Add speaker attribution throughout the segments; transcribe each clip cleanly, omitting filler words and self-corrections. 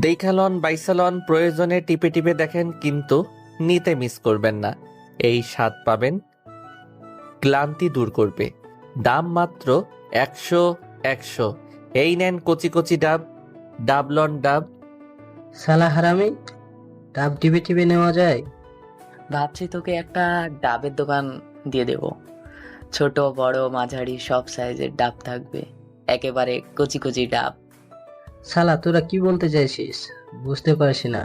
Speaker 1: দেখালন বাইসালন প্রয়োজনে টিপে টিপে দেখেন, কিন্তু নিতে মিস করবেন না। এই স্বাদ পাবেন, ক্লান্তি দূর করবে। দাম মাত্র 100। এই নেন কচি কচি ডাব, ডাবলন ডাব।
Speaker 2: শালা হারামি, ডাব টিপে টিপে নেওয়া যায়?
Speaker 3: ভাবছি তোকে একটা ডাবের দোকান দিয়ে দেব। ছোট বড় মাঝারি সব সাইজের ডাব থাকবে, একেবারে কচি কচি ডাব।
Speaker 2: শালা তোরা কি বলতে চাইছিস? বুঝতে পারছি না।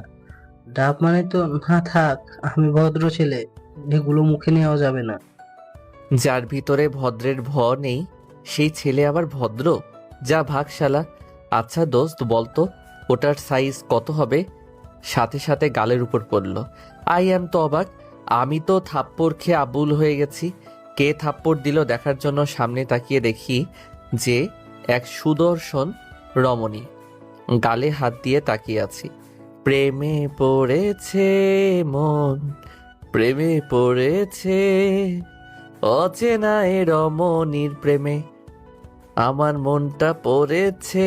Speaker 2: ডাব মানে তো না থাক, আমি ভদ্র ছেলে, এগুলো মুখে নেওয়া যাবে না।
Speaker 1: যার ভিতরে ভদ্রের ভ নেই, সেই ছেলে আবার ভদ্র? যা ভাগ শালা। আচ্ছা দোস্ত, বলতো ওটার সাইজ কত হবে? সাথে সাথে গালের উপর পড়ল। আই অ্যাম তো অবাক। আমি তো থাপ্পড় খেয়ে আবুল হয়ে গেছি। কে থাপ্পড় দিল দেখার জন্য সামনে তাকিয়ে দেখি যে এক সুদর্শন রমণী গালে হাত দিয়ে তাকিয়ে আছি। প্রেমে পড়েছে মন, প্রেমে পড়েছে, অচেনা এ রমণীর প্রেমে আমার মনটা পড়েছে।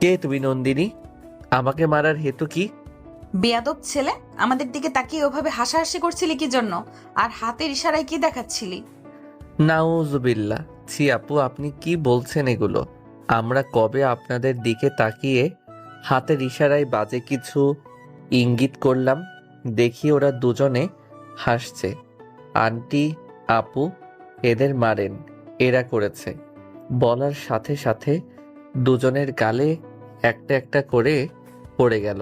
Speaker 1: কে তুমি নন্দিনী? আমাকে মারার হেতু কি?
Speaker 4: বেয়াদব ছেলে, আমাদের দিকে তাকিয়ে ওভাবে হাসাহাসি করছিলি কি জন্য? আর হাতের ইশারায় কি দেখাচ্ছিলি?
Speaker 1: নাউজুবিল্লাহ। ছি আপু, আপনি কি বলছেন এগুলো? আমরা কবে আপনাদের দিকে তাকিয়ে হাতের ইশারায় বাজে কিছু ইঙ্গিত করলাম? দেখি ওরা দুজনে হাসছে। আন্টি, আপু, এদের মারেন, এরা করেছে। বলার সাথে সাথে দুজনের গালে একটা একটা করে পড়ে গেল।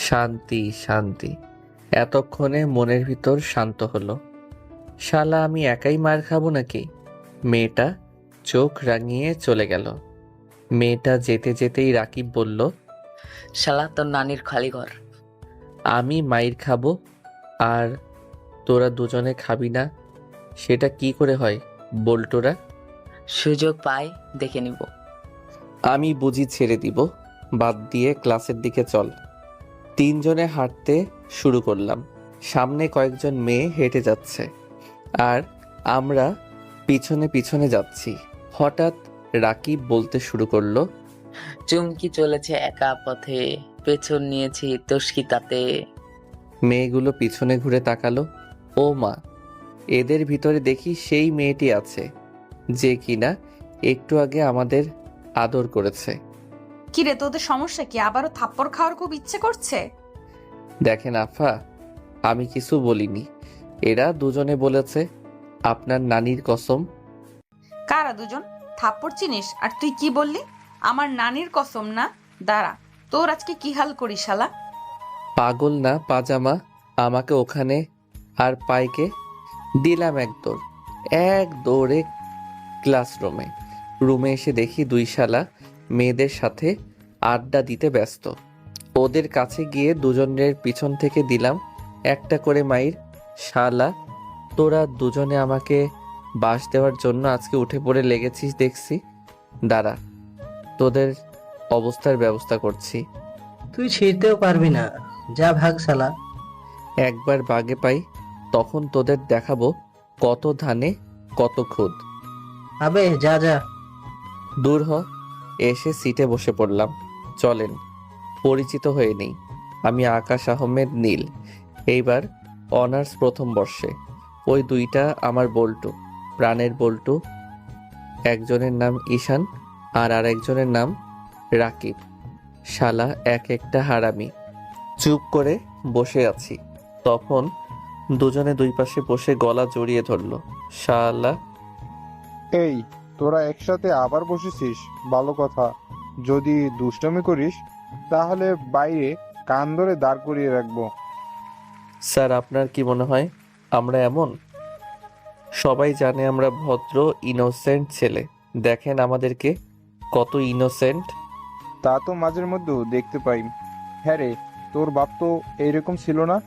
Speaker 1: শান্তি শান্তি। এতক্ষণে মনের ভিতর শান্ত হলো। শালা আমি একাই মার খাবো নাকি? মেয়েটা চোখ রাঙিয়ে চলে গেল। মেয়েটা যেতে যেতেই রাকিব বলল,
Speaker 3: শালা তোর নানির খালি ঘর।
Speaker 1: আমি মাইর খাবো আর তোরা দুজনে খাবি না, সেটা কি করে হয় বল্টুরা?
Speaker 3: সুযোগ পাই দেখে নিব।
Speaker 1: আমি বুঝি ছেড়ে দিব? বাদ দিয়ে ক্লাসের দিকে চল। তিনজনে হাঁটতে শুরু করলাম। সামনে কয়েকজন মেয়ে হেঁটে যাচ্ছে আর আমরা পিছনে পিছনে যাচ্ছি। হঠাৎ রাকিব বলতে শুরু করলো,
Speaker 3: চুমকি চলেছে একা পথে, পেছন নিয়েছি তোষকি তাতে।
Speaker 1: মেয়েগুলো পিছনে ঘুরে তাকালো। ও মা, এদের ভিতরে দেখি সেই মেয়েটি আছে যে কিনা একটু আগে আমাদের আদর করেছে।
Speaker 4: কিরে, তোদের সমস্যা কি? আবারও থাপ্পড় খাওয়ার খুব ইচ্ছে করছে?
Speaker 1: দেখেন আফা, আমি কিছু বলিনি, এরা দুজনে বলেছে। আপনার নানির কসম।
Speaker 4: কারা দুজন? থাপ্পড় চিনিস? আর তুই কি বললি? আমার নানির কসম না? দাঁড়া, তোর আজকে কি হাল করি শালা।
Speaker 1: পাগল না পাজামা, আমাকে ওখানে আর পাইকে দিলাম এক দৌড়। এক দৌড়ে ক্লাসরুমে। রুমে এসে দেখি দুই শালা মেয়েদের সাথে আড্ডা দিতে ব্যস্ত। ওদের কাছে গিয়ে দুজনের পিছন থেকে দিলাম একটা করে মাইর। শালা, তোরা দুজনে আমাকে বাঁশ দেওয়ার জন্য আজকে উঠে পড়ে লেগেছিস দেখছি। দাঁড়া, তোদের অবস্থার ব্যবস্থা করছি।
Speaker 2: তুই ছিঁড়তেও পারবি না, যা ভাগ শালা।
Speaker 1: একবার বাগে পাই, তখন তোদের দেখাবো কত ধানে কত খুদ।
Speaker 2: আবে যা যা।
Speaker 1: দূর হ। এসে সিটে বসে পড়লাম। চলেন পরিচিত হয়ে নেই। আমি আকাশ আহমেদ নীল, এইবার অনার্স প্রথম বর্ষে। ওই দুইটা আমার বল্টু, প্রাণের বল্টু। একজনের নাম ঈশান আর আরেকজনের নাম রাকিব। শালা এক একটা হারামি। চুপ করে বসে আছি, তখন দুজনে দুই পাশে বসে গলা জড়িয়ে ধরলো। শালা,
Speaker 5: এই, তোরা একসাথে আবার বসেছিস, ভালো কথা। যদি দুষ্টামি করিস তাহলে বাইরে কান ধরে দাঁড় করিয়ে রাখবো।
Speaker 1: স্যার আপনার কি মনে হয় আমরা এমন? সবাই জানে আমরা ভদ্র ইনোসেন্ট ছেলে। দেখেন আমাদেরকে, কত ইনোসেন্ট।
Speaker 5: তা তো মাঝের মধ্যেও দেখতে পাই। হ্যাঁ রে, তোর বাপ তো এইরকম ছিল না।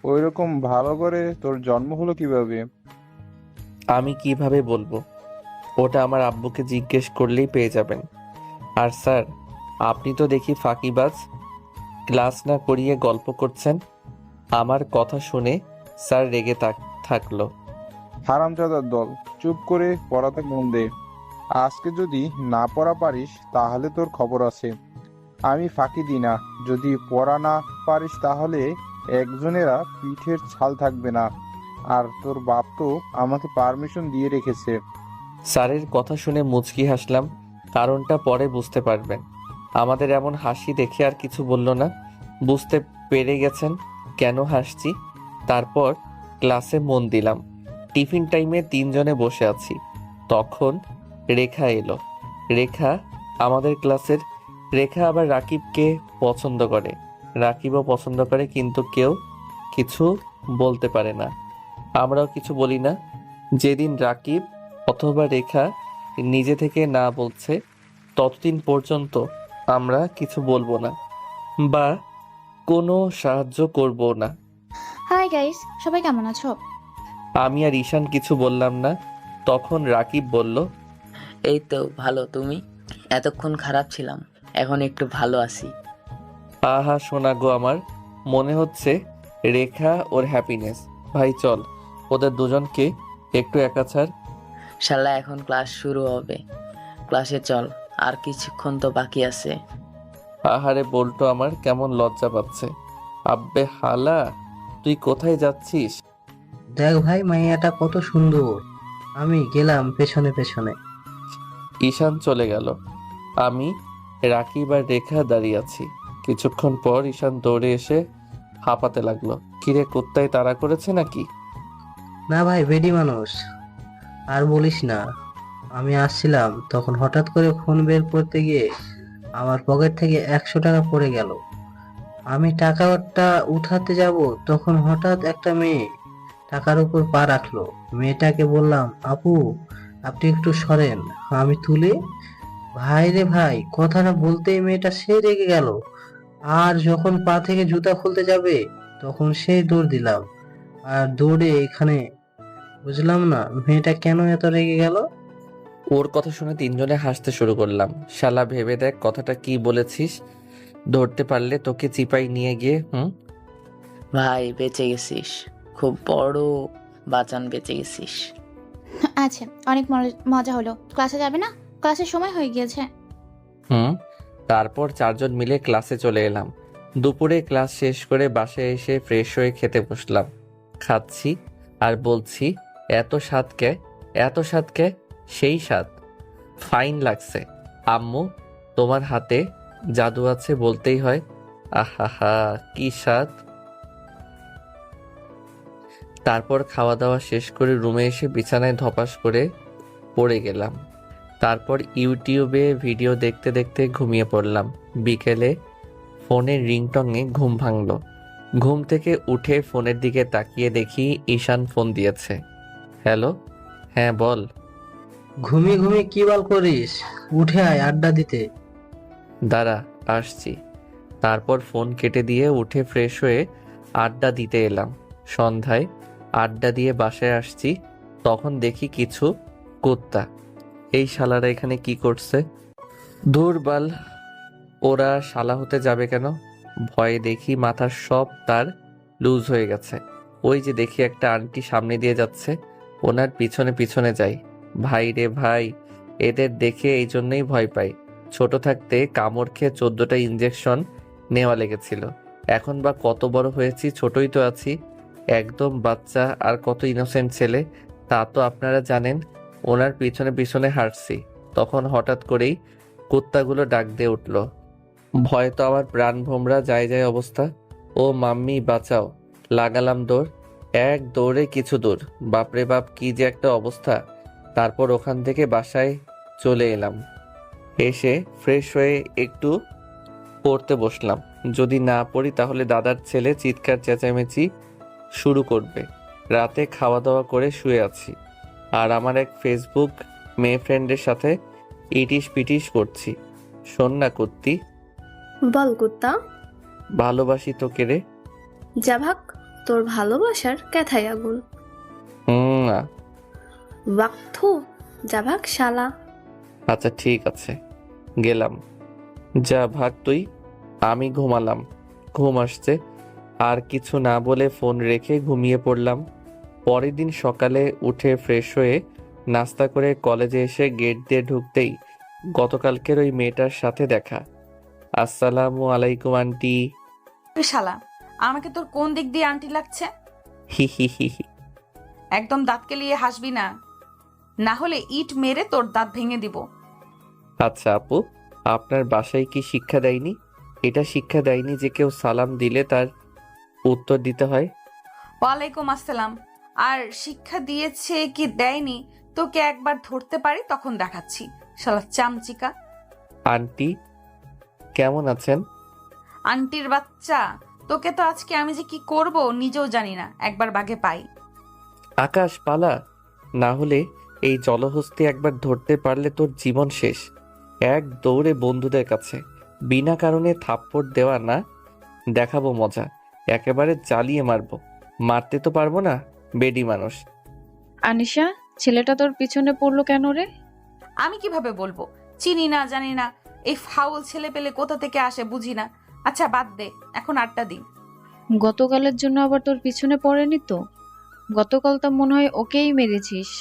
Speaker 5: ওই রকম ভালো করে তোর জন্ম হলো কিভাবে?
Speaker 1: আমি কিভাবে বলবো? ওটা আমার আব্বুকে জিজ্ঞেস করলেই পেয়ে যাবেন। আর স্যার, আপনি তো দেখি ফাঁকিবাজ। ক্লাস না করিয়ে গল্প করছেন। আমার কথা শুনে স্যার রেগে থাকলো।
Speaker 5: হারামজাদার দল, চুপ করে পড়াতে মন দে। আজকে যদি না পড়া পারিস তাহলে তোর খবর আছে। আমি ফাঁকি দিই না। যদি পড়া না পারিস তাহলে একজনেরা পিঠের ছাল থাকবে না। আর তোর বাপ তো আমাকে পারমিশন দিয়ে রেখেছে।
Speaker 1: স্যারের কথা শুনে মুচকি হাসলাম। কারণটা পরে বুঝতে পারবেন। আমাদের এমন হাসি দেখে আর কিছু বলল না। বুঝতে পেরে গেছেন কেন হাসছি। তারপর ক্লাসে মন দিলাম। টিফিন টাইমে তিনজনে বসে আছি। তখন রেখা এলো। রেখা আমাদের ক্লাসের। রেখা আবার রাকিবকে পছন্দ করে। রাকিবও পছন্দ করে, কিন্তু কেউ কিছু বলতে পারে না। আমরাও কিছু বলি না। যেদিন রাকিব অথবা রেখা নিজে থেকে না বলছে ততদিন পর্যন্ত আমরা কিছু বলবো না বা কোনো সাহায্য করব না।
Speaker 6: হাই গাইস, সবাই কেমন আছো?
Speaker 1: আমি আর ঈশান কিছু বললাম না। তখন রাকিব বলল,
Speaker 3: এই তো ভালো, তুমি? এতক্ষণ খারাপ ছিলাম, এখন একটু ভালো আছি।
Speaker 1: আহা সোনা গো আমার, মনে হচ্ছে রেখা ওর হ্যাপিনেস। ভাই চল, ওদের দুজনকে একটু একা ছাড়।
Speaker 3: শালা এখন ক্লাস শুরু হবে, ক্লাসে চল, আর কিছুক্ষণ তো বাকি আছে।
Speaker 1: আহারে বল্টু আমার কেমন লজ্জা পাচ্ছে। আব্বে হালা, তুই কোথায় যাচ্ছিস?
Speaker 2: দেখ ভাই, মাইয়াটা কত সুন্দর। আমি গেলাম পেছনে পেছনে।
Speaker 1: ঈশান চলে গেল। আমি, রাকিব আর রেখা দাঁড়িয়ে আছি। কিছুক্ষণ পর ঈশান দৌড়ে এসে হাঁপাতে লাগলো। কিরে, কুত্তায় তাড়া করেছে নাকি?
Speaker 2: না ভাই, বেডি মানুষ। আর বলিস না, আমি আসছিলাম তখন হঠাৎ করে ফোন বের করতে গিয়ে আমার পকেট থেকে 100 টাকা পড়ে গেল। আমি টাকাটা উঠাতে যাব, তখন হঠাৎ একটা মেয়ে টাকার উপর পা রাখলো। মেয়েটাকে বললাম, আপু আপনি একটু সরেন, আমি তুলে। ভাই রে ভাই, কথাটা বলতেই মেয়েটা সে রেগে গেল। আর যখন পা থেকে জুতা খুলতে যাবে তখন সেই দৌড় দিলাম। আর দৌড়ে এখানে, বুঝলাম না মেয়েটা কেন এত রেগে গেল।
Speaker 1: ওর কথা শুনে তিনজনে হাসতে শুরু করলাম। শালা ভেবে দেখ কথাটা কি বলেছিস। ধরতে পারলে তোকে চিপাই নিয়ে গিয়ে
Speaker 3: ভাই বেঁচে গেছিস, খুব বড় বাঁচান, বেঁচে গেছিস।
Speaker 6: আচ্ছা, অনেক মজা হলো। ক্লাসে যাবে না? ক্লাসের সময় হয়ে গিয়েছে।
Speaker 1: তারপর চারজন মিলে ক্লাসে চলে এলাম। দুপুরে ক্লাস শেষ করে বাসায় এসে ফ্রেশ হয়ে খেতে বসলাম। খাচ্ছি আর বলছি, এত স্বাদ কে, এত স্বাদ কে? সেই স্বাদ, ফাইন লাগছে। আম্মু, তোমার হাতে জাদু আছে বলতেই হয়। আহা কি স্বাদ। তারপর খাওয়া দাওয়া শেষ করে রুমে এসে বিছানায় ধপাস করে পড়ে গেলাম। তারপর ইউটিউবে ভিডিও দেখতে দেখতে ঘুমিয়ে পড়লাম। বিকেলে ফোনের রিংটংয়ে ঘুম ভাঙলো। ঘুম থেকে উঠে ফোনের দিকে তাকিয়ে দেখি ঈশান ফোন দিয়েছে। হ্যালো, হ্যাঁ বল।
Speaker 2: ঘুমিয়ে ঘুমিয়ে কি বাল করিস? উঠে আয় আড্ডা দিতে।
Speaker 1: দাঁড়া, আসছি। তারপর ফোন কেটে দিয়ে উঠে ফ্রেশ হয়ে আড্ডা দিতে এলাম। সন্ধ্যায় আড্ডা দিয়ে বাসায় আসছি, তখন দেখি কিছু কুত্তা। এই শালারা এখানে কি করছে? দূরবাল, ওরা শালা হতে যাবে কেন? ভয়ে দেখি মাথার সব তার লুজ হয়ে গেছে। ওই যে দেখি একটা আন্টি সামনে দিয়ে যাচ্ছে, ওনার পিছনে পিছনে যাই। ভাই রে ভাই, এদের দেখে এই জন্যই ভয় পাই। ছোট থাকতে কামড় খেয়ে 14টা ইঞ্জেকশন নেওয়া লেগেছিল। এখন বা কত বড় হয়েছি, ছোটই তো আছি, একদম বাচ্চা। আর কত ইনোসেন্ট ছেলে তা তো আপনারা জানেন। ওনার পিছনে পিছনে হাঁটছি, তখন হঠাৎ করেই কুত্তাগুলো ডাক দিয়ে উঠল। ভয় তো আমার প্রাণ ভোমরা যায় যায় অবস্থা। ও মাম্মি বাঁচাও, লাগালাম দৌড়। এক দৌড়ে কিছু দূর, বাপরে বাপ কি যে একটা অবস্থা। তারপর ওখান থেকে বাসায় চলে এলাম। এসে ফ্রেশ হয়ে একটু পড়তে বসলাম। যদি না পড়ি তাহলে দাদার ছেলে চিৎকার চেঁচামেচি শুরু করবে। রাতে খাওয়া দাওয়া করে শুয়ে আছি, আর আমার এক ফেসবুক মেয়ে ফ্রেন্ডের সাথে ইটিস পিটিস করছি। শোন না কুত্তি,
Speaker 7: বল কুত্তা।
Speaker 1: ভালোবাসি তোকে রে।
Speaker 7: যা ভাগ, তোর ভালোবাসার ক্যাথায় আগুন।
Speaker 1: না।
Speaker 7: ওয়াক্থু, যা ভাগ শালা।
Speaker 1: আচ্ছা ঠিক আছে, গেলাম। যা ভাগ তুই। আমি ঘুমালাম, ঘুম আসছে। আর কিছু না বলে ফোন রেখে ঘুমিয়ে পড়লাম। পরের দিন সকালে উঠে ফ্রেশ হয়ে নাস্তা করে কলেজে এসে গেট দিয়ে ঢুকতেই গতকালকের ওই মেয়েটার সাথে দেখা। আসসালামু আলাইকুম আন্টি।
Speaker 4: ওই শালা, আমাকে তোর কোন দিক দিয়ে আন্টি লাগছে?
Speaker 1: হি হি হি হি।
Speaker 4: একদম দাঁত কেলিয়ে হাসবি না, না হলে ইট মেরে তোর দাঁত ভেঙে দিব।
Speaker 1: আচ্ছা আপু, আপনার বাসায় কি শিক্ষা দেয়নি? এটা শিক্ষা দেয়নি যে কেউ সালাম দিলে তার উত্তর দিতে হয়?
Speaker 4: ওয়ালাইকুম আসসালাম। আর শিক্ষা দিয়েছে কি দেয়নি তোকে একবার ধরতে পারি তখন দেখাচ্ছি, শালা চামচিকা।
Speaker 1: আন্টি কেমন আছেন?
Speaker 4: আন্টির বাচ্চা, তোকে তো আজকে আমি যে কি করব নিজেও জানি না, একবার বাগে পাই।
Speaker 1: আকাশ পালা, না হলে এই জলহস্তি একবার ধরতে পারলে তোর জীবন শেষ। এক দৌড়ে বন্ধুদের কাছে, বিনা কারণে থাপ্পড় দেওয়া না, দেখাবো মজা, একেবারে জ্বালিয়ে মারবো। মারতে তো পারবো না, বেডি মানুষ।
Speaker 8: আনিশা, ছেলেটা তোর পিছনে পড়লো কেন রে?
Speaker 4: আমি কিভাবে বলবো, চিনি না জানি না, এই ফাউল ছেলে পেলে কোথা থেকে আসে বুঝি না। আচ্ছা বাদ দে, এখন আড্ডা দিই।
Speaker 8: গতকালের জন্য আবার তোর পিছনে পড়েনি তো? গতকাল তো মনে হয় ওকেই মেরেছিস।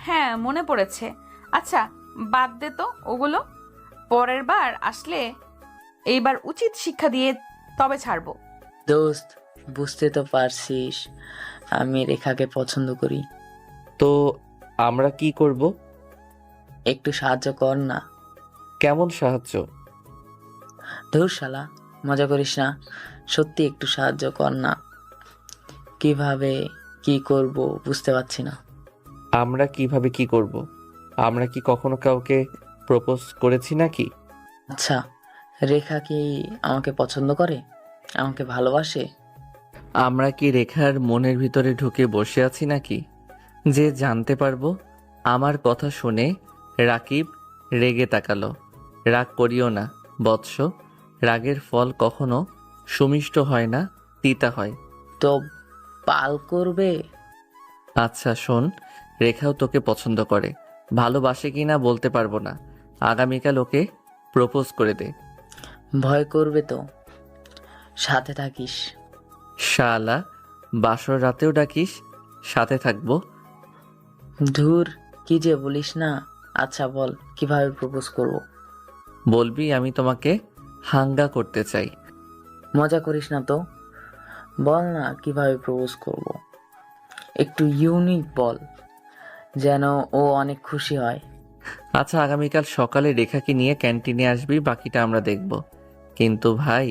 Speaker 4: হ্যাঁ মনে পড়েছে। আচ্ছা বাদ দে তো ওগুলো, পরের বার আসলে এইবার উচিত শিক্ষা দিয়ে তবে ছাড়বো।
Speaker 3: দোস্ত, বুঝতে তো পারছিস আমি রেখাকে পছন্দ করি।
Speaker 1: তো আমরা কি করব?
Speaker 3: একটু সাহায্য কর না।
Speaker 1: কেমন সাহায্য?
Speaker 3: ধুর শালা, মজা করিস না, সত্যি একটু সাহায্য কর না। কিভাবে কি করব বুঝতে পারছি না।
Speaker 1: আমরা কিভাবে কি করব? আমরা কি কখনো কাউকে প্রপোজ করেছি নাকি?
Speaker 3: আচ্ছা, রেখা কি আমাকে পছন্দ করে, আমাকে ভালোবাসে?
Speaker 1: আমরা কি রেখার মনের ভিতরে ঢুকে বসে আছি নাকি যে জানতে পারবো? আমার কথা শুনে রাকিব রেগে তাকালো। রাগ করিও না বৎস, রাগের ফল কখনো সুমিষ্ট হয় না, তিতা হয়।
Speaker 3: তো পাল করবে?
Speaker 1: আচ্ছা শোন, রেখাও তোকে পছন্দ করে, ভালোবাসে কিনা বলতে পারবো না। আগামীকাল ওকে প্রপোজ করে দে।
Speaker 3: ভয় করবে তো? সাথে থাকিস।
Speaker 1: শালা, বাসর রাতেও ডাকিস সাথে থাকবো?
Speaker 3: ধুর, কি যে বলিস না। আচ্ছা বল, কিভাবে প্রপোজ করব?
Speaker 1: বলবি আমি তোমাকে হাঙ্গা করতে চাই।
Speaker 3: মজা করিস না তো, বল না কিভাবে প্রপোজ করব। একটু ইউনিক বল, যেন ও অনেক খুশি হয়।
Speaker 1: আচ্ছা আগামীকাল সকালে রেখাকে নিয়ে ক্যান্টিনে আসবি, বাকিটা আমরা দেখব। কিন্তু ভাই,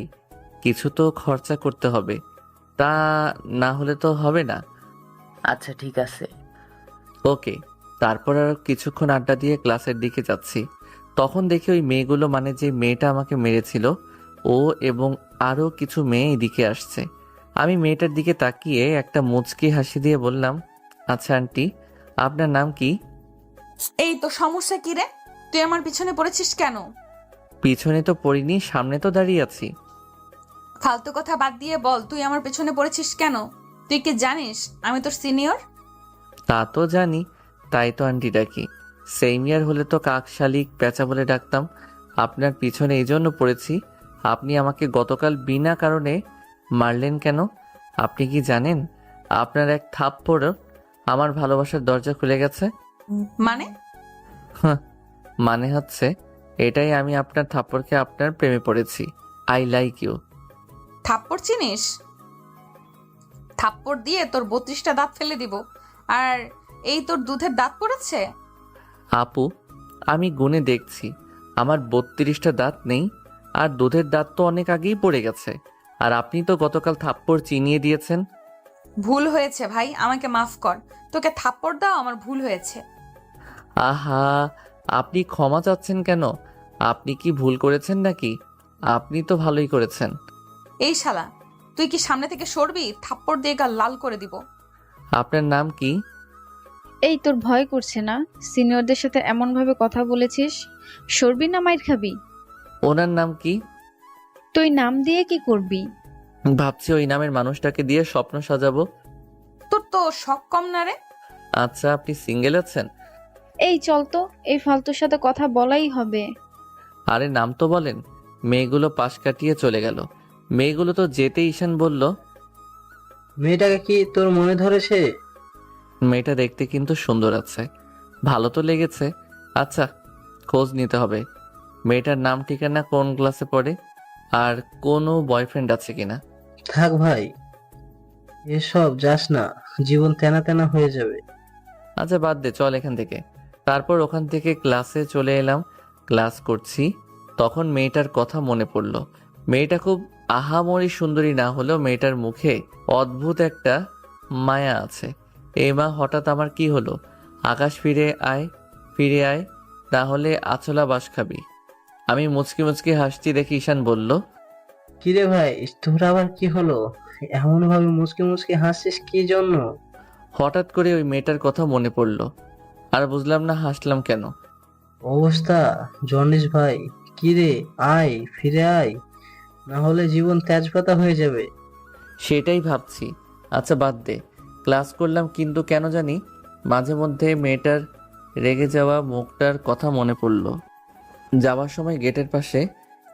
Speaker 1: কিছু তো খরচা করতে হবে, তা না হলে তো হবে না।
Speaker 3: আচ্ছা ঠিক আছে।
Speaker 1: ওকে। তারপর আর কিছুক্ষণ আড্ডা দিয়ে ক্লাসের দিকে যাচ্ছি, তখন দেখি ওই মেয়েগুলো, মানে যে মেয়েটা আমাকে মেরেছিল ও এবং আরও কিছু মেয়ে এদিকে আসছে। আমি মেয়েটার দিকে তাকিয়ে একটা মুচকি হাসি দিয়ে বললাম, আচ্ছা আন্টি, আপনার নাম কি?
Speaker 4: এই তো সমস্যা কি রে, তুই আমার পিছনে পড়েছিস কেন?
Speaker 1: পিছনে তো পড়িনি, সামনে তো দাঁড়িয়ে আছি।
Speaker 4: ফালতু কথা বাদ দিয়ে বল, তুই আমার পেছনে পড়েছিস কেন? তুই কি জানিস আমি তোর সিনিয়র?
Speaker 1: তা তো জানি, তাই তো আন্টি ডাকি। সেম ইয়ার হলে তো কাক শালিক পেঁচা বলে ডাকতাম। আপনার পিছনে এই জন্য পড়েছি, আপনি আমাকে গতকাল বিনা কারণে মারলেন কেন? আপনি কি জানেন আপনার এক থাপ্পড় আমার ভালোবাসার দরজা খুলে গেছে?
Speaker 4: মানে?
Speaker 1: হাহ, মানে হচ্ছে এটাই, আমি আপনার থাপ্পড়কে আপনার প্রেমে পড়েছি। I like you.
Speaker 4: থাপ্পড় চিনিস? থাপ্পড় দিয়ে তোর 32টা দাঁত ফেলে দিব। আর এই তোর দুধের দাঁত পড়েছে?
Speaker 1: আপু, আমি গুনে দেখছি, আমার 32টা দাঁত নেই, আর দুধের দাঁত তো অনেক আগেই পড়ে গেছে। আর আপনি তো গতকাল থাপ্পড় চিনিয়ে দিয়েছেন।
Speaker 4: ভুল হয়েছে ভাই, আমাকে মাফ কর। তোকে থাপ্পড় দাও আমার ভুল হয়েছে।
Speaker 1: আহা, আপনি ক্ষমা চাচ্ছেন কেন? আপনি কি ভুল করেছেন নাকি? আপনি তো ভালোই করেছেন।
Speaker 4: এই শালা, তুই কি সামনে থেকে সরবি? থাপ্পড় দিয়ে গাল লাল করে দিব।
Speaker 1: আপনার নাম কি?
Speaker 8: এই তোর ভয় করছে না? সিনিয়রদের সাথে এমন ভাবে কথা বলেছিস, সরবি না মাইর খাবি?
Speaker 1: ওনার নাম কি?
Speaker 8: তুই নাম দিয়ে কি করবি?
Speaker 1: ভাবছি ওই নামের মানুষটাকে দিয়ে স্বপ্ন সাজাবো।
Speaker 4: তোর তো শখ কম না রে।
Speaker 1: আচ্ছা, আপনি সিঙ্গেল আছেন?
Speaker 8: এই চল তো, এই ফালতুর সাথে কথা বলাই হবে।
Speaker 1: আরে নাম তো বলেন। মেয়েগুলো পাশ কাটিয়ে চলে গেল। মেয়েগুলো তো যেতে ঈশান বলল,
Speaker 2: মেয়েটাকে কি তোর মনে ধরেছে?
Speaker 1: মেয়েটা দেখতে কিন্তু সুন্দর আছে, ভালো তো লেগেছে। আচ্ছা, খোঁজ নিতে হবে। মেয়েটার নাম ঠিকানা, কোন ক্লাসে পড়ে, আর কোনো বয়ফ্রেন্ড আছে কিনা।
Speaker 2: থাক ভাই, এসব যাস না, জীবন তেনা তেনা হয়ে যাবে।
Speaker 1: আচ্ছা বাদ দে, চল এখান থেকে। তারপর ওখান থেকে ক্লাসে চলে এলাম। ক্লাস করছি, তখন মেয়েটার কথা মনে পড়ল। মেয়েটা খুব আহামরি সুন্দরী না হলেও মেয়েটার মুখে অদ্ভুত একটা মায়া আছে। এই মা, হঠাৎ আমার কি হলো? আকাশ ফিরে আয়, ফিরে আয়, তাহলে আছলা বাস খাবি। আমি মুচকি মুচকি হাসছি দেখে ঈশান বলল,
Speaker 2: কিরে ভাই, তোর আবার কি হলো? এমন ভাবে মুচকে মুচকে হাসছিস কি জন্য?
Speaker 1: হঠাৎ করে ওই মেয়েটার কথা মনে পড়ল, আর বুঝলাম না হাসলাম কেন।
Speaker 2: অবস্থা জন্ডিস ভাই। কিরে, আয়, ফিরে আয়, না হলে জীবন তেজপাতা হয়ে যাবে।
Speaker 1: সেটাই ভাবছি। আচ্ছা বাদ দে। ক্লাস করলাম, কিন্তু কেন জানি মাঝে মধ্যে মেয়েটার রেগে যাওয়া মুখটার কথা মনে পড়ল। যাওয়ার সময় গেটের পাশে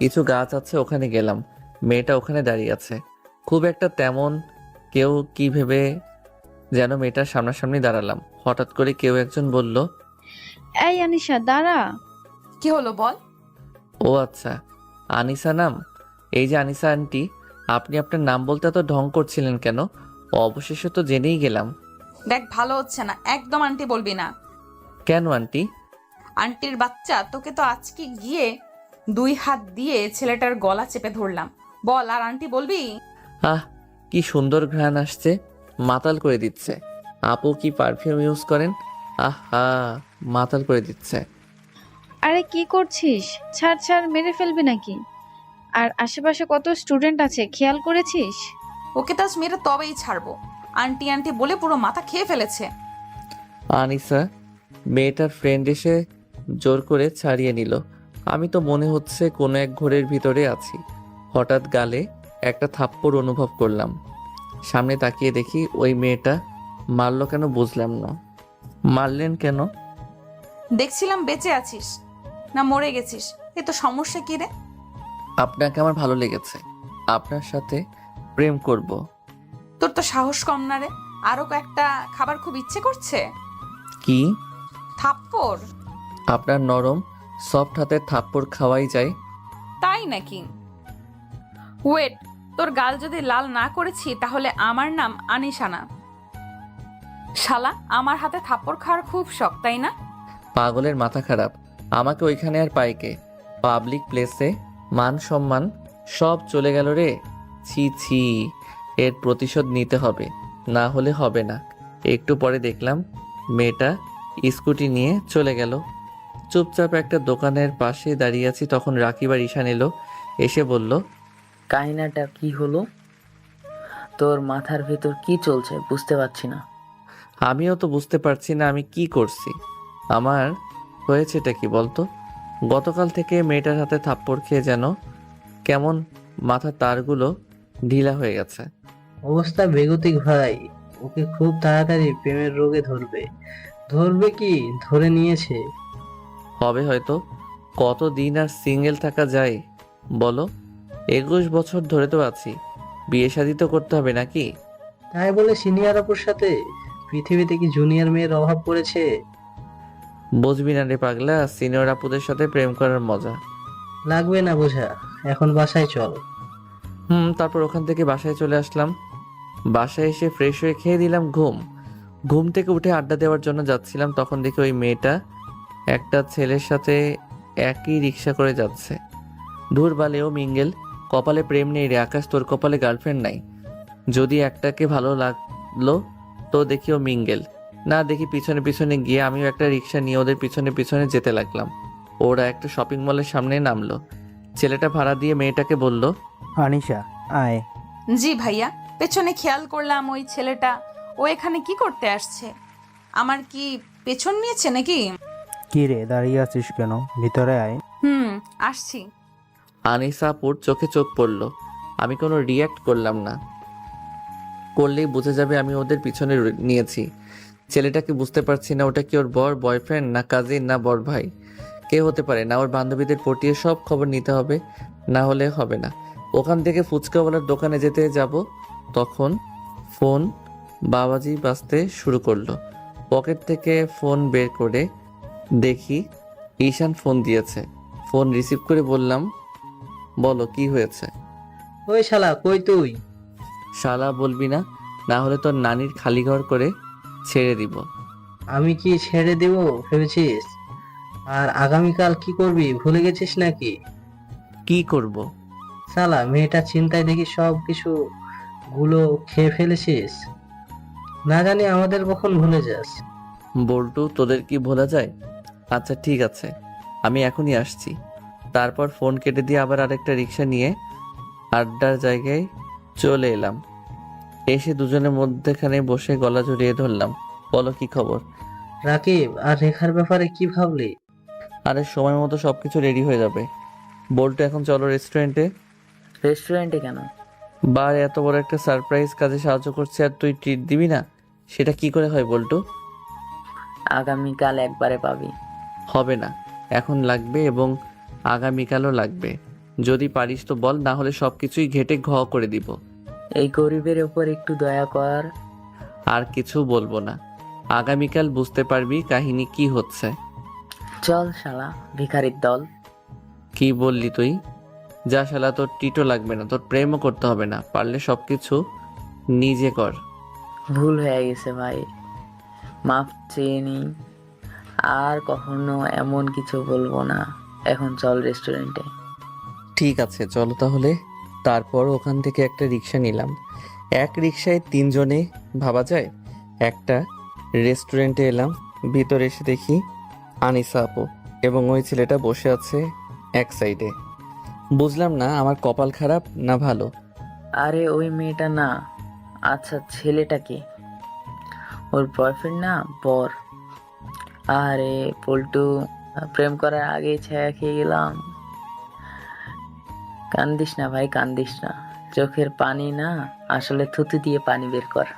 Speaker 1: কিছু গাছ আছে, ওখানে গেলাম। মেয়েটা ওখানে দাঁড়িয়ে আছে, খুব একটা তেমন কেউ কি ভেবে যেন মেয়েটার সামনাসামনি দাঁড়ালাম। হঠাৎ করে কেউ একজন বলল,
Speaker 8: এই আনিশা দাঁড়া।
Speaker 4: কি হলো বল?
Speaker 1: ও আচ্ছা, আনিসা নাম। এই যে আনিসা আন্টি, আপনি আপনার নাম বলতে এত ঢং করছিলেন কেন? অবশেষে তো জেনেই গেলাম।
Speaker 4: দেখ, ভালো হচ্ছে না, একদম আন্টি বলবি না।
Speaker 1: কেন আন্টি?
Speaker 4: আন্টির বাচ্চা, তোকে তো আজকে গিয়ে 2 হাত দিয়ে ছেলেটার গলা চেপে ধরলাম। বল, আর আন্টি বলবি?
Speaker 1: আহ, কি সুন্দর ঘ্রাণ আসছে, মাতাল করে দিচ্ছে। আপু কি পারফিউম ইউজ করেন? আহা, মাতাল করে দিচ্ছে।
Speaker 8: আরে কি করছিস? ছাড় ছাড়, মেরে ফেলবি নাকি? আর আশেপাশে কত স্টুডেন্ট আছে, খেয়াল করেছিস?
Speaker 4: ওকে তো আজ মেরে তবেই ছাড়বো। আন্টি আন্টি বলে পুরো মাথা খেয়ে ফেলেছে।
Speaker 1: আনিসা, মেয়েটার ফ্রেন্ড এসে জোর করে ছাড়িয়ে নিল। আমি তো মনে হচ্ছে কোনো এক ঘোরের ভিতরে আছি। হঠাৎ গালে একটা থাপ্পড় অনুভব করলাম। সামনে তাকিয়ে দেখি ওই মেয়েটা। মারলো কেন বুঝলাম না। মারলেন কেন?
Speaker 4: দেখছিলাম বেঁচে আছিস না মরে গেছিস। এ তো সমস্যা কি রে?
Speaker 1: আপনাকে আমার ভালো লেগেছে, আপনার সাথে প্রেম করব।
Speaker 4: তোর তো সাহস কম না রে। আরো কয়েকটা খাবার খুব ইচ্ছে করছে।
Speaker 1: কি?
Speaker 4: থাপ্পড়?
Speaker 1: আপনার নরম সফট হাতে থাপ্পড় খাওয়াই যায়।
Speaker 4: তাই নাকি? ওয়েট, তোর গাল যদি লাল না করেছি তাহলে আমার নাম আনিশা না। শালা, আমার হাতে থাপ্পড় খাওয়ার খুব শখ, তাই না?
Speaker 1: পাগলের মাথা খারাপ। আমাকে ওইখানে আর পাই কে? পাবলিক প্লেসে মান সম্মান সব চলে গেল রে। ছি ছি, এর প্রতিশোধ নিতে হবে, না হলে হবে না। একটু পরে দেখলাম মেয়েটা স্কুটি নিয়ে চলে গেল। চুপচাপ একটা দোকানের পাশে দাঁড়িয়ে আছি, তখন রাকিব আর ঈশান এলো। এসে বলল,
Speaker 3: কাহিনাটা কি হলো? তোর মাথার ভেতর কি চলছে বুঝতে পারছি না।
Speaker 1: আমিও তো বুঝতে পারছি না আমি কি করছি। আমার হয়েছেটা কি বলতো? গতকাল থেকে মেয়েটার হাতে থাপ্পড় খেয়ে যেন কেমন মাথার তারগুলো ঢিলা হয়ে গেছে।
Speaker 2: অবস্থা বেগতিক ভাই। ওকে খুব তাড়াতাড়ি প্রেমের রোগে ধরবে। ধরবে কি, ধরে নিয়েছে।
Speaker 1: হবে হয়তো। কতদিন আর সিঙ্গেল থাকা যায় বলো? 21 বছর ধরে তো আছি, বিয়ে শাদী তো করতে হবে নাকি?
Speaker 2: তাই বলে সিনিয়র আপুর সাথে? পৃথিবীতে কি জুনিয়র মেয়ের অভাব পড়েছে?
Speaker 1: বুঝবি না রে পাগলা, সিনিয়র আপুদের সাথে প্রেম করার মজা।
Speaker 2: লাগবে না বোঝা, এখন বাসায় চল।
Speaker 1: তারপর ওখান থেকে বাসায় চলে আসলাম। বাসায় এসে ফ্রেশ হয়ে খেয়ে দিলাম ঘুম। ঘুম থেকে উঠে আড্ডা দেওয়ার জন্য যাচ্ছিলাম, তখন দেখি ওই মেয়েটা একটা ছেলের সাথে একই রিক্সা করে যাচ্ছে। ধুর বালেও মিঙ্গেল, কপালে প্রেম নেই রে আকাশ, তোর কপালে গার্লফ্রেন্ড নাই। যদি একটাকে ভালো লাগলো তো দেখিও মিঙ্গেল, না দেখি পিছনে পিছনে গিয়ে আমিও একটা রিক্সা নিয়ে ওদের পিছনে পিছনে যেতে লাগলাম। ওরা একটা শপিং মলের সামনে নামলো। ছেলেটা ভাড়া দিয়ে মেয়েটাকে বলল,
Speaker 9: আনিশা আয়।
Speaker 4: জি ভাইয়া। পেছনে খেয়াল করলাম ওই ছেলেটা, ও এখানে কি করতে আসছে? আমার কি পেছন নিয়েছে নাকি?
Speaker 9: কি রে দাঁড়িয়ে আছিস কেন, ভিতরে আয়।
Speaker 4: আসছি।
Speaker 1: আনিসাপুর চোখে চোখ পড়ল। আমি কোনো রিয়্যাক্ট করলাম না, করলেই বুঝে যাবে আমি ওদের পিছনে নিয়েছি। ছেলেটাকে বুঝতে পারছি না, ওটা কি ওর বয়ফ্রেন্ড না কাজিন না বড় ভাই, কে হতে পারে। না ওর বান্ধবীদের পটিয়ে সব খবর নিতে হবে, না হলে হবে না। ওখান থেকে ফুচকাওয়ালার দোকানে যেতে যাব, তখন ফোন বাবাজি বাজতে শুরু করলো। পকেট থেকে ফোন বের করে দেখি ঈশান ফোন দিয়েছে। ফোন রিসিভ করে বললাম, বলো কি হয়েছে?
Speaker 2: ওই শালা কই তুই?
Speaker 1: শালা বলবি না, না হলে তোর নানির খালি ঘর করে ছেড়ে দিব।
Speaker 2: আমি কি ছেড়ে দেব ভেবেছিস? আর আগামীকাল কি করবি ভুলে গেছিস নাকি?
Speaker 1: কি করব?
Speaker 2: শালা মেয়েটা চিন্তায় দেখি সব কিছু গুলো খেয়ে ফেলেছিস। না জানি আমাদের কখন ভুলে যাস।
Speaker 1: বল্টু, তোদের কি ভোলা যায়? আচ্ছা ঠিক আছে, আমি এখনই আসছি। তারপর ফোন কেটে দিয়ে আবার আরেকটা রিক্সা নিয়ে আড্ডার জায়গায় চলে এলাম। এসে দুজনের মধ্যেখানে বসে গলা জড়িয়ে ধরলাম। বলো কি খবর?
Speaker 2: রাকিব আর রেখার ব্যাপারে কি ভাবলি?
Speaker 1: আরে সময় মতো সবকিছু রেডি হয়ে যাবে। বল্টু, এখন চলো রেস্টুরেন্টে।
Speaker 3: রেস্টুরেন্টে কেন?
Speaker 1: বার এত বড় একটা সারপ্রাইজ কাজে সাহায্য করছে আর তুই ট্রিট দিবি না? সেটা কি করে হয় বল্টু?
Speaker 3: আগামীকাল একবারে পাবি।
Speaker 1: হবে না, এখন লাগবে এবং আগামীকালও লাগবে। যদি পারিস তো বল, না হলে সবকিছুই ঘেটে ঘ করে দিব।
Speaker 3: এই গরিবের ওপর একটু দয়া কর।
Speaker 1: আর কিছু বলবো না, আগামীকাল বুঝতে পারবি কাহিনী কি হচ্ছে।
Speaker 3: চল শালা ভিখারির দল।
Speaker 1: কি বললি তুই? যা শালা, তোর টিটো লাগবে না, তোর প্রেমও করতে হবে না, পারলে সবকিছু নিজে কর।
Speaker 3: ভুল হয়ে গেছে ভাই, মাফ চেয়ে নি। আর কখনো এমন কিছু বলবো না। এখন চল রেস্টুরেন্টে।
Speaker 1: ঠিক আছে চলো তাহলে। তারপর ওখান থেকে একটা রিক্সা নিলাম। এক রিক্সায় তিনজনে ভাবা যায়। একটা রেস্টুরেন্টে এলাম। ভিতরে এসে দেখি আনিসা আপু এবং ওই ছেলেটা বসে আছে এক সাইডে। বুঝলাম না আমার কপাল খারাপ না ভালো।
Speaker 3: আরে ওই মেয়েটা না। আচ্ছা ছেলেটা কি? ওর বয়ফ্রেন্ড না বর? আরে পল্টু, প্রেম করার আগেই ছায়া খেয়ে গেলাম। কান্দিস না ভাই, কান্দিস না। চোখের পানি না, আসলে থুতু দিয়ে পানি বের কর।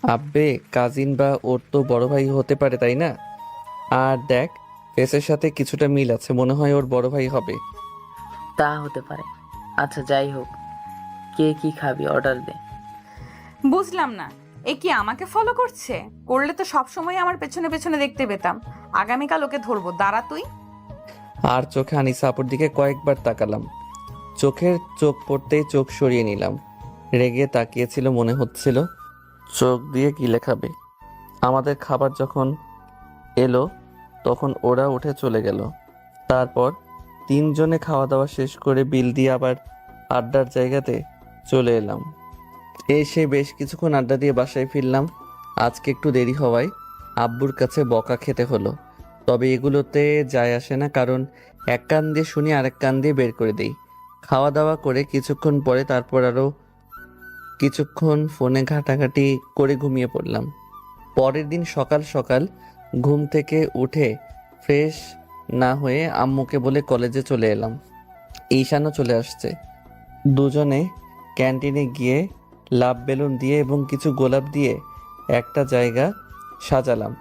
Speaker 1: আব্বে, কাজিন বা ওর তো বড় ভাই হতে পারে তাই না? আর দেখ, ফেসের সাথে কিছুটা মিল আছে, মনে হয় ওর বড় ভাই হবে।
Speaker 3: তা হতে পারে। আচ্ছা যাই হোক, কে কি খাবি অর্ডার দে।
Speaker 4: বুঝলাম না, এ কি আমাকে ফলো করছে? করলে তো সবসময় আমার পেছনে পেছনে দেখতে পেতাম। আগামীকাল ওকে ধরবো, দাঁড়া তুই।
Speaker 1: আর চোখে আনিসা আপুর দিকে কয়েকবার তাকালাম। চোখের চোখ পড়তেই চোখ সরিয়ে নিলাম। রেগে তাকিয়েছিল মনে হচ্ছিল। চোখ দিয়ে কি লেখাবে? আমাদের খাবার যখন এলো তখন ওরা উঠে চলে গেল। তারপর তিনজনে খাওয়া দাওয়া শেষ করে বিল দিয়ে আবার আড্ডার জায়গাতে চলে এলাম। এসে বেশ কিছুক্ষণ আড্ডা দিয়ে বাসায় ফিরলাম। আজকে একটু দেরি হওয়ায় আব্বুর কাছে বকা খেতে হলো। তবে এগুলোতে যায় আসে না, কারণ এক কান দিয়ে শুনি আরেক কান দিয়ে বের করে দেই। খাওয়া দাওয়া করে কিছুক্ষণ পরে তারপর আরও কিছুক্ষণ ফোনে ঘাটাঘাটি করে ঘুমিয়ে পড়লাম। পরের দিন সকাল সকাল ঘুম থেকে উঠে ফ্রেশ না হয়ে আম্মুকে বলে কলেজে চলে এলাম। ঈশানও চলে আসছে। দুজনে ক্যান্টিনে গিয়ে লাভ বেলুন দিয়ে এবং কিছু গোলাপ দিয়ে একটা জায়গা সাজালাম।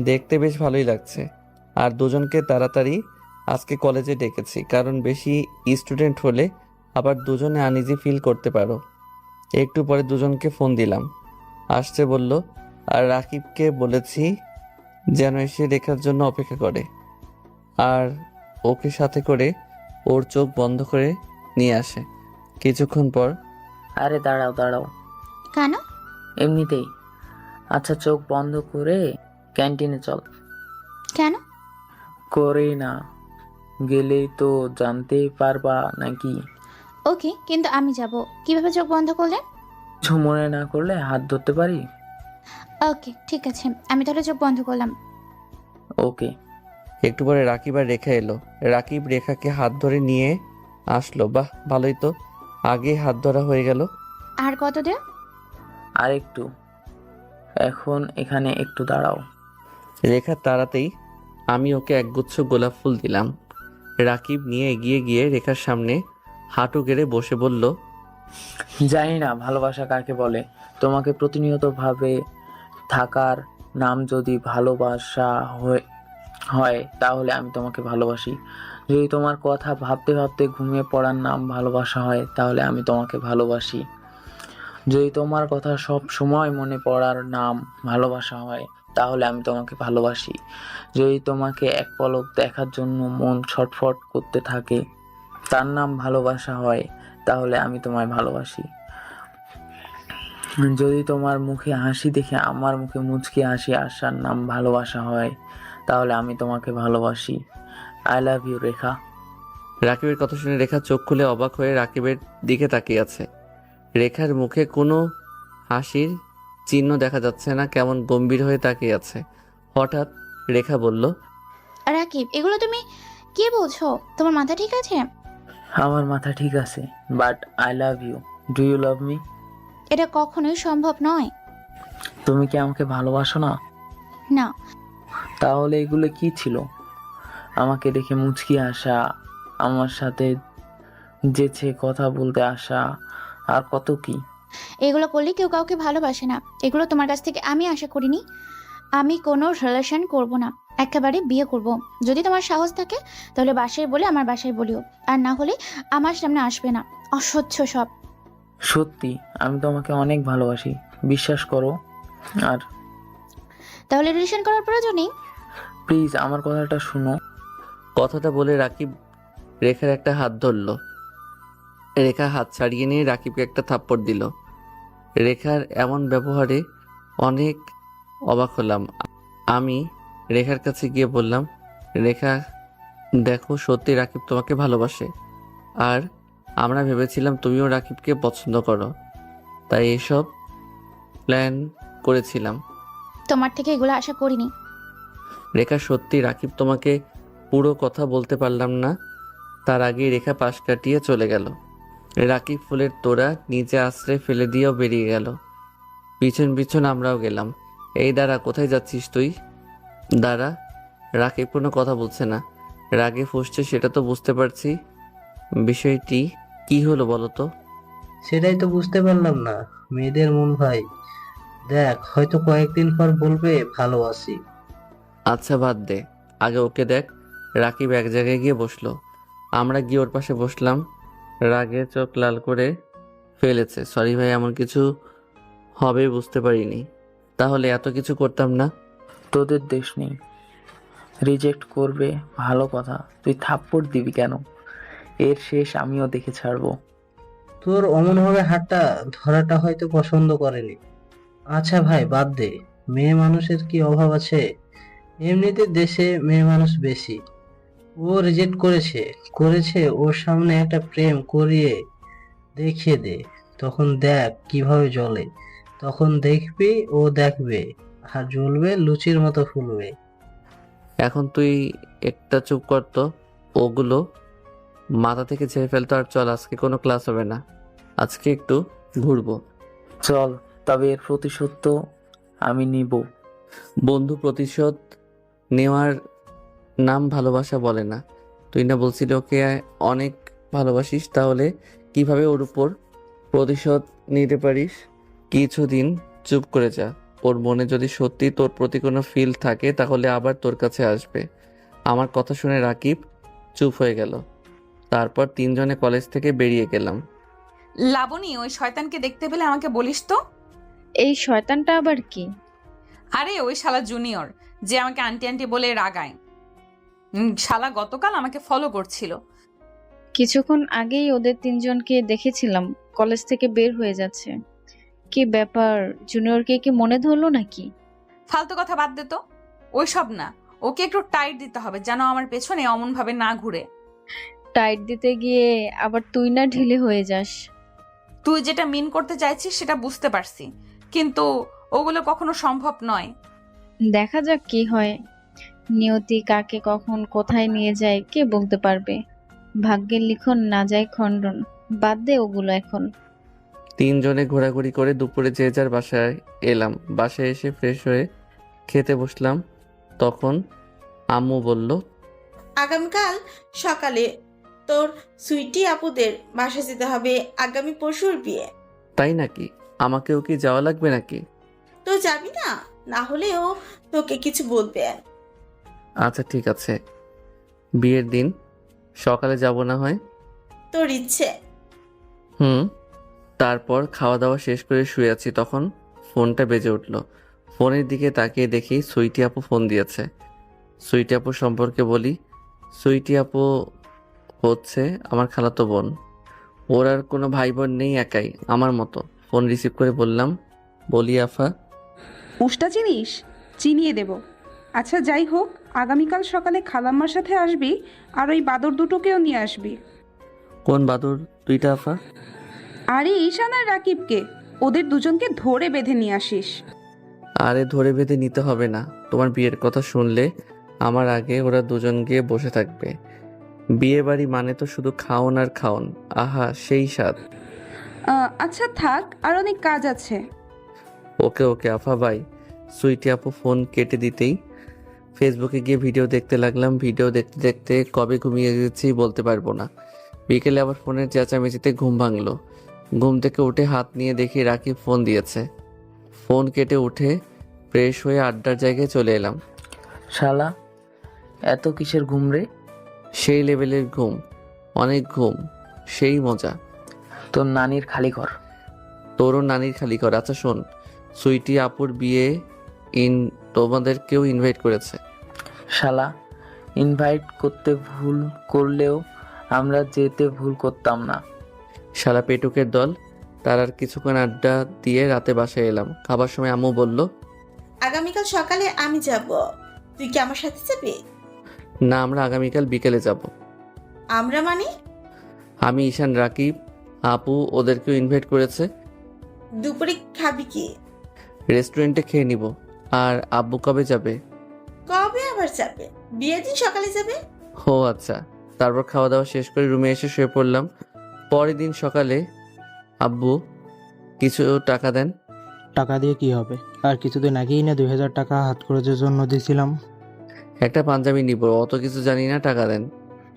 Speaker 1: দেখতে বেশ ভালোই লাগছে। আর দুজনকে তাড়াতাড়ি আজকে কলেজে ডেকেছি, কারণ বেশি স্টুডেন্ট হলে আবার দুজনে আনইজি ফিল করতে পারো। একটু পরে দুজনকে ফোন দিলাম, আসছে বলল। আর রাকিবকে বলেছি যেন এসে রেখার জন্য অপেক্ষা করে আর ওকে সাথে করে ওর চোখ বন্ধ করে নিয়ে আসে। কিছুক্ষণ পর,
Speaker 3: আরে দাঁড়াও দাঁড়াও,
Speaker 6: কেন?
Speaker 3: এমনিতেই। আচ্ছা চোখ বন্ধ করে ক্যান্টিনে চল।
Speaker 6: কেন?
Speaker 3: করে না গেলেই তো জানতেই পারবা নাকি।
Speaker 6: ওকে, কিন্তু আমি যাব। কিভাবে চোখ বন্ধ করলেন?
Speaker 3: কিছু মনে না করলে হাত ধরতে পারি?
Speaker 6: ওকে ঠিক আছে, আমি তাহলে চোখ বন্ধ করলাম।
Speaker 3: ওকে।
Speaker 1: একটু পরে রাকিব আর রেখা এলো। রাকিব রেখাকে হাত ধরে নিয়ে আসলো। বাহ, ভালোই তো, আগে হাত ধরা হয়ে গেল।
Speaker 6: আর কত দে?
Speaker 3: আর একটু। এখন এখানে একটু দাঁড়াও।
Speaker 1: রেখা তাড়াতেই আমি ওকে একগুচ্ছ গোলাপ ফুল দিলাম। রাকিব নিয়ে এগিয়ে গিয়ে রেখার সামনে হাঁটু গেড়ে বসে বলল,
Speaker 3: জানি না ভালোবাসা কাকে বলে। তোমাকে প্রতিনিয়ত ভাবে থাকার নাম যদি ভালোবাসা হয় তাহলে আমি তোমাকে ভালোবাসি। যদি তোমার কথা ভাবতে ভাবতে ঘুমিয়ে পড়ার নাম ভালোবাসা হয় তাহলে আমি তোমাকে ভালোবাসি। যদি তোমার কথা সব সময় মনে পড়ার নাম ভালোবাসা হয় তাহলে আমি তোমাকে ভালোবাসি। যদি তোমাকে এক পলক দেখার জন্য মন ছটফট করতে থাকে, তার নাম ভালোবাসা হয়, তাহলে আমি তোমায় ভালোবাসি। যদি তোমার মুখে হাসি দেখে আমার মুখে মুচকি হাসি আসার নাম ভালোবাসা হয়, তাহলে আমি তোমাকে ভালোবাসি। আই লাভ ইউ রেখা।
Speaker 1: রাকিবের কথা শুনে রেখা চোখ খুলে অবাক হয়ে রাকিবের দিকে তাকিয়ে আছে। রেখার মুখে কোনো হাসির চিহ্ন দেখা যাচ্ছে না, কেমন গম্ভীর হয়ে তাকিয়ে আছে। হঠাৎ রেখা বলল,
Speaker 6: রাকিব, এগুলো তুমি কি বলছো? তোমার মাথা ঠিক আছে?
Speaker 3: আমার মাথা ঠিক আছে, but I love you. Do you love me?
Speaker 6: এটা কখনোই সম্ভব নয়।
Speaker 3: তুমি কি আমাকে ভালোবাসো না?
Speaker 6: না।
Speaker 3: তাহলে এগুলো কি ছিল? আমাকে দেখে মুচকি আসা, আমার সাথে যেচে কথা বলতে আসা, আর কত কি।
Speaker 6: এগুলো করলে কেউ কাউকে ভালোবাসে না। এগুলো তোমার কাছ থেকে আমি আশা করিনি। আমি কোনো রিলেশন করব না, একেবারে বিয়ে করব। যদি তোমার সাহস থাকে তাহলে বাসায় বলে আমার বাসায় বলিও, আর না হলে আমার সামনে আসবে না। অসহ্য সব।
Speaker 3: সত্যি আমি তোমাকে অনেক ভালোবাসি, বিশ্বাস করো। আর
Speaker 6: তাহলে রিলেশন করার প্রয়োজন নেই।
Speaker 3: প্লিজ আমার কথাটা শুনো।
Speaker 1: কথাটা বলে রাকিব রেখার একটা হাত ধরল। রেখা হাত ছাড়িয়ে নিয়ে রাকিবকে একটা থাপ্পড় দিল। রেখার এমন ব্যবহারে অনেক অবাক হলাম। আমি রেখার কাছে গিয়ে বললাম, রেখা দেখো, সত্যি রাকিব তোমাকে ভালোবাসে, আর আমরা ভেবেছিলাম তুমিও রাকিবকে পছন্দ করো, তাই এসব প্ল্যান করেছিলাম।
Speaker 6: তোমার থেকে এগুলো আশা করিনি।
Speaker 1: রেখা সত্যি রাকিব তোমাকে পুরো কথা বলতে পারলাম না, তার আগেই রেখা পাশ কাটিয়ে চলে গেল। রাকিব ফুলের তোড়া নিচে আশ্রয় ফেলে দিয়েও বেরিয়ে গেল। পিছন পিছন আমরাও গেলাম। এই দাঁড়া, কোথায় যাচ্ছিস তুই? দাঁড়া। রাকিব কোনো কথা বলছে না, রাগে ফুঁসছে, সেটা তো বুঝতে পারছি। বিষয়টি কি হলো বলো তো?
Speaker 2: সেটাই তো বুঝতে পারলাম না। মেয়েদের মন ভাই, দেখ হয়তো কয়েকদিন পর বলবে ভালোবাসি।
Speaker 1: আচ্ছা বাদ দে, আগে ওকে দেখ। রাকিব এক জায়গায় গিয়ে বসলো। আমরা গিয়ে ওর পাশে বসলাম। রাগে চোখ লাল করে ফেলেছে। সরি ভাই, এমন কিছু হবে বুঝতে পারিনি। তাহলে এত কিছু করতাম না।
Speaker 3: তোদের দেশ নেই, রিজেক্ট করবে ভালো কথা, তুই থাপ্পড় দিবি কেন? এর শেষ আমিও দেখে ছাড়বো।
Speaker 2: তোর অমনভাবে হাতটা ধরাটা হয়তো পছন্দ করেনি। আচ্ছা ভাই বাদ দে, মেয়ে মানুষের কি অভাব আছে? এমনিতে দেশে মেয়ে মানুষ বেশি। ও রিজেক্ট করেছে করেছে ওর সামনে একটা প্রেম করিয়ে দেখিয়ে দে, তখন দেখ কিভাবে জ্বলে। তখন দেখবি ও দেখবে, আর জ্বলবে লুচির মতো ফুলবে।
Speaker 1: এখন তুই একটা চুপ কর তো, ওগুলো মাথা থেকে ছেড়ে ফেলতো। আর চল, আজকে কোনো ক্লাস হবে না, আজকে একটু ঘুরবো।
Speaker 3: চল, তবে এর প্রতিশোধ তো আমি নিব।
Speaker 1: বন্ধু, প্রতিশোধ নেওয়ার নাম ভালোবাসা বলে না। তুই না বলছিলি ওকে অনেক ভালোবাসিস, তাহলে কিভাবে ওর উপর প্রতিশোধ নিতে পারিস? কিছুদিন চুপ করে যা। ওর মনে যদি সত্যি তোর প্রতি কোনো ফিল থাকে তাহলে আবার তোর কাছে আসবে। আমার কথা শুনে রাকিব চুপ হয়ে গেল। তারপর তিনজনে কলেজ থেকে বেরিয়ে গেলাম।
Speaker 4: লাবণী, ওই শয়তানকে দেখতে পেলে আমাকে বলিস তো।
Speaker 8: এই শয়তানটা আবার কি?
Speaker 4: আরে ওই শালা জুনিয়র, যে আমাকে আন্টি আন্টি বলে রাগায়। শালা গতকাল আমাকে ফলো করছিল।
Speaker 8: কিছুক্ষণ আগেই ওদের তিনজনকে দেখেছিলাম কলেজ থেকে বের হয়ে যাচ্ছে। কি ব্যাপার, জুনিয়রকে কি মনে ধরলো নাকি?
Speaker 4: ফালতু কথা বাদ দে তো। ওইসব না, ওকে একটু টাইট দিতে হবে যেন আমার পেছনে অমন ভাবে না ঘুরে।
Speaker 8: টাইট দিতে গিয়ে আবার তুই না ঢিলে হয়ে যাস।
Speaker 4: তুই যেটা মিন করতে চাইছিস সেটা বুঝতে পারছি, কিন্তু ওগুলো কখনো সম্ভব নয়।
Speaker 8: দেখা যাক কি হয়। নিয়তি কাকে কখন কোথায় নিয়ে যায় কে বলতে পারবে। ভাগ্যের লিখন না যায় খণ্ডন। বাদ দে ওগুলো এখন।
Speaker 1: তিনজনে ঘোরাঘুরি করে দুপুরে যে যার বাসায় এলাম। বাসায় এসে ফ্রেশ হয়ে খেতে বসলাম। তখন আম্মু বলল,
Speaker 10: আগামীকাল সকালে তোর সুইটি আপুদের বাসা যেতে হবে, আগামী পরশুর বিয়ে।
Speaker 1: তাই নাকি? আমাকেও কি যাওয়া লাগবে নাকি?
Speaker 10: তো যাবি না? না হলে ও তোকে কিছু বলবে।
Speaker 1: আচ্ছা ঠিক আছে, বিয়ের দিন সকালে যাব না হয়?
Speaker 10: তোর ইচ্ছে।
Speaker 1: হুম। তারপর খাওয়া দাওয়া শেষ করে শুয়ে আছি, তখন ফোনটা বেজে উঠল। ফোনের দিকে তাকিয়ে দেখি সুইটি আপু ফোন দিয়েছে। সুইটি আপু সম্পর্কে বলি, সুইটি আপু হচ্ছে আমার খালাতো বোন। ওর আর কোনো ভাই বোন নেই, একাই আমার মতো। ফোন রিসিভ করে বলি আফা।
Speaker 11: উষ্টা চিনিস? চিনিয়ে দেব। আচ্ছা যাই হোক, আগামীকাল সকালে খালাম্মার সাথে আসবি, আর ওই বাদর দুটোকেও নিয়ে আসবি।
Speaker 1: কোন বাদুর দুইটা আফা?
Speaker 11: আরে ঈশান আর রাকিবকে, ওদের দুজনকে ধরে বেঁধে নিয়ে আসিস।
Speaker 1: আরে ধরে বেঁধে নিতে হবে না, তোমার বিয়ের কথা শুনলে আমার আগে ওরা দুজন গিয়ে বসে থাকবে। বিয়ে বাড়ি মানে তো শুধু খাওন আর খাওন, আহা সেই স্বাদ।
Speaker 11: আচ্ছা থাক, আর অনেক কাজ আছে।
Speaker 1: ওকে ওকে আফা বাই। সুইটি আপু ফোন কেটে দিতেই ফেসবুকে গিয়ে ভিডিও দেখতে লাগলাম। ভিডিও দেখতে দেখতে কবে ঘুমিয়ে গেছি বলতে পারবো না। বিকেলে আবার ফোনের চেঁচামেচিতে ঘুম ভাঙলো। ঘুম থেকে উঠে হাত নিয়ে দেখি রাকিব ফোন দিয়েছে। ফোন কেটে উঠে ফ্রেশ হয়ে আড্ডার জায়গায় চলে এলাম।
Speaker 3: শালা, এত কিসের ঘুম রে?
Speaker 1: সেই লেভেলের ঘুম, অনেক ঘুম, সেই মজা।
Speaker 3: তোর নানির খালি ঘর।
Speaker 1: তোরও নানির খালি কর। আচ্ছা শোন, সুইটি আপুর বিয়ে তোমাদেরকেও ইনভাইট করেছে।
Speaker 3: শালা, ইনভাইট করতে ভুল করলেও আমরা যেতে ভুল করতাম না।
Speaker 1: শালা পেটুকের দল। তার আর কিছুক্ষণ আড্ডা দিয়ে রাতে বাসায় এলাম। খাবার সময় আম্মু বলল,
Speaker 10: আগামীকাল সকালে আমি যাব, তুই কি আমার সাথে যাবি?
Speaker 1: না, আমরা আগামীকাল বিকেলে যাব।
Speaker 10: আমরা মানে?
Speaker 1: আমি, ঈশান, রাকিব, আপু ওদেরকেও ইনভাইট করেছে।
Speaker 10: দুপুরে খাবি কি?
Speaker 1: রেস্টুরেন্টে খেয়ে নিব। আর আব্বু কবে যাবে?
Speaker 10: কবে আবার যাবে? বিয়ের দিন সকালে যাবে।
Speaker 1: ও আচ্ছা। তারপর খাওয়া দাওয়া শেষ করে রুমে এসে শুয়ে পড়লাম। পরের দিন সকালে আব্বু কিছু টাকা দেন।
Speaker 9: টাকা দিয়ে কি হবে? আর কিছুদিন আগেই না 2000 টাকা হাত খরচের জন্য দিয়েছিলাম।
Speaker 1: একটা পাঞ্জাবি নিব, অত কিছু জানি না, টাকা দেন।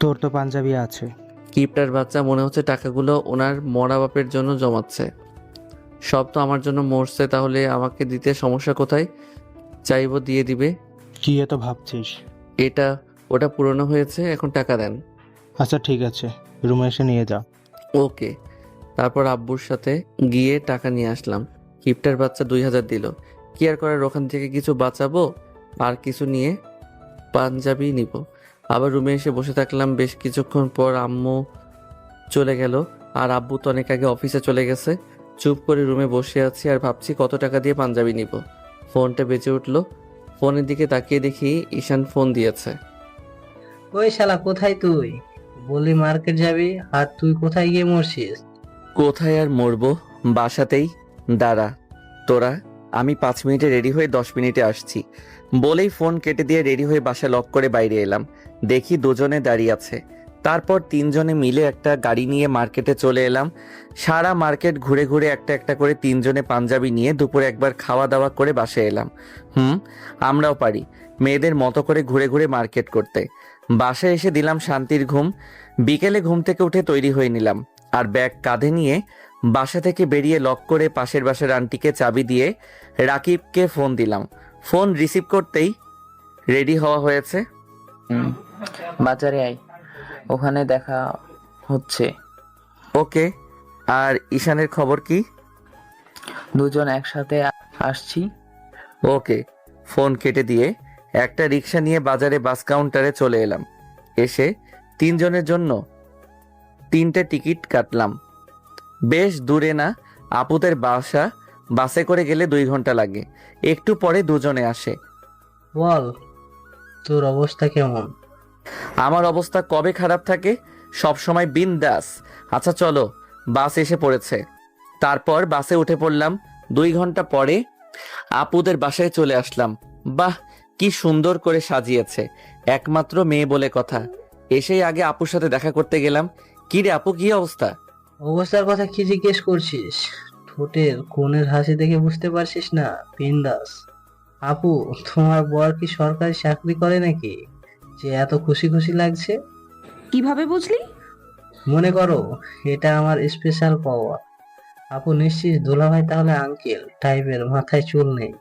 Speaker 9: তোর তো পাঞ্জাবি আছে।
Speaker 1: কিপটার বাচ্চা, মনে হচ্ছে টাকাগুলো ওনার মরা বাপের জন্য জমাচ্ছে। সব তো আমার জন্য মরছে, তাহলে আমাকে দিতে সমস্যা কোথায়? চাইবো দিয়ে দিবে।
Speaker 9: কি এত ভাবছিস?
Speaker 1: এটা ওটা পুরনো হয়েছে, এখন টাকা দেন।
Speaker 9: আচ্ছা ঠিক আছে, রুমে এসে নিয়ে যা।
Speaker 1: ওকে। তারপর আব্বুর সাথে গিয়ে টাকা নিয়ে আসলাম। কিপটার বাচ্চা 2000 দিল। কি আর করার, ওখান থেকে কিছু বাঁচাবো আর কিছু নিয়ে পাঞ্জাবি নিব। আবার রুমে এসে বসে থাকলাম। বেশ কিছুক্ষণ পর আম্মু চলে গেল, আর আব্বু তো অনেক আগে অফিসে চলে গেছে। চুপ করে রুমে বসে আছি আর ভাবছি কত টাকা দিয়ে পাঞ্জাবি নিব। ফোনটা বেজে উঠলো। ফোনের দিকে তাকিয়ে দেখি ঈশান ফোন দিয়েছে।
Speaker 2: ওই শালা কোথায় তুই? বলি মার্কেট যাবি, আর তুই কোথায় গিয়ে মরছিস?
Speaker 1: কোথায় আর মরবো, বাসাতেই। দাঁড়া তোরা, আমি 5 মিনিটে রেডি হয়ে 10 মিনিটে আসছি বলেই ফোন কেটে দিয়ে রেডি হয়ে বাসা লক করে বাইরে এলাম। দেখি দুজনে দাঁড়িয়ে আছে। তারপর 3 জনে মিলে একটা গাড়ি নিয়ে মার্কেটে চলে এলাম। সারা মার্কেট ঘুরে ঘুরে একটা একটা করে 3 জনে পাঞ্জাবি নিয়ে দুপুরে একবার খাওয়া দাওয়া করে বাসায় এলাম। আমরাও পারি মেয়েদের মতো করে ঘুরে ঘুরে মার্কেট করতে। বাসায় এসে দিলাম শান্তির ঘুম। বিকেলে ঘুম থেকে উঠে তৈরি হয়ে নিলাম, আর ব্যাগ কাঁধে নিয়ে বাসা থেকে বেরিয়ে লক করে পাশের বাসার আন্টিকে চাবি দিয়ে রাকিবকে ফোন দিলাম। ফোন রিসিভ করতেই, রেডি হওয়া হয়েছে?
Speaker 3: বাজারে আয়, ওখানে দেখা হচ্ছে।
Speaker 1: ওকে। আর ঈশানের খবর কি?
Speaker 3: দুজন একসাথে আসছি।
Speaker 1: ওকে। ফোন কেটে দিয়ে একটা রিক্সা নিয়ে বাজারে বাস কাউন্টারে চলে এলাম। এসে 3 জনের জন্য 3টে টিকিট কাটলাম। বেশ দূরে না, আপুদের বাসা। বাসে করে গেলে 2 ঘন্টা লাগে। একটু পরে দুজনে আসে।
Speaker 2: বল, তোর অবস্থা কেমন?
Speaker 1: আমার অবস্থা কবে খারাপ থাকে? সব সময় বিন্দাস। আচ্ছা চলো, বাস এসে পড়েছে। তারপর বাসে উঠে পড়লাম। 2 ঘন্টা পরে আপুদের বাসায় চলে আসলাম। বাহ, কি সুন্দর করে সাজিয়েছে, একমাত্র মেয়ে বলে কথা। এসেই আগে আপুর সাথে দেখা করতে গেলাম। কি রে আপু, কি অবস্থা?
Speaker 2: অবস্থার কথা কি জিজ্ঞেস করছিস? ঠোঁটের কোণের হাসি দেখে বুঝতে পারছিস না? বিন্দাস। আপু, তোমার বর কি সরকারি চাকরি করে নাকি যে এত খুশি খুশি লাগছে?
Speaker 11: কিভাবে বুঝলি?
Speaker 2: মনে করো এটা আমার স্পেশাল পাওয়ার। আপু নিশ্চিত দুলাভাই তাহলে আঙ্কেল টাইপের, মাথায় চুল নেই।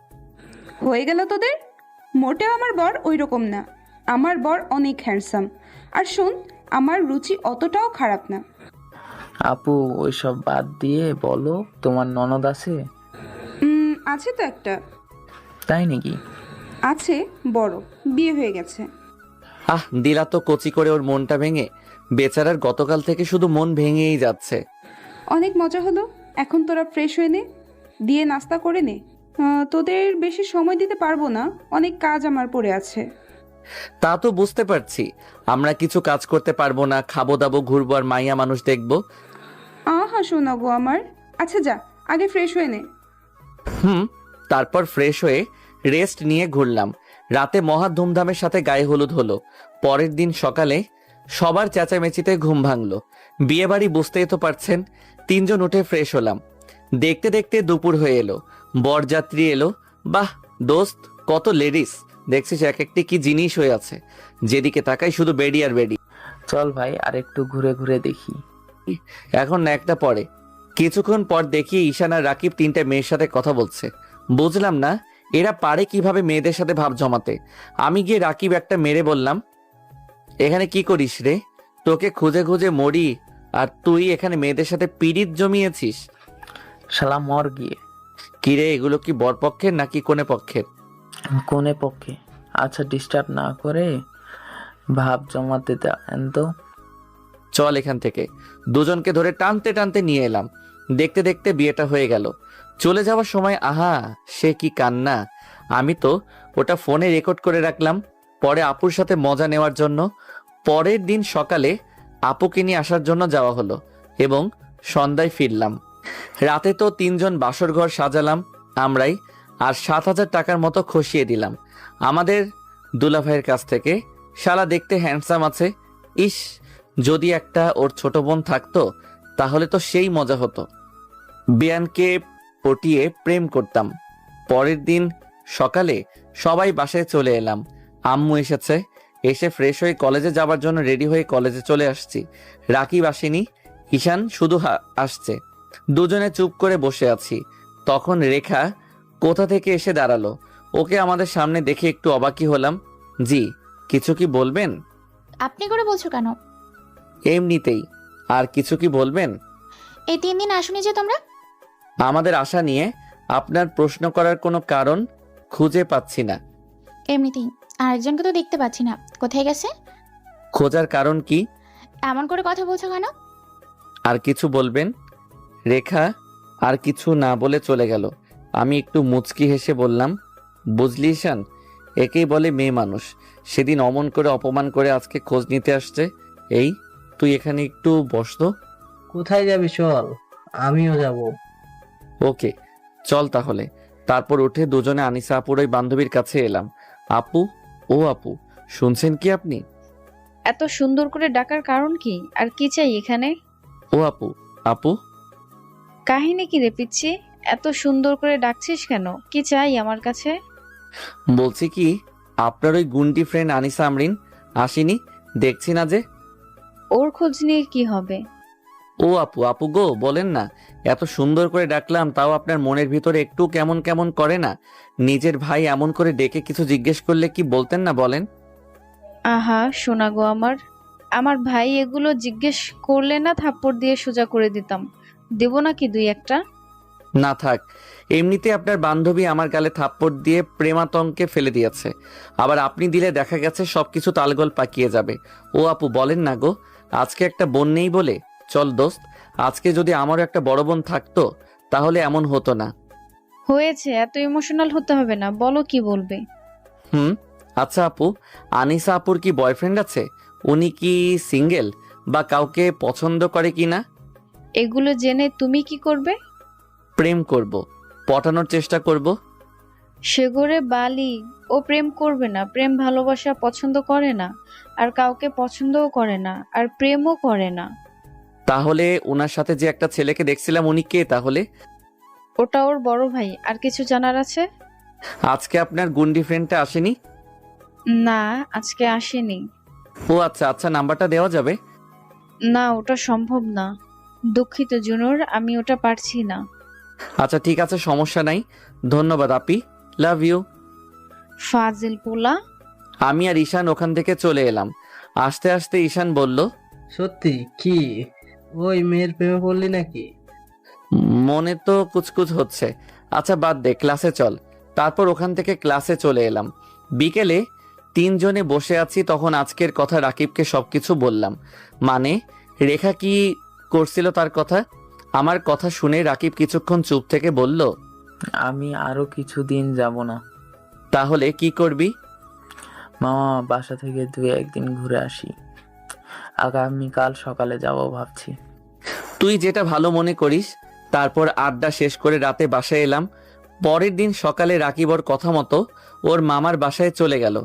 Speaker 11: হয়ে গেল তোদের? মোটেও আমার বর ওই রকম না। আমার বর অনেক হ্যান্ডসাম। আর শোন, আমার রুচি অতটাও খারাপ না।
Speaker 3: আপু, ওইসব বাদ দিয়ে বলো, তোমার ননদ আছে?
Speaker 11: আছে তো একটা।
Speaker 3: তাই নাকি?
Speaker 11: আছে, বড়, বিয়ে হয়ে গেছে।
Speaker 1: দিলা তো কচি করে ওর মনটা ভেঙে। বেচারার গতকাল থেকে শুধু মন ভেঙেই যাচ্ছে।
Speaker 11: অনেক মজা হলো। এখন তোরা ফ্রেশ হয়ে নে, দিয়ে নাস্তা করে নে। তোদের বেশি সময় দিতে পারবো না, অনেক কাজ আমার পড়ে আছে।
Speaker 1: তা তো বুঝতে পারছি, আমরা কিছু কাজ করতে পারবো না, খাবো দাবো, ঘুরবো আর মাইয়া মানুষ দেখবো।
Speaker 11: আহা শোনা গো আমার। আচ্ছা যা, আগে ফ্রেশ হয়ে নে।
Speaker 1: তারপর ফ্রেশ হয়ে রেস্ট নিয়ে ঘুরলাম। রাতে মহা ধুমধামের সাথে গায়ে হলুদ হলো। পরের দিন সকালে সবার চেঁচামেচিতে ঘুম ভাঙলো। বিয়ে বাড়ি বুঝতেই তো পারছেন। 3 জন উঠে ফ্রেশ হলাম। দেখতে দেখতে দুপুর হয়ে এলো, বরযাত্রী এলো। বাহ দোস্ত, কত লেডিস দেখছিস, এক একটি কি জিনিস হয়ে আছে, যেদিকে তাকাই শুধু বেডি আর বেডি।
Speaker 3: চল ভাই, আর একটু ঘুরে ঘুরে দেখি।
Speaker 1: এখন একটা পরে। কিছুক্ষণ পর দেখি ঈশান আর রাকিব 3টে মেয়ের সাথে কথা বলছে। বুঝলাম না এরা পারে কিভাবে মেয়েদের সাথে ভাব জমাতে। আমি গিয়ে রাকিব একটা মেরে বললাম, এখানে কি করিস রে? তোকে খুঁজে খুঁজে মরি, আর তুই এখানে মেয়েদের সাথে পিরিত জমিয়েছিস।
Speaker 3: শালা মর গিয়ে।
Speaker 1: কিরে, এগুলো কি বরপক্ষের নাকি কোনে পক্ষের?
Speaker 3: কোনে পক্ষে। আচ্ছা ডিস্টার্ব না করে ভাব জমাতে দেন তো।
Speaker 1: চল এখান থেকে। দুজনকে ধরে টানতে টানতে নিয়ে এলাম। দেখতে দেখতে বিয়েটা হয়ে গেল। চলে যাওয়ার সময় আহা সে কি কান্না! আমি তো ওটা ফোনে রেকর্ড করে রাখলাম, পরে আপুর সাথে মজা নেওয়ার জন্য। পরের দিন সকালে আপুকে নিয়ে আসার জন্য যাওয়া হলো এবং সন্ধ্যায় ফিরলাম। রাতে তো 3 জন বাসর ঘর সাজালাম আমরাই, আর 7,000 টাকার মতো খসিয়ে দিলাম আমাদের দুলাভাইয়ের কাছ থেকে। শালা দেখতে হ্যান্ডসাম আছে। ইস, যদি একটা ওর ছোট বোন থাকতো তাহলে তো সেই মজা হতো। বিয়ানকে পটিয়ে প্রেম করতাম। পরের দিন সকালে সবাই বাসায় চলে এলাম। আম্মু এসেছে। এসে ফ্রেশ হয়ে কলেজে যাবার জন্য রেডি হয়ে কলেজে চলে আসছি। রাকিব আসেনি, ঈশান শুধু আসছে। দুজনে চুপ করে বসে আছি। তখন রেখা কোথা থেকে এসে দাঁড়ালো। ওকে আমাদের সামনে দেখে একটু অবাকই হলাম। জি, কিছু কি বলবেন?
Speaker 6: আপনি করে বলছো কেন?
Speaker 1: এমনিতেই। আর কিছু কি বলবেন?
Speaker 6: এই 3 দিন আসুনি যে তোমরা?
Speaker 1: আমাদের আশা নিয়ে আপনার প্রশ্ন করার কোনো কারণ খুঁজে পাচ্ছি না।
Speaker 6: এমনিতেই। আরেকজনকে তো দেখতে পাচ্ছি না, কোথায় গেছে?
Speaker 1: খোঁজার কারণ কি?
Speaker 6: এমন করে কথা বলছো কেন?
Speaker 1: আর কিছু বলবেন? রেখা আর কিছু না বলে চলে গেল। আমি একটু মুচকি হেসে বললাম, বুঝলি ঈশান, একেই বলে মেয়ে মানুষ। সেদিন অমন করে অপমান করে আজকে খোঁজ নিতে আসছে। এই তুই এখানে একটু বস তো।
Speaker 2: কোথায় যাবি? চল, আমিও যাব।
Speaker 1: ওকে চল তাহলে। তারপর উঠে দুজনে আনিসা আপুর ওই বান্ধবীর কাছে এলাম। আপু, ও আপু, শুনছেন কি আপনি?
Speaker 8: এত সুন্দর করে ডাকার কারণ কি, আর কি চাই এখানে?
Speaker 1: ও আপু, আপু।
Speaker 8: কাহিনী কি রে পিচ্ছি? এত সুন্দর করে ডাকছিস কেন? কি চাই আমার কাছে?
Speaker 1: বলছি কি, আপনার ওই গুন্ডি ফ্রেন্ড আনিসা আমরিন আসেনি, দেখছি না যে।
Speaker 8: ওর খোঁজ নিয়ে কি হবে?
Speaker 1: ও আপু, আপু গো, বলেন না। এত সুন্দর করে ডাকলাম, তাও আপনার মনের ভিতরে একটু কেমন কেমন করে না? নিজের ভাই এমন করে ডেকে কিছু জিজ্ঞেস করলে কি বলতেন না বলেন?
Speaker 8: আহা শোনা গো আমার, আমার ভাই এগুলো জিজ্ঞেস করলে না থাপ্পড় দিয়ে সোজা করে দিতাম। দেব নাকি 2-1টা?
Speaker 1: না থাক, এমনিতে আপনার বান্ধবী আমার গালে থাপ্পড় দিয়ে প্রেমাতঙ্কে ফেলে দিয়েছে, আবার আপনি দিলে দেখা গেছে সবকিছু তালগোল পাকিয়ে যাবে। ও আপু বলেন না গো, আজকে একটা বোন নেই বলে। চল দোস্ত, আজকে যদি আমারও একটা বড় বোন থাকতো তাহলে এমন হতো না।
Speaker 8: হয়েছে, এত ইমোশনাল হতে হবে না, বলো কি বলবে।
Speaker 1: আচ্ছা আপু, আনিসা আপুর কি বয়ফ্রেন্ড আছে? উনি কি সিঙ্গেল বা কাউকে পছন্দ করে কি না?
Speaker 8: এগুলো জেনে তুমি কি করবে?
Speaker 1: প্রেম করব, পটানোর চেষ্টা করব।
Speaker 8: সেগরে বালি, ও প্রেম করবে না, প্রেম ভালোবাসা পছন্দ করে না, আর কাউকে পছন্দও করে না, আর প্রেমও করে না।
Speaker 1: তাহলে ওনার সাথে যে একটা ছেলেকে দেখছিলাম উনি কে তাহলে?
Speaker 8: ওটা ওর বড় ভাই। আর কিছু জানার আছে?
Speaker 1: আজকে আপনার গুন্ডি ফ্রেন্ডটা আসেনি?
Speaker 8: না, আজকে আসেনি।
Speaker 1: ও আচ্ছা আচ্ছা, নাম্বারটা দেওয়া যাবে?
Speaker 8: না, ওটা সম্ভব না। দুঃখিত জুনুর, আমি ওটা পারছি না।
Speaker 1: আচ্ছা ঠিক আছে, সমস্যা নাই। ধন্যবাদ আপি, লাভ ইউ।
Speaker 8: ফাজিল পোলা।
Speaker 1: আমি আর ঈশান ওখান থেকে চলে এলাম। আস্তে আস্তে ঈশান বলল,
Speaker 2: সত্যি কি ওই মেয়ের প্রেমে পড়লি নাকি?
Speaker 1: মনে তো কুচকুচ হচ্ছে। আচ্ছা বাদ দে, ক্লাসে চল। তারপর ওখান থেকে ক্লাসে চলে এলাম। বিকেলে 3 জনে বসে আছি, তখন আজকের কথা রাকিবকে সবকিছু বললাম। মানে রেখা কি করছিল তার কথা। আমার কথা শুনে রাকিব কিছুক্ষণ চুপ থেকে বলল,
Speaker 3: আমি আরো কিছুদিন যাব না।
Speaker 1: তাহলে কি করবি?
Speaker 3: মামা বাসা থেকে 2-1 দিন ঘুরে আসি। আগামীকাল সকালে যাব ভাবছি।
Speaker 1: তুই যেটা ভালো মনে করিস। তারপর আড্ডা শেষ করে রাতে বাসায় এলাম। পরের দিন সকালে রাকিব ওর কথা মতো ওর মামার বাসায় চলে গেল।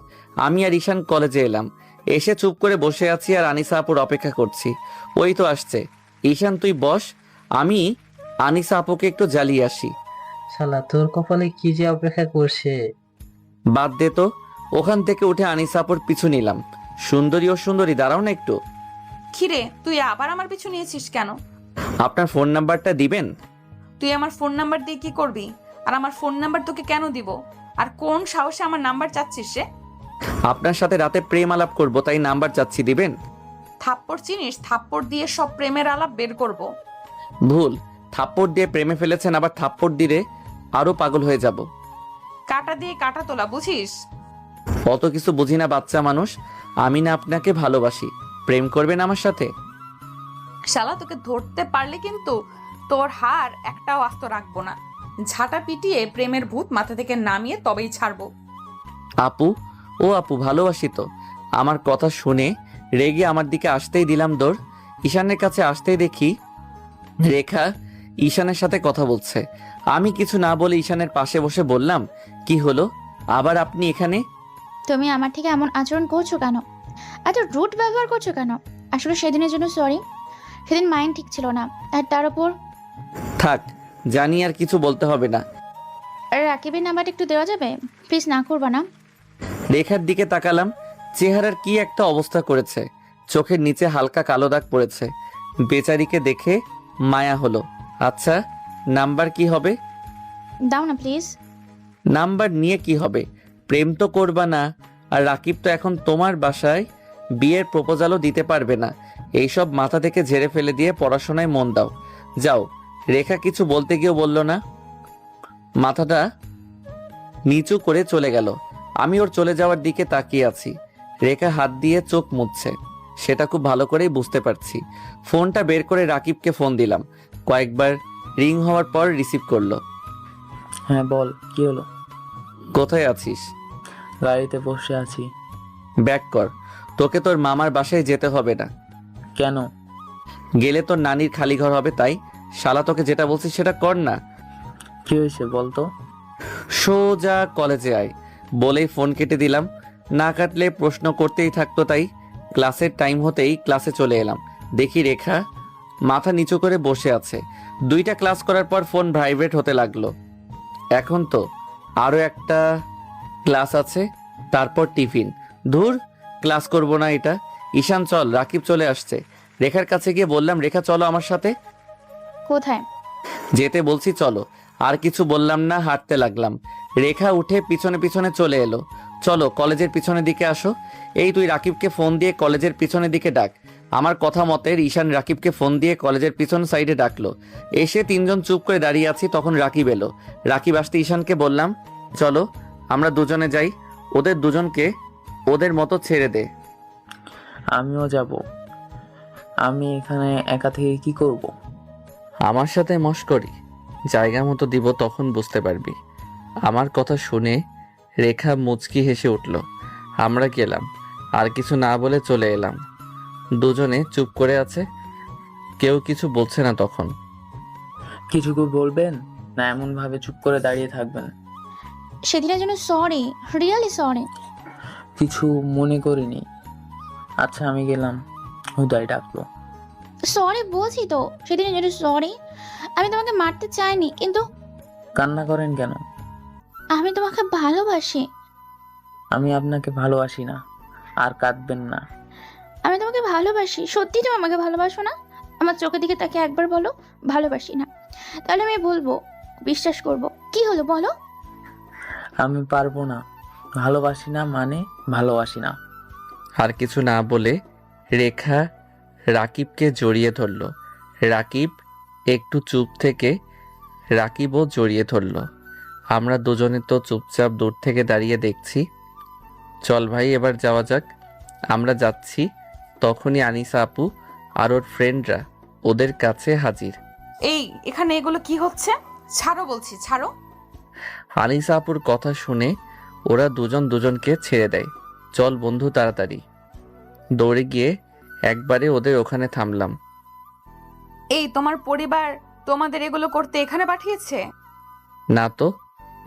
Speaker 1: আমি আর ঈশান কলেজে এলাম। এসে চুপ করে বসে আছি আর আনিসা আপুর অপেক্ষা করছি। ওই তো আসছে। ঈশান তুই বস, আমি আনিসা আপুকে একটু জ্বালিয়ে আসি।
Speaker 2: শালা তোর কপালে কি যে অপেক্ষা করছে।
Speaker 1: বাদ দে তো। ওখান থেকে উঠে আনিসা আপুর পিছু নিলাম। সুন্দরী ও সুন্দরী, দাঁড়াও না একটু।
Speaker 4: খিরে, তুই আবার আমার পিছু নিয়েছিস কেন?
Speaker 1: আপনার ফোন নাম্বারটা দিবেন?
Speaker 4: তুই আমার ফোন নাম্বার দিয়ে কি করবি? আর আমার ফোন নাম্বার তোকে কেন দিব? আর কোন সাহসে আমার নাম্বার চাচ্ছিস রে?
Speaker 1: আপনার সাথে রাতে প্রেম আলাপ করবো, তাই নাম্বার চাচ্ছি, দিবেন?
Speaker 4: থাপ্পড় চিনিস? থাপ্পড় দিয়ে সব প্রেমের আলাপ বের করব।
Speaker 1: ভুল। থাপ্পড় দিয়ে প্রেমে ফেলেছেন, আবার থাপ্পড় দিলে আরো পাগল হয়ে যাব।
Speaker 4: কাটা দিয়ে কাটা তোলা, বুঝিস?
Speaker 1: অত কিছু বুঝি না, বাচ্চা মানুষ। আমি না আপনাকে ভালোবাসি। প্রেম করবেন আমার সাথে?
Speaker 4: শালা, তোকে ধরতে পারলে কিন্তু তোর হার একটাও আস্ত রাখবো না। ঝাঁটা পিটিয়ে প্রেমের ভূত মাথা থেকে নামিয়ে তবেই ছাড়বো।
Speaker 1: আপু, ও আপু, ভালোবাসি তো। আমার কথা শুনে রেগে আমার দিকে আসতেই দিলাম দৌড়। ঈশানের কাছে আসতেই দেখি রেখা ঈশানের সাথে কথা বলছে। আমি কিছু না বলে ঈশানের পাশে বসে বললাম, কি হলো আবার আপনি এখানে?
Speaker 6: তুমি আমার থেকে এমন আচরণ করছো কেন? এত রুট ব্যবহার করছো কেন? আসলে সেদিনের জন্য সরি। সেদিন মাইন্ড ঠিক ছিল না। আর তার উপর
Speaker 1: থাক, জানি, আর কিছু বলতে হবে না।
Speaker 6: রাকিবের নাম্বারটা একটু দেওয়া যাবে? প্লিজ, না করবা না।
Speaker 1: রেখার দিকে তাকালাম। চেহারার কি একটা অবস্থা করেছে। চোখের নিচে হালকা কালো দাগ পড়েছে। বেচারিকে দেখে মায়া হলো। আচ্ছা, নাম্বার কি হবে?
Speaker 6: দাও না প্লিজ।
Speaker 1: নাম্বার নিয়ে কি হবে? প্রেম তো করবা না। আর রাকিব তো এখন তোমার বাসায়, বিয়ের প্রপোজালও দিতে পারবে না। এইসব মাথা থেকে ঝেড়ে ফেলে দিয়ে পড়াশোনায় মন দাও। যাও। রেখা কিছু বলতে গিয়েও বলল না, মাথাটা নিচু করে চলে গেল। আমি ওর চলে যাওয়ার দিকে তাকিয়ে আছি। রেখা হাত দিয়ে চোখ মুছছে, সেটা খুব ভালো করেই বুঝতে পারছি। ফোনটা বের করে রাকিবকে ফোন দিলাম। কয়েকবার রিং হওয়ার পর রিসিভ করলো।
Speaker 3: হ্যাঁ বল, কি হলো?
Speaker 1: কোথায় আছিস?
Speaker 3: গাড়িতে বসে আছি।
Speaker 1: ব্যাক কর। তোকে তোর মামার বাসায় যেতে হবে না।
Speaker 3: কেন?
Speaker 1: গেলে তোর নানির খালি ঘর হবে, তাই। শালা, তোকে যেটা বলছি সেটা কর না।
Speaker 3: কি হয়েছে বলতো?
Speaker 1: সোজা কলেজে আয় বলেই ফোন কেটে দিলাম। না কাটলে প্রশ্ন করতেই থাকতো, তাই ক্লাসের টাইম হতেই ক্লাসে চলে এলাম। দেখি রেখা মাথা নিচু করে বসে আছে। 2টা ক্লাস করার পর ফোন ভাইব্রেট হতে লাগলো। এখন তো আরো একটা ক্লাস আছে, তারপর টিফিন। ধুর, ক্লাস করব না এটা। ঈশান চল, রাকিব চলে আসছে। রেখার কাছে গিয়ে বললাম, রেখা চলো আমার সাথে।
Speaker 6: কোথায়?
Speaker 1: যেতে বলছি চলো। আর কিছু বললাম না, হাঁটতে লাগলাম। রেখা উঠে পিছনে পিছনে চলে এলো। চলো, কলেজের পিছনের দিকে আসো। এই তুই রাকিবকে ফোন দিয়ে কলেজের পিছনের দিকে ডাক। আমার কথা মতে ঈশান রাকিবকে ফোন দিয়ে কলেজের পিছন সাইডে ডাকলো। এসে 3 জন চুপ করে দাঁড়িয়ে আছি, তখন রাকিব এলো। রাকিব আসতে ঈশানকে বললাম, চলো আমরা দুজনে যাই। ওদের দুজনকে ওদের মতো ছেড়ে দে।
Speaker 3: আমিও যাব। আমি এখানে একা থেকে কি করব?
Speaker 1: আমার সাথে মশকরি জায়গা মতো দিব, তখন বুঝতে পারবি। আমার কথা শুনে রেখা মুচকি হেসে উঠল। আমরা গেলাম, আর কিছু না বলে চলে এলাম। দুজনে চুপ করে আছে, কেউ কিছু বলছে না। তখন
Speaker 3: কিছু কি বলবেন না এমন ভাবে চুপ করে দাঁড়িয়ে থাকবেন?
Speaker 6: সেদিনের জন্য সরি, রিয়েলি সরি।
Speaker 3: কিছু মনে করিনি। আচ্ছা আমি গেলাম। হুদাই ডাকলো।
Speaker 6: সরি বলছি তো, সেদিনের জন্য সরি। আমি তোমাকে মারতে চাইনি, কিন্তু
Speaker 3: কান্না করেন কেন?
Speaker 6: আমি তোমাকে ভালোবাসি।
Speaker 3: আমি আপনাকে ভালোবাসি না। আর কাঁদবেন না।
Speaker 6: আমি তোমাকে ভালোবাসি। সত্যি তুমি আমাকে ভালোবাসো না? আমার চোখের দিকে তাকে একবার বলো ভালোবাসি না, তাহলে আমি বলবো, বিশ্বাস করব। কি হলো বলো?
Speaker 3: আমি পারবো না। ভালোবাসি না মানে ভালোবাসি না।
Speaker 1: আর কিছু না বলে রেখা রাকিবকে জড়িয়ে ধরল। রাকিব একটু চুপ থেকে রাকিবও জড়িয়ে ধরল। আমরা দুজনে তো চুপচাপ দূর থেকে দাঁড়িয়ে দেখছি। চল ভাই এবার যাওয়া যাক। আমরা যাচ্ছি, তখনই আনিসা আপু আর ওর ফ্রেন্ডরা ওদের কাছে হাজির।
Speaker 4: এই এখানে এগুলো কি হচ্ছে? ছাড়ো বলছি, ছাড়ো।
Speaker 1: আনিসা আপুর কথা শুনে ওরা দুজন দুজনকে ছেড়ে দেয়। চল বন্ধু তাড়াতাড়ি। দৌড়ে গিয়ে একবারে ওদের ওখানে থামলাম।
Speaker 4: এই তোমার পরিবার তোমাদের এগুলো করতে এখানে পাঠিয়েছে?
Speaker 1: না তো,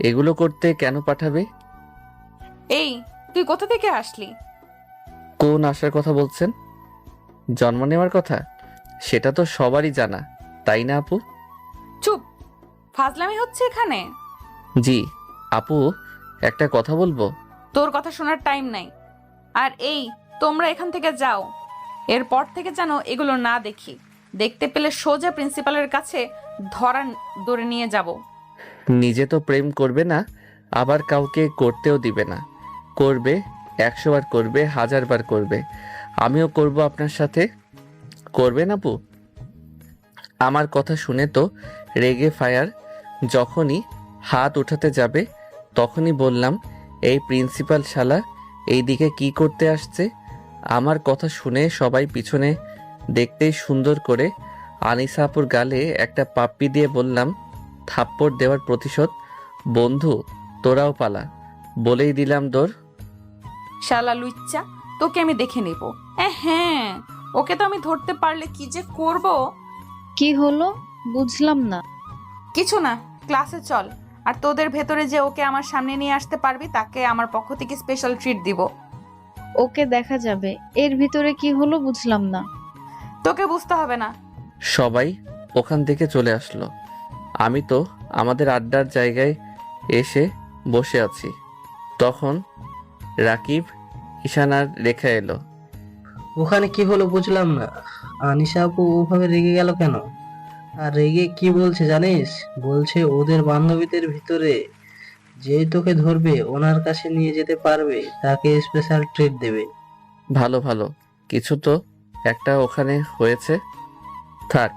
Speaker 1: এগুলো করতে কেন পাঠাবে?
Speaker 4: এই তুই কোথা থেকে আসলি?
Speaker 1: কোন আসার কথা বলছেন? জন্ম নেওয়ার কথা? সেটা তো সবারই জানা, তাই না আপু?
Speaker 4: চুপ, ফাজলামি হচ্ছে এখানে।
Speaker 1: জি আপু, একটা কথা বলবো?
Speaker 4: তোর কথা শোনার টাইম নাই। আর এই তোমরা এখান থেকে যাও, এরপর থেকে যেন এগুলো না দেখি। দেখতে পেলে সোজা প্রিন্সিপালের কাছে ধরা ধরে নিয়ে যাব।
Speaker 1: নিজে তো প্রেম করবে না, আবার কাউকে করতেও দিবে না। করবে 100 বার করবে, 1000 বার করবে। আমিও করব আপনার সাথে। করবেন আপু? আমার কথা শুনে তো রেগে ফায়ার। যখনই হাত উঠাতে যাবে তখনই বললাম, এই প্রিন্সিপাল শালা এইদিকে কি করতে আসছে? আমার কথা শুনে সবাই পিছনে দেখতেই সুন্দর করে আনিসা আপুর গালে একটা পাপ্পি দিয়ে বললাম, থাপ্পড় দেওয়ার প্রতিশোধ। বন্ধু তোরাও পালা, বলেই দিলাম দৌড়।
Speaker 4: শালা লুচ্চা, তোকে আমি দেখে নেব। হ্যাঁ, ওকে তো আমি ধরতে পারলে কি যে করব।
Speaker 8: কি হলো বুঝলাম না।
Speaker 4: কিছু না, ক্লাসে চল। আর তোদের ভেতরে যে ওকে আমার সামনে নিয়ে আসতে পারবি তাকে আমার পক্ষ থেকে স্পেশাল ট্রিট দিব।
Speaker 8: ওকে দেখা যাবে। এর ভিতরে কি হলো বুঝলাম না।
Speaker 4: তোকে বুঝতে হবে না।
Speaker 1: সবাই ওখান থেকে চলে আসলো। আমি তো আমাদের আড্ডার জায়গায় এসে বসে আছি। তখন রাকিব, ঈশান আর রেখা এলো।
Speaker 2: ওখানে কি হলো বুঝলাম না। আনিসা আপু ওভাবে রেগে গেল কেন? আর রেগে কি বলছে জানিস? বলছে ওদের বান্ধবীদের ভিতরে যে তোকে ধরবে, ওনার কাছে নিয়ে যেতে পারবে, তাকে স্পেশাল ট্রিট দেবে।
Speaker 1: ভালো ভালো, কিছু তো একটা ওখানে হয়েছে। থাক,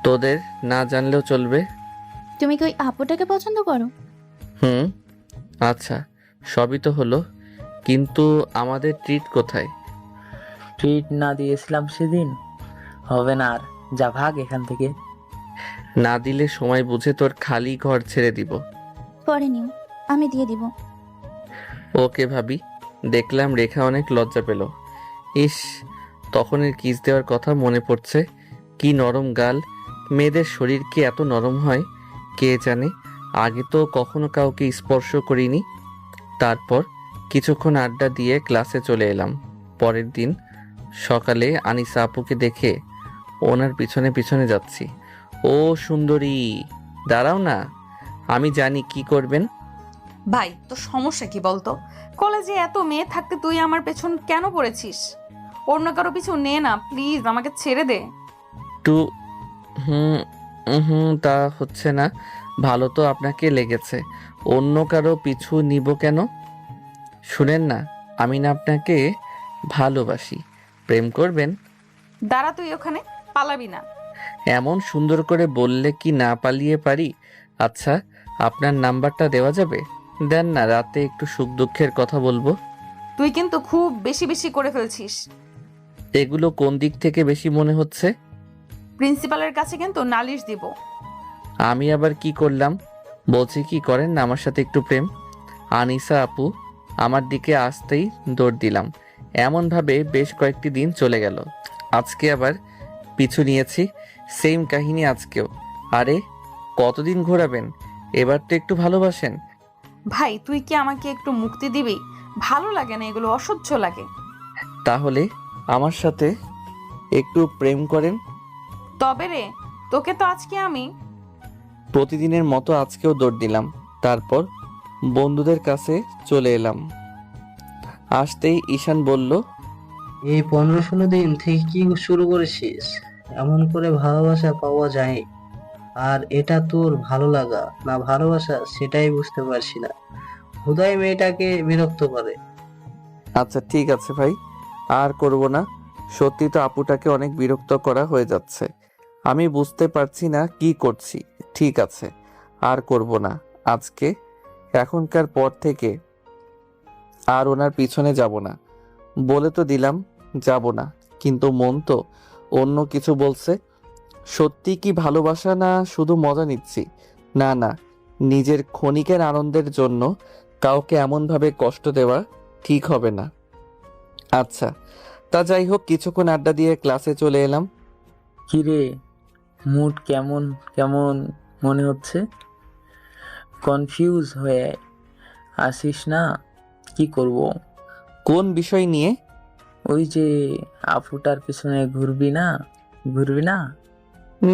Speaker 1: তোদের না জানলেও চলবে।
Speaker 6: তুমি কি ওই আপুটাকে পছন্দ করো?
Speaker 1: হুম, আচ্ছা, সবই তো হলো, কিন্তু আমাদের ট্রিট কোথায়?
Speaker 3: ট্রিট না দিয়েছিলাম সেদিন? হবে না আর, যা ভাগ এখান থেকে।
Speaker 1: না দিলে সময় বুঝে তোর খালি ঘর ছেড়ে দিব।
Speaker 6: পরে নিও, আমি দিয়ে দিব।
Speaker 1: ওকে ভাবি। দেখলাম রেখা অনেক লজ্জা পেল। ইস, তখনের কিস দেওয়ার কথা মনে পড়ছে। কি নরম গাল! মেয়েদের শরীর কি এত নরম হয় কে জানে। আগে তো কখনো কাউকে স্পর্শ করিনি। তারপর কিছুক্ষণ আড্ডা দিয়ে ক্লাসে চলে এলাম। পরের দিন সকালে আনিসা আপুকে দেখে ওনার পিছনে পিছনে যাচ্ছি। ও সুন্দরী, দাঁড়াও না, আমি জানি কি করবেন।
Speaker 4: ভাই তোর সমস্যা কি বলতো? কলেজে এত মেয়ে থাকতে তুই আমার পেছন কেন পড়েছিস? অন্য কারো পিছু নে না প্লিজ, আমাকে ছেড়ে দে।
Speaker 1: টু হুম হুম, তা হচ্ছে না। ভালো তো আপনাকে লেগেছে, অন্য কারো পিছু নিব কেন? শুনেন না, আমি না আপনাকে ভালোবাসি। প্রেম করবেন?
Speaker 4: দাঁড়া, তুই ওখানে পালাবি না।
Speaker 1: এমন সুন্দর করে বললে কি না পালিয়ে পারি? আচ্ছা, আপনার নাম্বারটা দেওয়া যাবে? দেন না, রাতে একটু সুখ দুঃখের কথা বলবো।
Speaker 4: তুই কিন্তু খুব বেশি বেশি করে ফেলছিস।
Speaker 1: এগুলো কোন দিক থেকে বেশি মনে হচ্ছে?
Speaker 4: প্রিন্সিপালের কাছে কিন্তু নালিশ দিব।
Speaker 1: আমি আবার কি করলাম? বলছি কি করেন না আমার সাথে একটু প্রেম। আনিসা আপু আমার দিকে আসতেই দৌড় দিলাম। এমনভাবে বেশ কয়েকটি দিন চলে গেল। আজকে আবার পিছু নিয়েছি, সেম কাহিনী আজকেও। আরে কতদিন ঘোরাবেন? এবার তো একটু ভালোবাসেন।
Speaker 4: ভাই তুই কি আমাকে একটু মুক্তি দিবি? ভালো লাগে না, এগুলো অসহ্য লাগে।
Speaker 1: তাহলে আমার সাথে একটু প্রেম করেন।
Speaker 4: তবে রে, তোকে তো আজকে আমি
Speaker 1: প্রতিদিনের মতো আজকেও দৌড় দিলাম। তারপর বন্ধুদের কাছে চলে এলাম। আসতেই ঈশান বলল,
Speaker 2: এই 15-16 দিন থেকে কি শুরু করেছিস? এমন করে ভালোবাসা পাওয়া যায়? আর এটা তোর ভালো লাগা না ভালোবাসা সেটাই বুঝতে পারছি না। হুদাই মেয়েটাকে বিরক্ত করে।
Speaker 1: আচ্ছা ঠিক আছে ভাই, আর করব না। সত্যি তো আপুটাকে অনেক বিরক্ত করা হয়ে যাচ্ছে। আমি বুঝতে পারছি না কি করছি। ঠিক আছে, আর করব না। আজকে এখনকার পর থেকে আর ওনার পিছনে যাব না। বলে তো দিলাম যাব না, কিন্তু মন তো অন্য কিছু বলছে। সত্যি কি ভালোবাসা, না শুধু মজা নিচ্ছি? না না, নিজের ক্ষণিকের আনন্দের জন্য কাউকে এমনভাবে কষ্ট দেওয়া ঠিক হবে না। আচ্ছা, তা যাই হোক, কিছুক্ষণ আড্ডা দিয়ে ক্লাসে চলে এলাম।
Speaker 3: কিরে, মুড কেমন কেমন মনে হচ্ছে? কনফিউজ হয়ে আসিস না? কি করব?
Speaker 1: কোন বিষয় নিয়ে?
Speaker 3: ওই যে আপুটার পিছনে ঘুরবি না?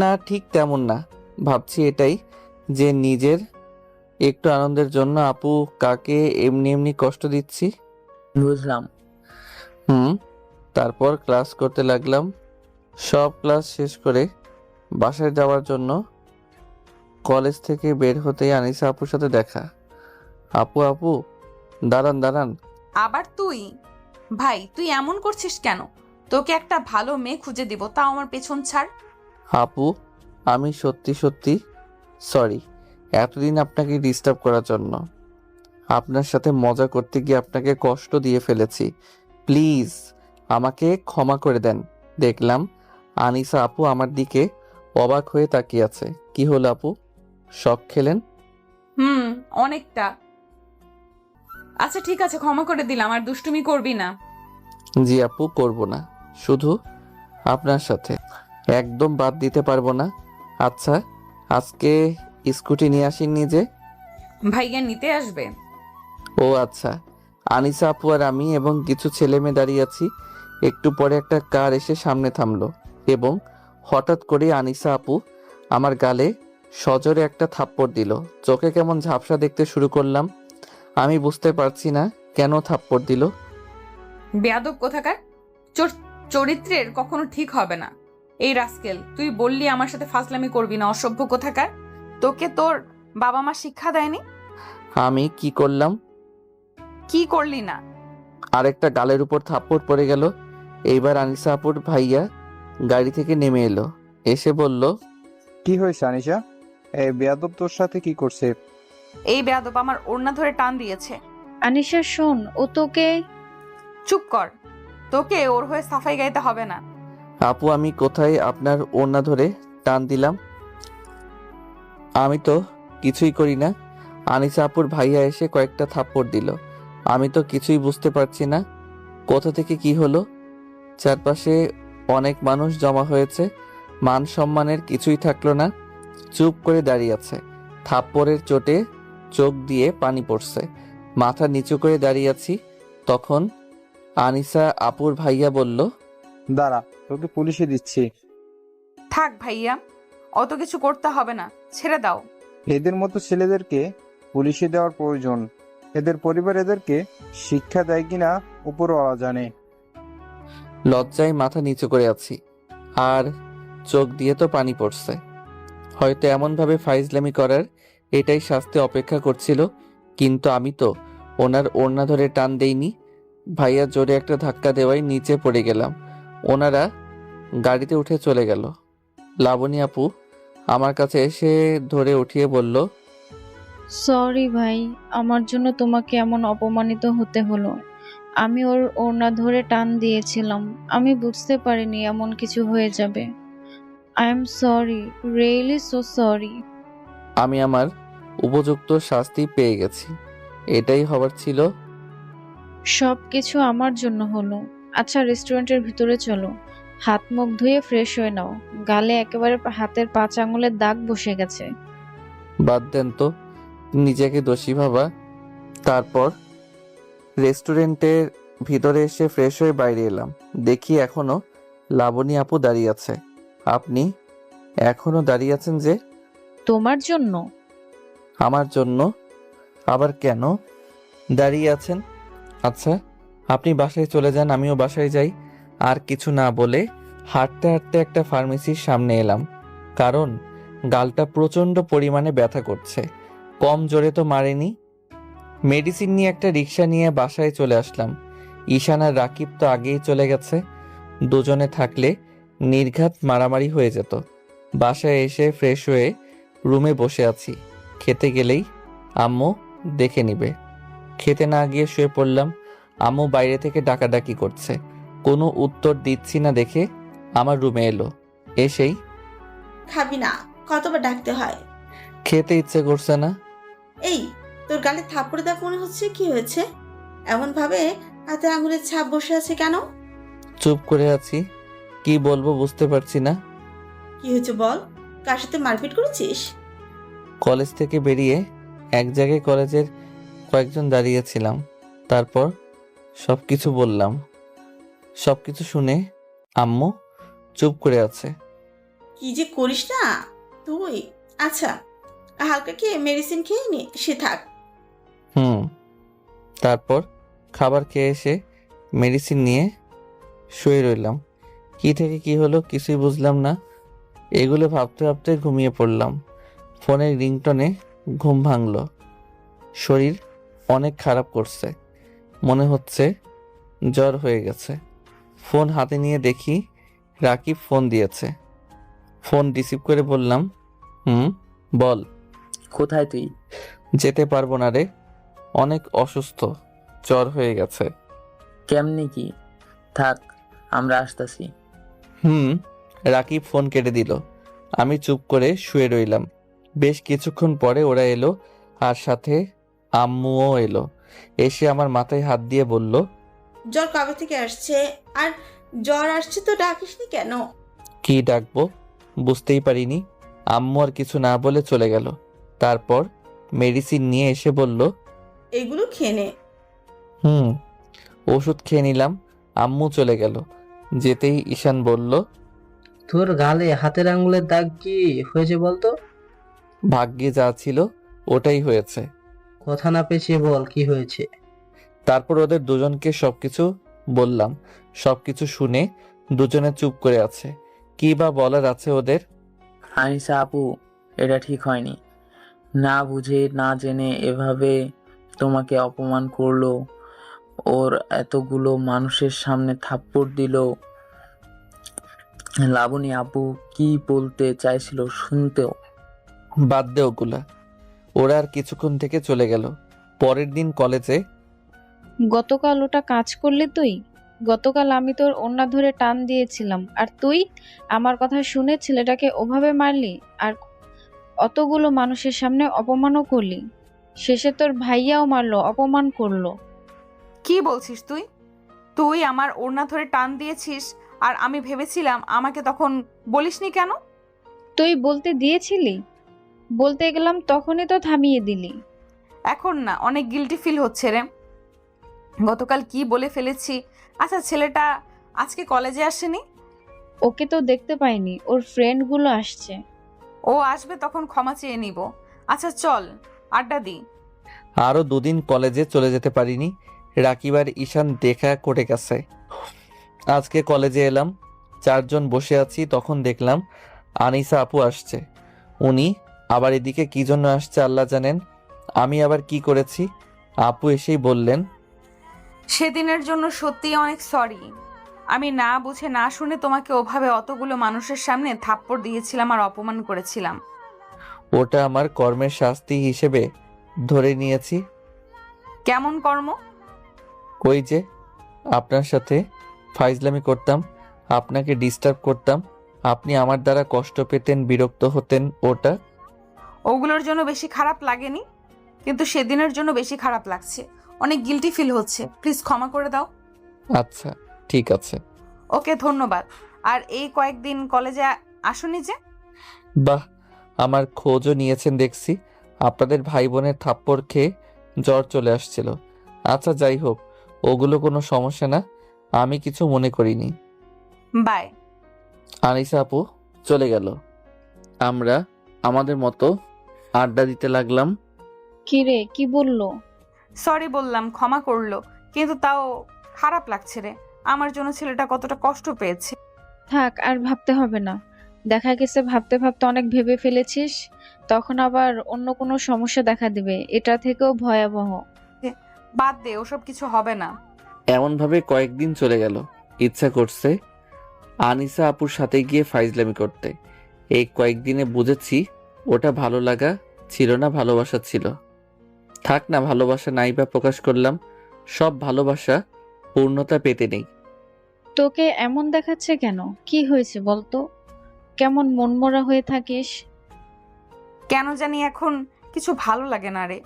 Speaker 1: না, ঠিক তেমন না। ভাবছি এটাই, যে নিজের একটু আনন্দের জন্য আপু কাকে এমনি এমনি কষ্ট দিচ্ছি।
Speaker 3: বুঝলাম।
Speaker 1: তারপর ক্লাস করতে লাগলাম। সব ক্লাস শেষ করে বাসায় যাওয়ার জন্য কলেজ থেকে বের হতেই আনিসা আপুর সাথে দেখা। আপু দাঁড়ান দাঁড়ান।
Speaker 4: আবার তুই? ভাই, তুই এমন করছিস কেন? তোকে একটা ভালো মেয়ে খুঁজে দিব, তাও আমার পেছন ছাড়।
Speaker 1: আপু, আমি সত্যি সরি এতদিন আপনাকে ডিস্টার্ব করার জন্য। আপনার সাথে মজা করতে গিয়ে আপনাকে কষ্ট দিয়ে ফেলেছি। প্লিজ আমাকে ক্ষমা করে দেন। দেখলাম আনিসা আপু আমার দিকে অবাক হয়ে তাকিয়ে আছে। কি হলো আপু, শক খেলেন?
Speaker 4: অনেকটা। আচ্ছা ঠিক আছে, ক্ষমা করে দিলাম, আর দুষ্টুমি করবি না।
Speaker 1: জি আপু, করব না, শুধু আপনার সাথে একদম বাদ দিতে পারবো না। আচ্ছা, আজকে স্কুটি নিয়ে আসেননি যে?
Speaker 4: ভাইয়া নিতে আসবে।
Speaker 1: ও আচ্ছা। আনিসা আপু আর আমি এবং কিছু ছেলে মেয়ে দাঁড়িয়ে আছি। একটু পরে একটা কার এসে সামনে থামলো এবং হঠাৎ করে আনিসা আপু আমার গালে সজোরে একটা থাপ্পড় দিল। চোখে কেমন ঝাপসা দেখতে শুরু করলাম। আমি বুঝতে পারছি না কেন থাপ্পড় দিল।
Speaker 4: বেয়াদব কোথাকার! চরিত্রের কখনো ঠিক হবে না। এই রাস্কেল, তুই বললি আমার সাথে ফাজলামি করবি না, অসভ্য কোথাকার! তোকে তোর বাবা মা শিক্ষা দেয়নি?
Speaker 1: আমি কি করলাম?
Speaker 4: কি করলি না?
Speaker 1: আরেকটা গালের উপর থাপ্পড় পড়ে গেল। এইবার আনিসা আপুর ভাইয়া গাড়ি থেকে নেমে এলো, এসে বলল,
Speaker 5: কি হয়েছে আনিশা? এই বেয়াদব তোর সাথে কি করছে?
Speaker 4: এই বেয়াদব আমার ওড়না ধরে টান দিয়েছে।
Speaker 8: আনিশা শোন, ও তোকে।
Speaker 4: চুপ কর, তোকে ওর হয়ে সাফাই গাইতে হবে না।
Speaker 1: আপু আমি কোথায় আপনার ওড়না ধরে টান দিলাম? আমি তো কিছুই করি না। আনিসা আপুর ভাইয়া এসে কয়েকটা থাপ্পড় দিল। আমি তো কিছুই বুঝতে পারছি না কোথা থেকে কি হলো। চারপাশে অনেক মানুষ জমা হয়েছে, মান সম্মানের কিছুই থাকলো না। চুপ করে দাঁড়িয়ে আছে। থাপ্পড়ের চোটে চোখ দিয়ে পানি পড়ছে। মাথা নিচু করে দাঁড়িয়ে আছি। তখন আনিসা আপুর ভাইয়া বলল,
Speaker 5: দাঁড়া, তোকে পুলিশে দিচ্ছি।
Speaker 4: থাক ভাইয়া, অত কিছু করতে হবে না, ছেড়ে দাও।
Speaker 5: এদের মতো ছেলেদেরকে পুলিশে দেওয়ার প্রয়োজন। এদের পরিবার এদেরকে শিক্ষা দেয় কিনা উপরওয়ালা জানে।
Speaker 1: লজ্জায় মাথা নিচু করে আছি, আর চোখ দিয়ে তো পানি পড়ছে। হয়তো এমনভাবে ফাইজলামি করার এটাই শাস্তি অপেক্ষা করছিল, কিন্তু আমি তো ওনার ওড়না ধরে টান দেইনি। ভাইয়া জোরে একটা ধাক্কা দেওয়ায় নিচে পড়ে গেলাম। ওনারা গাড়িতে উঠে চলে গেল। লাবণী আপু আমার কাছে এসে ধরে উঠিয়ে বলল,
Speaker 8: সরি ভাই, আমার জন্য তোমাকে এমন অপমানিত হতে হলো। আমি ওর ওড়না ধরে টান দিয়েছিলাম, আমি বুঝতে পারিনি এমন কিছু হয়ে যাবে। I am sorry, really so sorry.
Speaker 1: আমি আমার উপযুক্ত শাস্তি পেয়ে গেছি, এটাই হবার ছিল।
Speaker 8: সব কিছু আমার জন্য হলো। আচ্ছা, রেস্টুরেন্টের ভিতরে চলো, হাত মুখ ধুয়ে ফ্রেশ হয়ে নাও। গালে একেবারে হাতের 5 আঙুলের দাগ বসে গেছে।
Speaker 1: বাদ দেন তো, নিজেকে দোষী ভাবা। তারপর রেস্টুরেন্টের ভিতরে এসে ফ্রেশ হয়ে বাইরে এলাম। দেখি এখনো লাবণী আপু দাঁড়িয়ে আছে। আপনি এখনো দাঁড়িয়ে আছেন যে?
Speaker 8: তোমার জন্য।
Speaker 1: আমার জন্য আবার কেন দাঁড়িয়ে আছেন? আচ্ছা, আপনি বাসায় চলে যান, আমিও বাসায় যাই। আর কিছু না বলে হাঁটতে হাঁটতে একটা ফার্মেসির সামনে এলাম, কারণ গালটা প্রচণ্ড পরিমাণে ব্যথা করছে। কম জোরে তো মারেনি। মেডিসিন নিয়ে একটা রিক্সা নিয়ে বাসায় চলে আসলাম। ঈশান আর রাকিব তো আগেই চলে গেছে। দুজনে থাকলে নির্ঘাত মারামারি হয়ে যেত। বাসায় এসে ফ্রেশ হয়ে রুমে বসে আছি। খেতে গেলেই আম্মু দেখে নিবে। খেতে না গিয়ে শুয়ে পড়লাম। আম্মু বাইরে থেকে ডাকাডাকি করছে, কোনো উত্তর দিচ্ছি না দেখে আমার রুমে এলো। এসেই
Speaker 10: খাবি না? কতবার ডাকতে হয়?
Speaker 1: খেতে ইচ্ছে করছে না।
Speaker 10: এই, তোর গালে থাপ্পড় দেওয়া মনে হচ্ছে। কি হয়েছে? এমন ভাবে হাতে আঙুলের ছাপ বসে আছে কেন?
Speaker 1: চুপ করে আছি, কি বলবো বুঝতে পারছি না।
Speaker 10: কি হয়েছে বল। কার সাথে মারপিট করেছিস?
Speaker 1: কলেজ থেকে বেরিয়ে এক জায়গায় কলেজের কয়েকজন দাঁড়িয়েছিলাম, তারপর সবকিছু বললাম। সবকিছু শুনে আম্মু চুপ করে আছে।
Speaker 10: কি যে করিস না তুই। আচ্ছা, হালকা খেয়ে মেডিসিন খেয়ে নি, সে থাক।
Speaker 1: তারপর খাবার খেয়ে এসে মেডিসিন নিয়ে শুয়ে রইলাম। কি থেকে কি হলো কিছুই বুঝলাম না। এগুলো ভাবতে ভাবতে ঘুমিয়ে পড়লাম। ফোনের রিংটনে ঘুম ভাঙলো। শরীর অনেক খারাপ করছে, মনে হচ্ছে জ্বর হয়ে গেছে। ফোন হাতে নিয়ে দেখি রাকিব ফোন দিয়েছে। ফোন রিসিভ করে বললাম, বল।
Speaker 3: কোথায় তুই?
Speaker 1: যেতে পারবো না রে, অনেক অসুস্থ, জ্বর হয়ে গেছে।
Speaker 3: কেমনি কি? থাক, আমরা আসতেছি।
Speaker 1: রাকিব ফোন কেটে দিল। আমি চুপ করে শুয়ে রইলাম। বেশ কিছুক্ষণ পরে ওরা এলো, আর সাথে আম্মুও এলো। এসে আমার মাথায় হাত দিয়ে বলল,
Speaker 10: জ্বর কবে থেকে আসছে? আর জ্বর আসছে তো ডাকিসনি কেন?
Speaker 1: কি ডাকবো বুঝতেই পারিনি। আম্মু আর কিছু না বলে চলে গেল। তারপর মেডিসিন নিয়ে এসে বলল,
Speaker 10: এগুলো খেয়ে নে।
Speaker 1: ওষুধ খেয়ে নিলাম। আম্মু চলে গেল। যেতেই ঈশান বলল,
Speaker 2: তোর গালে হাতের আঙুলের দাগ কি হয়েছে বলতো?
Speaker 1: ভাগ্যে যা ছিল ওটাই হয়েছে।
Speaker 2: কথা না পেঁচিয়ে বল কি হয়েছে।
Speaker 1: তারপর ওদের দুজনকে সবকিছু বললাম। সবকিছু শুনে দুজনে চুপ করে আছে। কি বা বলার আছে ওদের?
Speaker 3: আনিসা আপু, এটা ঠিক হয়নি। না বুঝে না জেনে এভাবে তোমাকে অপমান করলো, ওর এতগুলো মানুষের সামনে থাপ্পড় দিল। লাবণী আপু কি বলতে চাইছিল শুনতেও।
Speaker 1: বাদ দে ওগুলা। ওরা আর কিছুক্ষণ থেকে চলে গেল। পরের দিন কলেজে।
Speaker 8: গতকাল ওটা কাজ করলি তুই? গতকাল আমি তোর ওড়না ধরে টান দিয়েছিলাম, আর তুই আমার কথা শুনে ছেলেটাকে ওভাবে মারলি, আর অতগুলো মানুষের সামনে অপমানও করলি। শেষে তোর ভাইয়াও মারলো, অপমান করলো।
Speaker 4: কি বলছিস তুই? তুই আমার ওড়না ধরে টান দিয়েছিস, আর আমি ভেবেছিলাম আমাকে তখন বলিসনি কেন?
Speaker 8: তুই বলতে দিয়েছিলি, বলতে গেলাম তখনই তো থামিয়ে দিলি।
Speaker 4: এখন না, অনেক গিল্টি ফিল হচ্ছে রে। গতকাল কি বলে ফেলেছি। আচ্ছা, ছেলেটা আজকে কলেজে আসেনি?
Speaker 8: ওকে তো দেখতে পাইনি, ওর ফ্রেন্ডগুলো আসছে।
Speaker 4: ও আসবে তখন ক্ষমা চেয়ে নিব। আচ্ছা চল, আড্ডা দিই।
Speaker 1: আরো দুদিন কলেজে চলে যেতে পারিনি। রাকিব আর ঈশান দেখা করে গেছে। আজকে কলেজে এলাম, চারজন বসে আছি, তখন দেখলাম আনিসা আপু আসছে। উনি আবার এদিকে কি জন্য আসছে আল্লাহ জানেন। আমি আবার কি করেছি? আপু এসেই বললেন,
Speaker 4: সেদিনের জন্য সত্যি অনেক সরি। আমি না বুঝে না শুনে তোমাকে ওভাবে অতগুলো মানুষের সামনে থাপ্পড় দিয়েছিলাম আর অপমান করেছিলাম।
Speaker 1: ওটা আমার কর্মের শাস্তি হিসেবে ধরে নিয়েছি।
Speaker 4: কেমন কর্ম?
Speaker 1: ওই যে আপনার সাথে ফাইজলামি করতাম, আপনাকে ডিস্টার্ব করতাম, আপনি আমার দ্বারা কষ্ট পেতেন, বিরক্ত হতেন, ওটা।
Speaker 4: ওগুলোর জন্য বেশি খারাপ লাগেনি, কিন্তু সেদিনের জন্য বেশি খারাপ লাগছে। অনেক গিল্টি ফিল হচ্ছে, প্লিজ ক্ষমা করে দাও।
Speaker 1: আচ্ছা ঠিক আছে।
Speaker 4: ওকে, ধন্যবাদ। আর এই কয়েকদিন কলেজে আসোনি যে?
Speaker 1: বাহ, আমার খোঁজও নিয়েছেন দেখছি। আপনাদের ভাই বোনের থাপ্পড় খেয়ে জ্বর চলে আসছিল। আচ্ছা যাই হোক, ওগুলো কোনো সমস্যা না, আমি কিছু মনে করিনি।
Speaker 4: বাই।
Speaker 1: আনিসা আপু চলে গেল। আমরা আমাদের মতো আড্ডা দিতে লাগলাম।
Speaker 8: কি রে, কি বললো?
Speaker 4: সরি বললাম, ক্ষমা করলো, কিন্তু তাও খারাপ লাগছে রে। আমার জন্য ছেলেটা কতটা কষ্ট পেয়েছে।
Speaker 8: থাক, আর ভাবতে হবে না। দেখা গেছে ভাবতে ভাবতে অনেক ভেবে ফেলেছিস, তখন আবার অন্য কোনো সমস্যা দেখা দিবে, এটা থেকেও ভয়াবহ।
Speaker 4: বাদ দে, ওসব কিছু হবে না।
Speaker 1: এমনভাবে কয়েকদিন চলে গেল। ইচ্ছা করছে আনিসা আপুর সাথে গিয়ে ফাইজলামি করতে। এই কয়েকদিনে বুঝেছি ওটা ভালো লাগা ছিল না, ভালোবাসা ছিল। থাক না, ভালোবাসা নাই বা প্রকাশ করলাম, সব ভালোবাসা পূর্ণতা পেতে নেই।
Speaker 8: তোকে এমন দেখাচ্ছে কেন? কি হয়েছে বলতো? কেমন মনমরা হয়ে থাকিস?
Speaker 4: কেন জানি এখন কিছু ভালো লাগে না রে,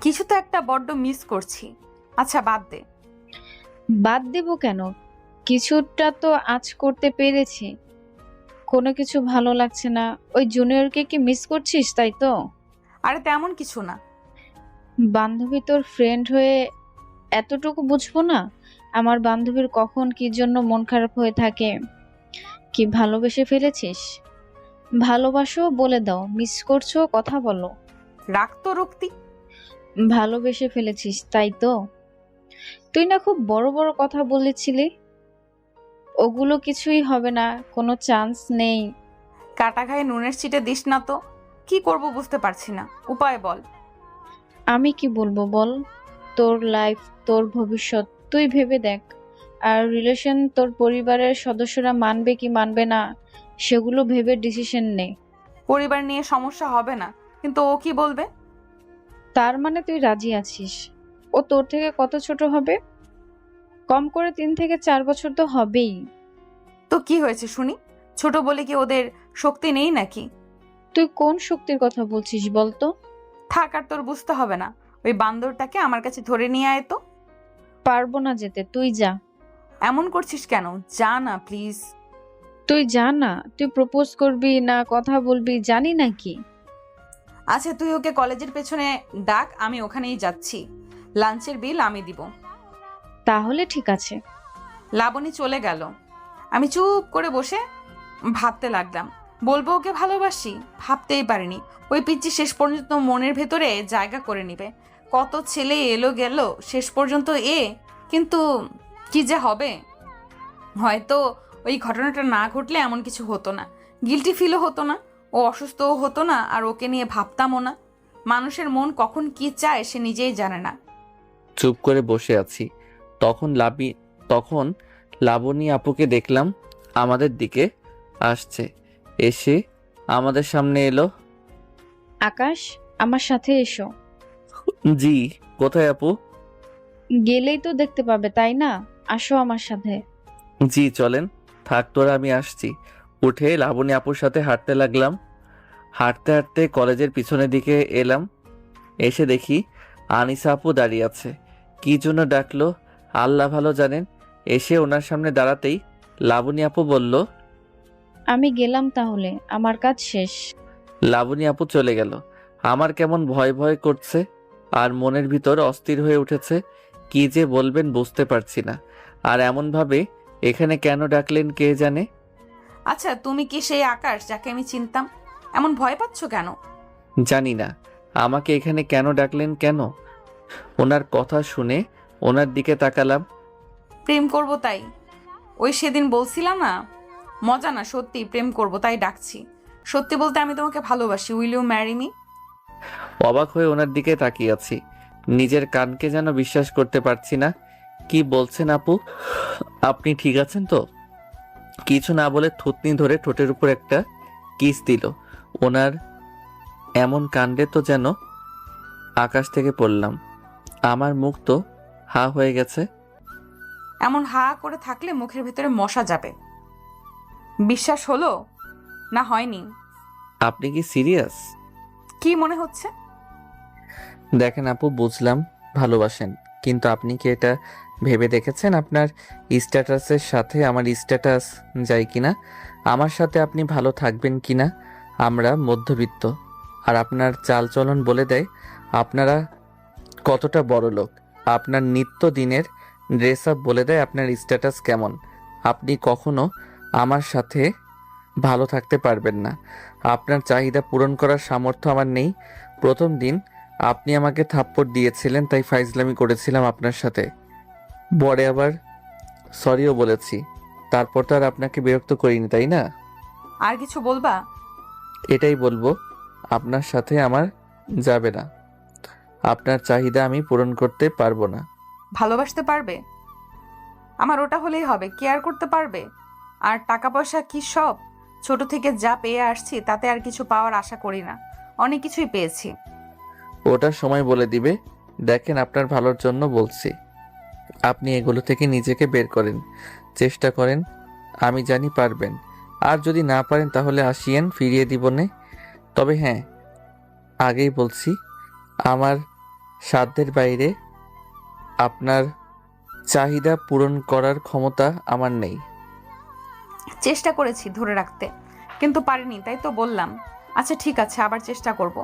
Speaker 4: কিছু তো একটা বড্ড মিস করছি। আচ্ছা বাদ দে।
Speaker 8: বাদ দেব কেন? কিছুটা তো আজ করতে পেরেছি। কোনো কিছু ভালো লাগছে না। ওই জুনিয়রকে কি মিস করছিস, তাই তো?
Speaker 4: আরে তেমন কিছু না।
Speaker 8: বান্ধবী তোর ফ্রেন্ড হয়ে এতটুকু বুঝবো না আমার বান্ধবীর কখন কি জন্য মন খারাপ হয়ে থাকে? কি ভালোবেসে ফেলেছিস? ভালোবাসো বলে দাও, মিস করছো কথা বলো।
Speaker 4: রাগ তো রক্তি।
Speaker 8: ভালোবেসে ফেলেছিস তাই তো? তুই না খুব বড় বড় কথা বলেছিলি? ওগুলো কিছুই হবে না, কোনো চান্স নেই।
Speaker 4: কাটা ঘায়ে নুনের ছিটে দিস না তো। কি করব বুঝতে পারছি না, উপায় বল।
Speaker 8: আমি কি বলবো বল? তোর লাইফ, তোর ভবিষ্যৎ তুই ভেবে দেখ। আর রিলেশন তোর পরিবারের সদস্যরা মানবে কি মানবে না সেগুলো ভেবে ডিসিশন নে।
Speaker 4: পরিবার নিয়ে সমস্যা হবে না, কিন্তু ও কি বলবে?
Speaker 8: তার মানে তুই রাজি আছিস? ও তোর থেকে কত ছোট হবে? কম করে 3 থেকে 4 বছর তো হবেই।
Speaker 4: তো কি হয়েছে শুনি? ছোট বলে কি ওদের শক্তি নেই নাকি?
Speaker 8: তুই কোন শক্তির কথা বলছিস বলতো?
Speaker 4: থাক, আর তোর বুঝতে হবে না। ওই বান্দরটাকে আমার কাছে ধরে নিয়ে আয় তো।
Speaker 8: পারবো না যেতে, তুই যা।
Speaker 4: এমন করছিস কেন? যা না প্লিজ।
Speaker 8: তুই যা না। তুই প্রপোজ করবি না কথা বলবি জানি নাকি?
Speaker 4: আচ্ছা তুই ওকে কলেজের পেছনে ডাক, আমি ওখানেই যাচ্ছি। লাঞ্চের বিল আমি দিব।
Speaker 8: তাহলে ঠিক আছে।
Speaker 4: লাবণী চলে গেল। আমি চুপ করে বসে ভাবতে লাগলাম, বলবো ওকে ভালোবাসি? ভাবতেই পারিনি ওই পিচ্চি শেষ পর্যন্ত মনের ভেতরে জায়গা করে নিবে। কত ছেলে এলো গেল, শেষ পর্যন্ত কিন্তু কি যে হবে। হয়তো ওই ঘটনাটা না ঘটলে এমন কিছু হতো না, গিল্টি ফিলও হতো না, ও অসুস্থও হতো না, আর ওকে নিয়ে ভাবতামও না। মানুষের মন কখন কি চায় সে নিজেই জানে না।
Speaker 1: চুপ করে বসে আছি। তখন লাবণী আপুকে দেখলাম আমাদের দিকে আসছে। এসে আমাদের সামনে এলো।
Speaker 8: আকাশ, আমার সাথে এসো।
Speaker 1: জি, কোথায় আপু?
Speaker 8: গেলেই তো দেখতে পাবে, তাই না? আসো আমার সাথে।
Speaker 1: জি চলেন। থাক তোরা, আমি আসছি। উঠে লাবণী আপুর সাথে হাঁটতে লাগলাম। হাঁটতে হাঁটতে কলেজের পিছনের দিকে এলাম। এসে দেখি আনিসা আপু দাঁড়িয়ে আছে। কি জন্য ডাকলো আল্লাহ ভালো জানেন। এসে ওনার সামনে দাঁড়াতেই লাবণী আপু বলল,
Speaker 8: আমি গেলাম তাহলে, আমার কাজ শেষ।
Speaker 1: লাবণী আপু চলে গেল। আমার কেমন ভয় ভয় করছে আর মনের ভিতর অস্থির হয়ে উঠেছে। কি যে বলবেন বুঝতে পারছি না। আর এমনভাবে এখানে কেন ডাকলেন কে জানে।
Speaker 4: আচ্ছা তুমি কি সেই আকাশ যাকে আমি চিনতাম? এমন ভয় পাচ্ছ কেন?
Speaker 1: জানি না আমাকে এখানে কেন ডাকলেন কেন। ওনার কথা শুনে ওনার দিকে তাকালাম।
Speaker 4: প্রেম করব তাই। ওই সেদিন বলছিলাম না, মজা না, সত্যি প্রেম করব তাই ডাকছি। সত্যি বলতে আমি তোমাকে ভালোবাসি। Will you marry me?
Speaker 1: অবাক হয়ে ওনার দিকে তাকিয়ে আছি। নিজের কানকে যেন বিশ্বাস করতে পারছি না। কি বলছেন আপু? আপনি ঠিক আছেন তো? কিছু না বলে থুতনি ধরে ঠোঁটের উপর একটা কিস দিল। ওনার এমন কাণ্ডে তো যেন আকাশ থেকে পড়লাম। আমার মুখ তো হা হয়ে গেছে।
Speaker 4: এমন হা করে থাকলে মুখের ভেতরে মশা যাবে। বিশ্বাস হলো না হয়নি?
Speaker 1: আপনি কি সিরিয়াস?
Speaker 4: কি মনে হচ্ছে?
Speaker 1: দেখেন আপু, বুঝলাম ভালোবাসেন, কিন্তু আপনি কি এটা ভেবে দেখেছেন আপনার স্ট্যাটাসের সাথে আমার স্ট্যাটাস যায় কিনা? আমার সাথে আপনি ভালো থাকবেন কিনা? আমরা মধ্যবিত্ত, আর আপনার চালচলন বলে দেয় আপনারা কতটা বড় লোক। আপনার নিত্য দিনের ড্রেস আপ বলে দেয় আপনার স্ট্যাটাস কেমন। আপনি কখনো আমার সাথে ভালো থাকতে পারবেন না। আপনার চাহিদা পূরণ করার সামর্থ্য আমার নেই। প্রথম দিন আপনি আমাকে থাপ্পড় দিয়েছিলেন, তাই ফাইজলামি করেছিলাম আপনার সাথে। পরে আবার সরিও বলেছি। তারপর তো আর আপনাকে বিরক্ত করিনি, তাই না?
Speaker 4: আর কিছু বলবা?
Speaker 1: এটাই বলবো, আপনার সাথে আমার যাবে না। আপনার চাহিদা আমি পূরণ করতে পারবো না।
Speaker 4: ভালোবাসতে পারবে? আমার ওটা হলেই হবে। কেয়ার করতে পারবে? আর টাকা পয়সা কি সব? ছোট থেকে যা পেয়ে আসছি তাতে আর কিছু পাওয়ার আশা করি না। অনেক কিছুই পেয়েছি।
Speaker 1: ওটা সময় বলে দিবে। দেখেন, আপনার ভালোর জন্য বলছি। আপনি এগুলো থেকে নিজেকে বের করেন, চেষ্টা করেন। আমি জানি পারবেন। আর যদি না পারেন তাহলে আসিয়েন, ফিরিয়ে দিব নে। তবে হ্যাঁ, আগেই বলছি, আমার সাধ্যের বাইরে আপনার চাহিদা পূরণ করার ক্ষমতা আমার নেই।
Speaker 4: চেষ্টা করেছি ধরে রাখতে, কিন্তু পারিনি, তাই তো বললাম। আচ্ছা ঠিক আছে, আবার চেষ্টা করব।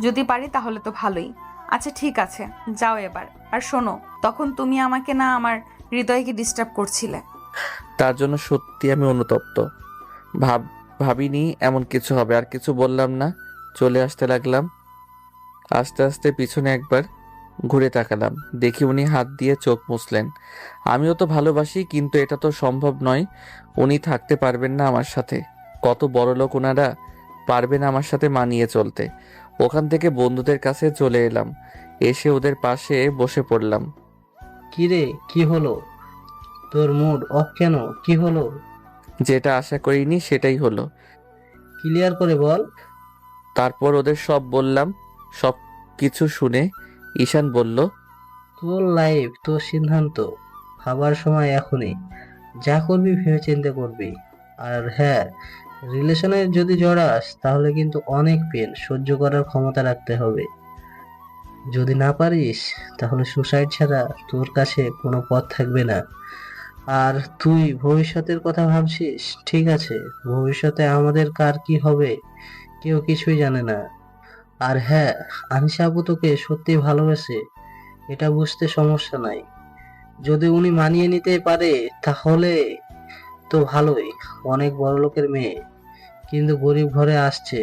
Speaker 4: যদি পারি তাহলে তো ভালোই। আচ্ছা ঠিক আছে, যাও এবার। আর শোনো, তখন তুমি আমাকে না আমার হৃদয়কে ডিস্টার্ব করছিলে।
Speaker 1: তার জন্য সত্যি আমি অনুতপ্ত। ভাবিনি এমন কিছু হবে। আর কিছু বললাম না, চলে আসতে লাগলাম। আস্তে আস্তে পিছনে একবার ঘুরে তাকালাম, দেখি উনি হাত দিয়ে চোখ মুছলেন। আমিও তো ভালোবাসি, কিন্তু এটা তো সম্ভব নয়। উনি থাকতে পারবেন না আমার সাথে। কত বড় লোক ওনারা, পারবে না আমার সাথে মানিয়ে চলতে। ওখান থেকে বন্ধুদের কাছে চলে এলাম, এসে ওদের পাশে বসে পড়লাম।
Speaker 2: কি রে, কি হলো? তোর মুড অফ কেন? কি হলো?
Speaker 1: যেটা আশা করিনি সেটাই হলো।
Speaker 2: ক্লিয়ার করে বল।
Speaker 1: তারপর ওদের সব বললাম। সব কিছু শুনে ঈশান বলল,
Speaker 2: তোর লাইফ, তোর সিদ্ধান্ত। ভাবার সময় এখনই। যা করবি ভেবে চিন্তে করবি। আর হ্যাঁ, রিলেশনে যদি জড়াস তাহলে কিন্তু অনেক পেন সহ্য করার ক্ষমতা রাখতে হবে। যদি না পারিস তাহলে সুসাইড ছাড়া তোর কাছে কোনো পথ থাকবে না। আর তুই ভবিষ্যতের কথা ভাবছিস? ঠিক আছে, ভবিষ্যতে আমাদের কার কি হবে কেউ কিছুই জানে না। আর হ্যাঁ, আনিশা আপু তোকে সত্যি ভালোবাসে, এটা বুঝতে সমস্যা নাই। যদি উনি মানিয়ে নিতে পারে তাহলে তো ভালোই। অনেক বড় লোকের মেয়ে, কিন্তু গরিব ঘরে আসছে।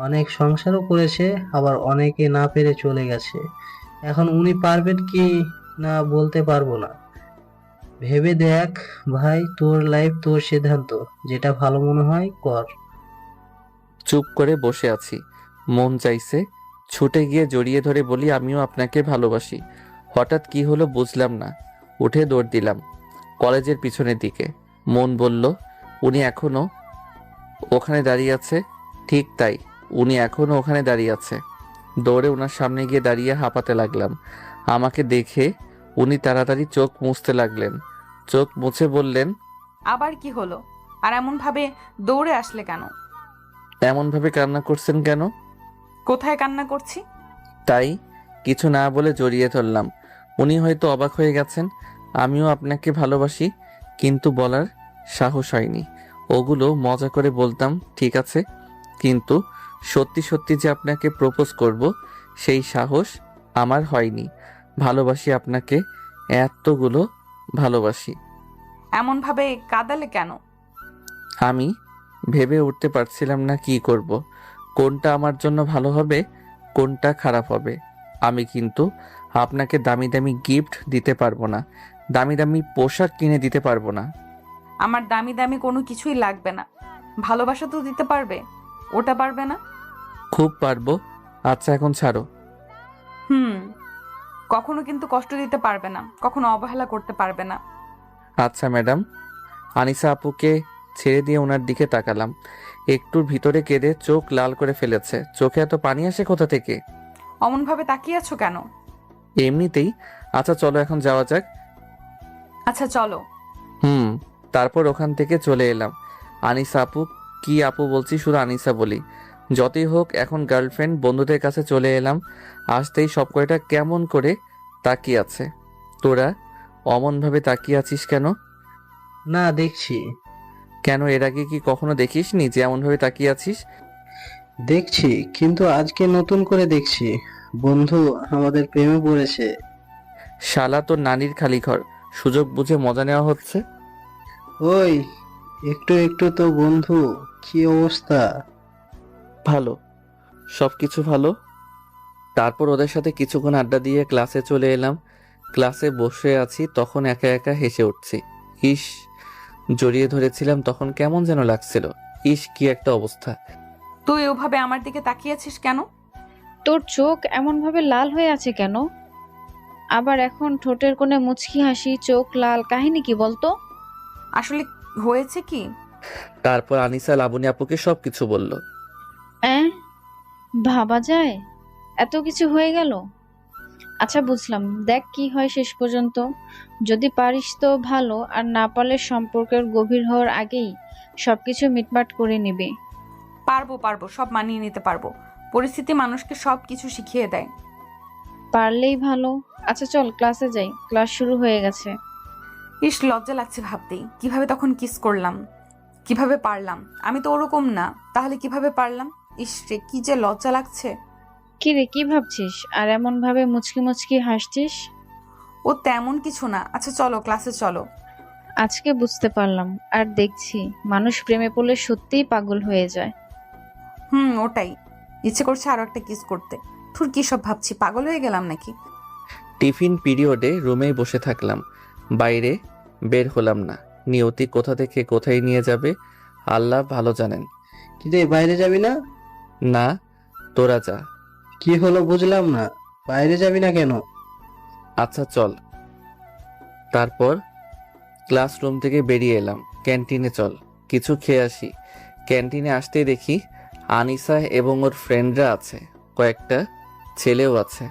Speaker 2: অনেক সংসারও করেছে, আবার অনেকে না পেরে চলে গেছে। এখন উনি পারবেন কি না বলতে পারবো না। ভেবে দেখ ভাই, তোর লাইফ, তোর সিদ্ধান্ত। যেটা ভালো মনে হয় কর।
Speaker 1: চুপ করে বসে আছি। মন চাইছে ছুটে গিয়ে জড়িয়ে ধরে বলি, আমিও আপনাকে ভালোবাসি। হঠাৎ কি হলো বুঝলাম না, উঠে দৌড় দিলাম কলেজের পিছনের দিকে। মন বলল, উনি এখনো ওখানে দাঁড়িয়ে আছে। ঠিক তাই, উনি এখনো ওখানে দাঁড়িয়ে আছে। দৌড়ে ওনার সামনে গিয়ে দাঁড়িয়ে হাঁপাতে লাগলাম। আমাকে দেখে উনি তাড়াতাড়ি চোখ মুছতে লাগলেন। চোখ মুছে বললেন,
Speaker 4: আবার কি হলো? আর এমন ভাবে দৌড়ে আসলে কেন?
Speaker 1: এমনভাবে কান্না করছেন কেন?
Speaker 4: কোথায় কান্না করছি?
Speaker 1: তাই কিছু না বলে জড়িয়ে ধরলাম। উনি হয়তো অবাক হয়ে গেছেন। আমিও আপনাকে ভালোবাসি, কিন্তু বলার সাহস হয়নি। ওগুলো মজা করে বলতাম ঠিক আছে, কিন্তু সত্যি সত্যি যে আপনাকে প্রপোজ করব সেই সাহস আমার হয়নি। ভালোবাসি আপনাকে, এতগুলো ভালোবাসি।
Speaker 4: এমন ভাবে কাঁদালে কেন?
Speaker 1: আমি ভেবে উঠতে পারছিলাম না কি করব, কোনটা আমার জন্য ভালো হবে, কোনটা খারাপ হবে। আমি কিন্তু আপনাকে দামি দামি গিফট দিতে পারবো না, দামি দামি পোশাক কিনে দিতে পারবো না।
Speaker 4: আমার দামি দামি কোনো কিছুই লাগবে না। ভালোবাসা তো দিতে পারবে, ওটা পারবে না?
Speaker 1: খুব পারবো। আচ্ছা এখন ছাড়ো।
Speaker 4: কখনো কিন্তু কষ্ট দিতে পারবে না, কখনো অবহেলা করতে পারবে না।
Speaker 1: আচ্ছা ম্যাডাম। আনিসা আপুকে ছেড়ে দিয়ে ওনার দিকে তাকালাম। একটুর ভিতরে কেঁদে চোখ লাল করে ফেলেছে। চোখে এত পানি আসে কোথা থেকে?
Speaker 4: অমন ভাবে তাকিয়ে আছো কেন?
Speaker 1: এমনিতেই। আচ্ছা চলো এখন যাওয়া যাক।
Speaker 4: আচ্ছা চলো।
Speaker 1: তারপর ওখান থেকে চলে এলাম। আনিসা আপু, কি আপু বলছি, শুধু আনিসা বলি। যতই হোক এখন গার্লফ্রেন্ড। বন্ধুদের কাছে চলে এলাম। আসতেই সব কয়টা কেমন করে তাকিয়ে আছে। তোরা অমনভাবে তাকিয়ে আছিস কেন?
Speaker 2: না, দেখছি।
Speaker 1: কেন, এর আগে কি কখনো দেখিসনি যে এমনভাবে তাকিয়ে আছিস?
Speaker 2: দেখছি, কিন্তু আজকে নতুন করে দেখছি। বন্ধু আমাদের প্রেমে পড়েছে।
Speaker 1: শালা তোর নানির খালি ঘর, সুযোগ বুঝে মজা নেওয়া হচ্ছে।
Speaker 2: ওই, একটু একটু তো বন্ধু। কি অবস্থা?
Speaker 1: ভালো, সবকিছু ভালো। তারপর ওদের সাথে কিছুক্ষণ আড্ডা দিয়ে ক্লাসে চলে এলাম। ক্লাসে বসে আছি, তখন একা একা হেসে উঠছি। ইস, জড়িয়ে ধরেছিলাম তখন কেমন যেন লাগছিল। ইস, কি একটা অবস্থা।
Speaker 4: তুই ওভাবে আমার দিকে তাকিয়ে আছিস কেন?
Speaker 8: তোর চোখ এমন ভাবে লাল হয়ে আছে কেন? আবার এখন ঠোঁটের কোণে মুচকি হাসি, চোখ লাল, কাহিনী কি বলতো?
Speaker 4: আসলে হয়েছে কি?
Speaker 1: তারপর আনিসা লাবণী আপুকে সবকিছু বলল।
Speaker 8: ভাবা যায় এত কিছু হয়ে গেল। আচ্ছা বুঝলাম, দেখ কি হয় শেষ পর্যন্ত। যদি পারিস তো ভালো, আর না পারলে সম্পর্কের গভীর হওয়ার আগেই সবকিছু মিটমাট করে নিবি।
Speaker 4: পারবো পারবো, সব মানিয়ে নিতে পারবো। পরিস্থিতি মানুষকে সব কিছু শিখিয়ে দেয়।
Speaker 8: পারলেই ভালো। আচ্ছা চল ক্লাসে যাই, ক্লাস শুরু হয়ে গেছে।
Speaker 4: ইস, লজ্জা লাগছে ভাবতেই। কিভাবে তখন কিস করলাম, কিভাবে পারলাম? আমি তো ওরকম না, তাহলে কিভাবে পারলাম? ইস রে, কি যে লজ্জা লাগছে।
Speaker 8: কি রে, কি ভাবছিস আর এমন ভাবে মুচকি মুচকি হাসছিস?
Speaker 4: ও তেমন কিছু না। আচ্ছা চলো, ক্লাসে চলো।
Speaker 8: আজকে বুঝতে পারলাম আর দেখছি মানুষ প্রেমে পড়লে সত্যিই পাগল হয়ে যায়।
Speaker 4: ওটাই। ইচ্ছে করছে আরো একটা কিস করতে। তোর কি সব ভাবছি, পাগল হয়ে গেলাম নাকি?
Speaker 1: টিফিন পিরিয়ডে রুমেই বসে থাকলাম, বাইরে বের হলাম না। নিয়তি কোথা থেকে কোথায় নিয়ে যাবে আল্লাহ ভালো জানেন।
Speaker 2: কিন্তু বাইরে যাবি না?
Speaker 1: না, তোরা যা।
Speaker 2: কি হলো বুঝলাম না, বাইরে যাবি না কেন?
Speaker 1: আচ্ছা চল। তারপর ক্লাসরুম থেকে বেরিয়ে এলাম, ক্যান্টিনে চল কিছু খেয়ে আসি। ক্যান্টিনে আসতেই দেখি আনিসা এবং ওর ফ্রেন্ডরা আছে, কয়েকটা ছেলেও আছে।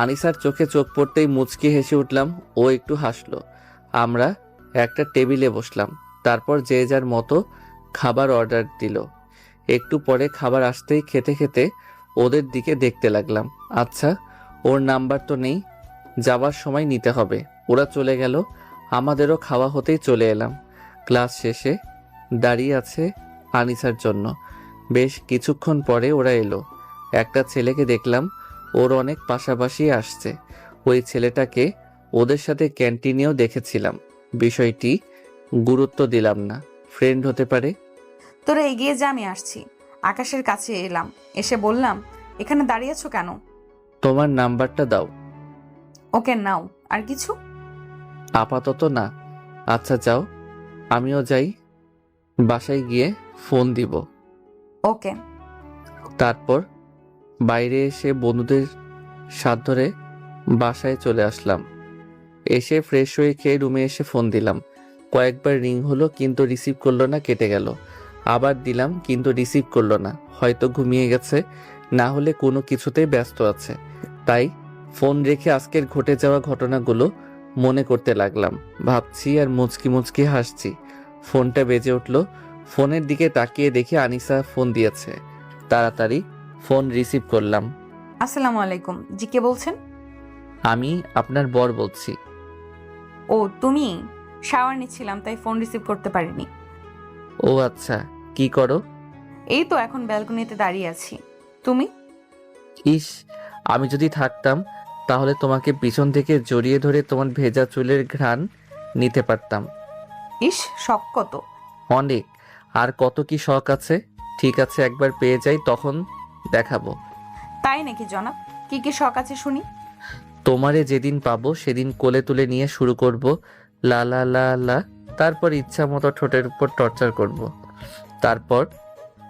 Speaker 1: আনিসার চোখে চোখ পড়তেই মুচকি হেসে উঠলাম, ও একটু হাসলো। আমরা একটা টেবিলে বসলাম, তারপর যে যার মতো খাবার অর্ডার দিল। একটু পরে খাবার আসতেই খেতে খেতে ওদের দিকে দেখতে লাগলাম। আচ্ছা, ওর নাম্বার তো নেই, যাবার সময় নিতে হবে। ওরা চলে গেল, আমাদেরও খাওয়া হতেই চলে এলাম। ক্লাস শেষে দাঁড়িয়ে আছে আনিসার জন্য। বেশ কিছুক্ষণ পরে ওরা এলো। একটা ছেলেকে দেখলাম, ওর অনেক পাশাপাশি আসছে। ওই ছেলেটাকে ওদের সাথে ক্যান্টিনেও দেখেছিলাম, বিষয়টি গুরুত্ব দিলাম না। ফ্রেন্ড হতে পারে।
Speaker 4: তোরা এগিয়ে যা, আমি আসছি। আকাশের কাছে এলাম, এসে বললাম, এখানে দাঁড়িয়ে আছো কেন?
Speaker 1: তোমার নাম্বারটা দাও।
Speaker 4: ওকে নাও। আর কিছু?
Speaker 1: আপাতত না। আচ্ছা যাও, আমিও যাই, বাসায় গিয়ে ফোন দিব।
Speaker 4: ওকে।
Speaker 1: তারপর বাইরে এসে বন্ধুদের সাথ ধরে বাসায় চলে আসলাম। এসে ফ্রেশ হয়ে খেয়ে রুমে এসে ফোন দিলাম। কয়েকবার রিং হলো কিন্তু রিসিভ করলো না, কেটে গেল। আবার দিলাম কিন্তু রিসিভ করলো না, হয়তো ঘুমিয়ে গেছে, না হলে কোনো কিছুতেই ব্যস্ত আছে। তাই ফোন রেখে আজকের ঘটে যাওয়া ঘটনাগুলো মনে করতে লাগলাম, ভাবছি আর মুচকি মুচকি হাসছি। ফোনটা বেজে উঠলো, ফোনের দিকে তাকিয়ে দেখি আনিসা ফোন দিয়েছে। তাড়াতাড়ি ফোন রিসিভ করলাম।
Speaker 4: আসসালামু আলাইকুম। জি, কে বলছেন?
Speaker 1: আমি আপনার বর বলছি।
Speaker 4: ও তুমি? শাওয়ার নিচ্ছিলাম, তাই ফোন রিসিভ করতে পারিনি।
Speaker 1: ও আচ্ছা, কি করো?
Speaker 4: এই তো এখন ব্যালকনিতে দাঁড়িয়ে আছি। তুমি?
Speaker 1: ইস, আমি যদি থাকতাম তাহলে তোমাকে পিছন থেকে জড়িয়ে ধরে তোমার ভেজা চুলের ঘ্রাণ নিতে পারতাম।
Speaker 4: ইস, শখ কত!
Speaker 1: অনেক, আর কত কি শখ আছে। ঠিক আছে, একবার পেয়ে যাই তখন দেখাবো।
Speaker 4: তাই নাকি জনাব? কি কি শখ আছে শুনি।
Speaker 1: তোমারে যেদিন পাবো সেদিন কোলে তুলে নিয়ে শুরু করব লা লা লা লা, তারপর ইচ্ছা মতো ঠোঁটের উপর টর্চার করব। তারপর